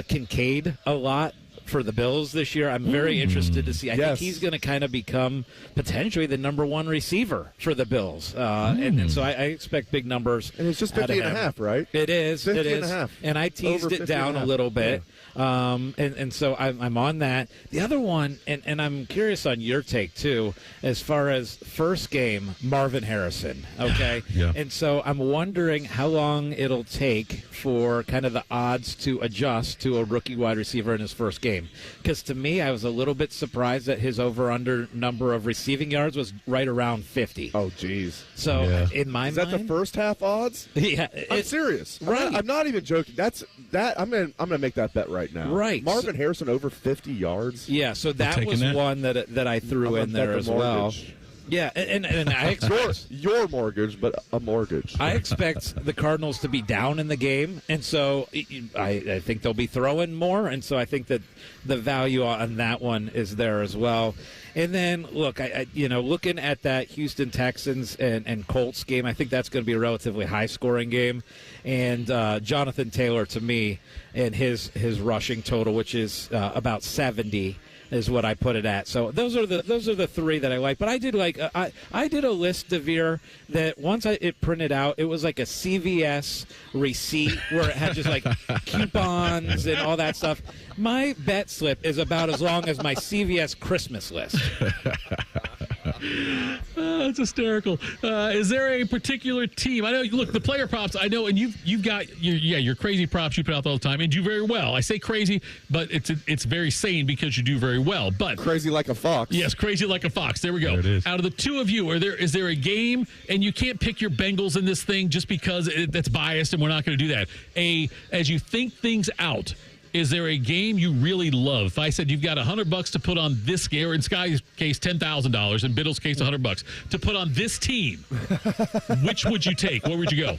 Kincaid a lot for the Bills this year. I'm very interested to see. I think he's going to kind of become potentially the number one receiver for the Bills. And so I expect big numbers. And it's just 50.5, right? It is. 50.5. And I teased it down a little bit. Yeah. And so I'm on that. The other one, and I'm curious on your take too, as far as first game, Marvin Harrison. Okay. Yeah. And so I'm wondering how long it'll take for kind of the odds to adjust to a rookie wide receiver in his first game. Because to me, I was a little bit surprised that his over-under number of receiving yards was right around 50. Oh, geez. So in my mind, is that the first half odds? Yeah, I'm serious. Right. I'm not even joking. I'm gonna make that bet right now. Right. Marvin Harrison over 50 yards. Yeah. So that was one that I threw in there as well. Yeah, and I expect your mortgage, but a mortgage. I expect the Cardinals to be down in the game, and so I think they'll be throwing more, and so I think that the value on that one is there as well. And then, look, looking at that Houston Texans and Colts game, I think that's going to be a relatively high-scoring game. And Jonathan Taylor, to me, and his rushing total, which is about 70, is what I put it at. So those are the three that I like. But I did I did a list, DeVere, that once it printed out, it was like a CVS receipt where it had just like coupons and all that stuff. My bet slip is about as long as my CVS Christmas list. It's hysterical. Is there a particular team? I know. Look, the player props. I know, and you've got your crazy props you put out all the time and do very well. I say crazy, but it's very sane because you do very well. But crazy like a fox. Yes, crazy like a fox. There we go. There it is. Out of the two of you, is there a game? And you can't pick your Bengals in this thing just because that's biased, and we're not going to do that. As you think things out. Is there a game you really love? If I said you've got $100 to put on this game, or in Sky's case, $10,000, in Biddle's case, $100 to put on this team, which would you take? Where would you go?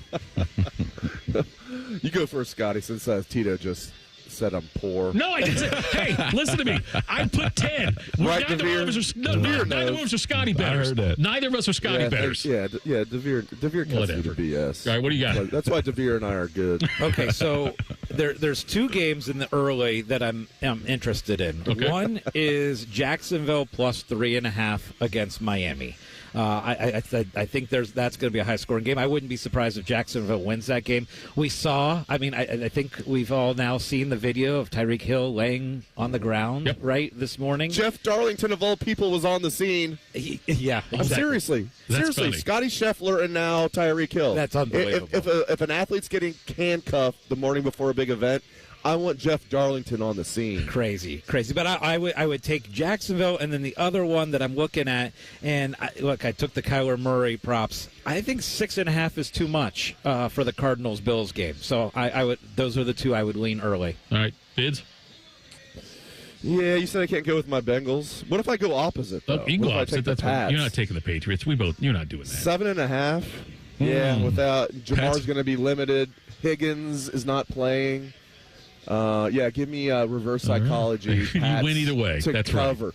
You go first, Scotty, since Tito just said I'm poor. No, I didn't say. Hey, listen to me. I put 10. Right, neither one of us are Scotty bettors. Neither of us are Scotty bettors. Yeah, DeVere cuts me to BS. All right, what do you got? That's why DeVere and I are good. Okay, so there's two games in the early that I'm interested in. Okay. One is Jacksonville plus 3.5 against Miami. I think that's going to be a high-scoring game. I wouldn't be surprised if Jacksonville wins that game. We saw, I think we've all now seen the video of Tyreek Hill laying on the ground, right, this morning. Jeff Darlington, of all people, was on the scene. Yeah, exactly. Seriously, funny. Scotty Scheffler and now Tyreek Hill. That's unbelievable. If an athlete's getting handcuffed the morning before a big event, I want Jeff Darlington on the scene. Crazy. But I would take Jacksonville, and then the other one that I'm looking at, and I took the Kyler Murray props. I think 6.5 is too much for the Cardinals-Bills game. So those are the two I would lean early. All right, Bids? Yeah, you said I can't go with my Bengals. What if I go opposite, though? You can go opposite. You're not taking the Patriots. You're not doing that. 7.5. Yeah, without Jamar's going to be limited. Higgins is not playing. Give me reverse psychology. You win either way. That's cover. Right.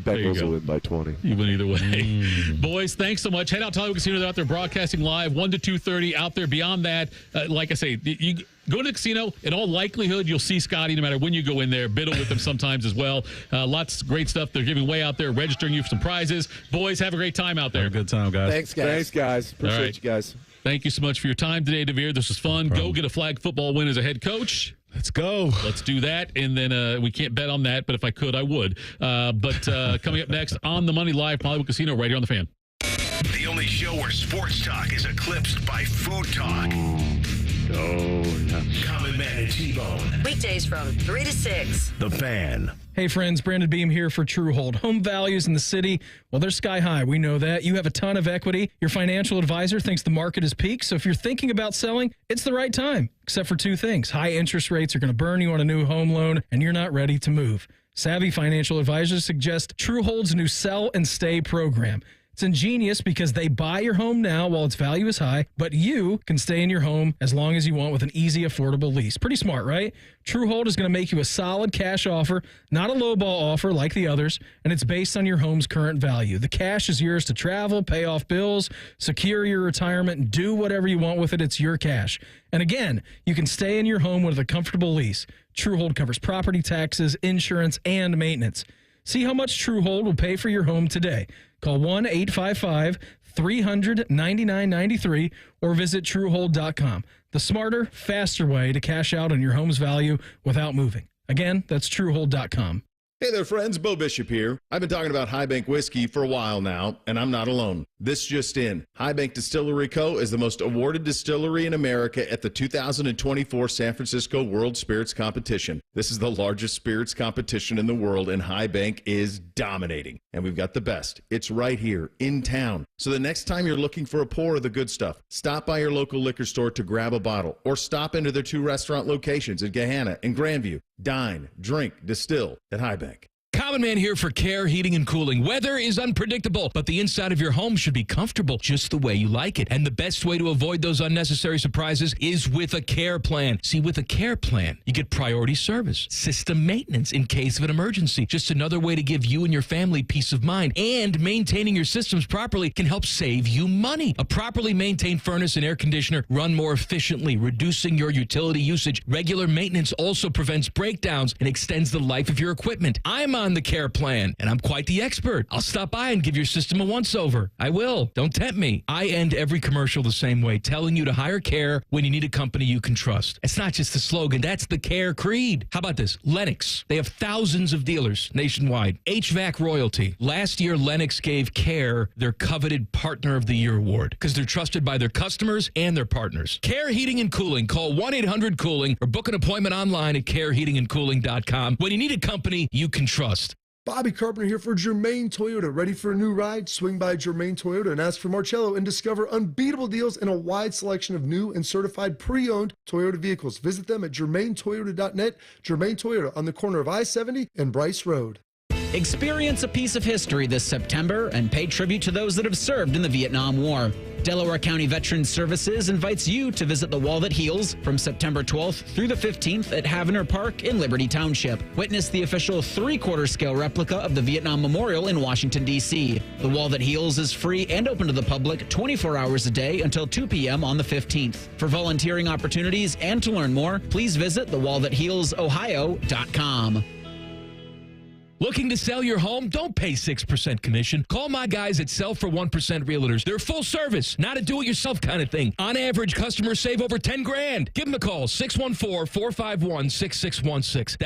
Bengals will win by 20. You win either way. Boys, thanks so much. Head out to Hollywood Casino. They're out there broadcasting live 1 to 2:30 out there. Beyond that, like I say, you go to the casino. In all likelihood, you'll see Scotty no matter when you go in there. Biddle with them sometimes as well. Lots of great stuff they're giving away out there, registering you for some prizes. Boys, have a great time out there. Have a good time, guys. Thanks, guys. Appreciate you guys. Thank you so much for your time today, DeVere. This was fun. Go get a flag football win as a head coach. Let's go. Let's do that. And then we can't bet on that, but if I could, I would. But coming up next on The Money Live, Hollywood Casino, right here on The Fan. The only show where sports talk is eclipsed by food talk. Oh, yeah. Common Man and T-Bone. Weekdays from 3 to 6. The Fan. Hey friends, Brandon Beam here for Truehold. Home values in the city, well, they're sky high. We know that. You have a ton of equity. Your financial advisor thinks the market is peaked. So if you're thinking about selling, it's the right time. Except for two things. High interest rates are going to burn you on a new home loan, and you're not ready to move. Savvy financial advisors suggest Truehold's new Sell and Stay program. It's ingenious because they buy your home now while its value is high, but you can stay in your home as long as you want with an easy, affordable lease. Pretty smart, right? Truehold is going to make you a solid cash offer, not a lowball offer like the others, and it's based on your home's current value. The cash is yours to travel, pay off bills, secure your retirement, and do whatever you want with it. It's your cash. And again, you can stay in your home with a comfortable lease. Truehold covers property taxes, insurance, and maintenance. See how much Truehold will pay for your home today. Call 1-855-300-9993 or visit Truehold.com. The smarter, faster way to cash out on your home's value without moving. Again, that's Truehold.com. Hey there, friends. Bo Bishop here. I've been talking about High Bank whiskey for a while now, and I'm not alone. This just in. High Bank Distillery Co. is the most awarded distillery in America at the 2024 San Francisco World Spirits Competition. This is the largest spirits competition in the world, and High Bank is dominating. And we've got the best. It's right here in town. So the next time you're looking for a pour of the good stuff, stop by your local liquor store to grab a bottle, or stop into their 2 restaurant locations in Gahanna and Grandview. Dine, drink, distill at High Bank. Common Man here for Care Heating and Cooling. Weather is unpredictable, but the inside of your home should be comfortable just the way you like it. And the best way to avoid those unnecessary surprises is with a care plan. See, with a care plan, you get priority service, system maintenance in case of an emergency. Just another way to give you and your family peace of mind. And maintaining your systems properly can help save you money. A properly maintained furnace and air conditioner run more efficiently, reducing your utility usage. Regular maintenance also prevents breakdowns and extends the life of your equipment. I'm on the care plan, and I'm quite the expert. I'll stop by and give your system a once-over. I will. Don't tempt me. I end every commercial the same way, telling you to hire Care when you need a company you can trust. It's not just a slogan. That's the Care creed. How about this? Lennox. They have thousands of dealers nationwide. HVAC royalty. Last year, Lennox gave Care their coveted Partner of the Year award because they're trusted by their customers and their partners. Care Heating and Cooling. Call 1-800-COOLING or book an appointment online at careheatingandcooling.com when you need a company you can trust. Bobby Carpenter here for Germain Toyota. Ready for a new ride? Swing by Germain Toyota and ask for Marcello and discover unbeatable deals and a wide selection of new and certified pre-owned Toyota vehicles. Visit them at germaintoyota.net. Germain Toyota on the corner of I-70 and Bryce Road. Experience a piece of history this September and pay tribute to those that have served in the Vietnam War. Delaware County Veterans Services invites you to visit the Wall That Heals from September 12th through the 15th at Havener Park in Liberty Township. Witness the official 3/4 scale replica of the Vietnam Memorial in Washington, D.C. The Wall That Heals is free and open to the public 24 hours a day until 2 p.m. on the 15th. For volunteering opportunities and to learn more, please visit thewallthathealsohio.com. Looking to sell your home? Don't pay 6% commission. Call my guys at Sell for 1% Realtors. They're full service, not a do-it-yourself kind of thing. On average, customers save over $10,000. Give them a call, 614-451-6616. That's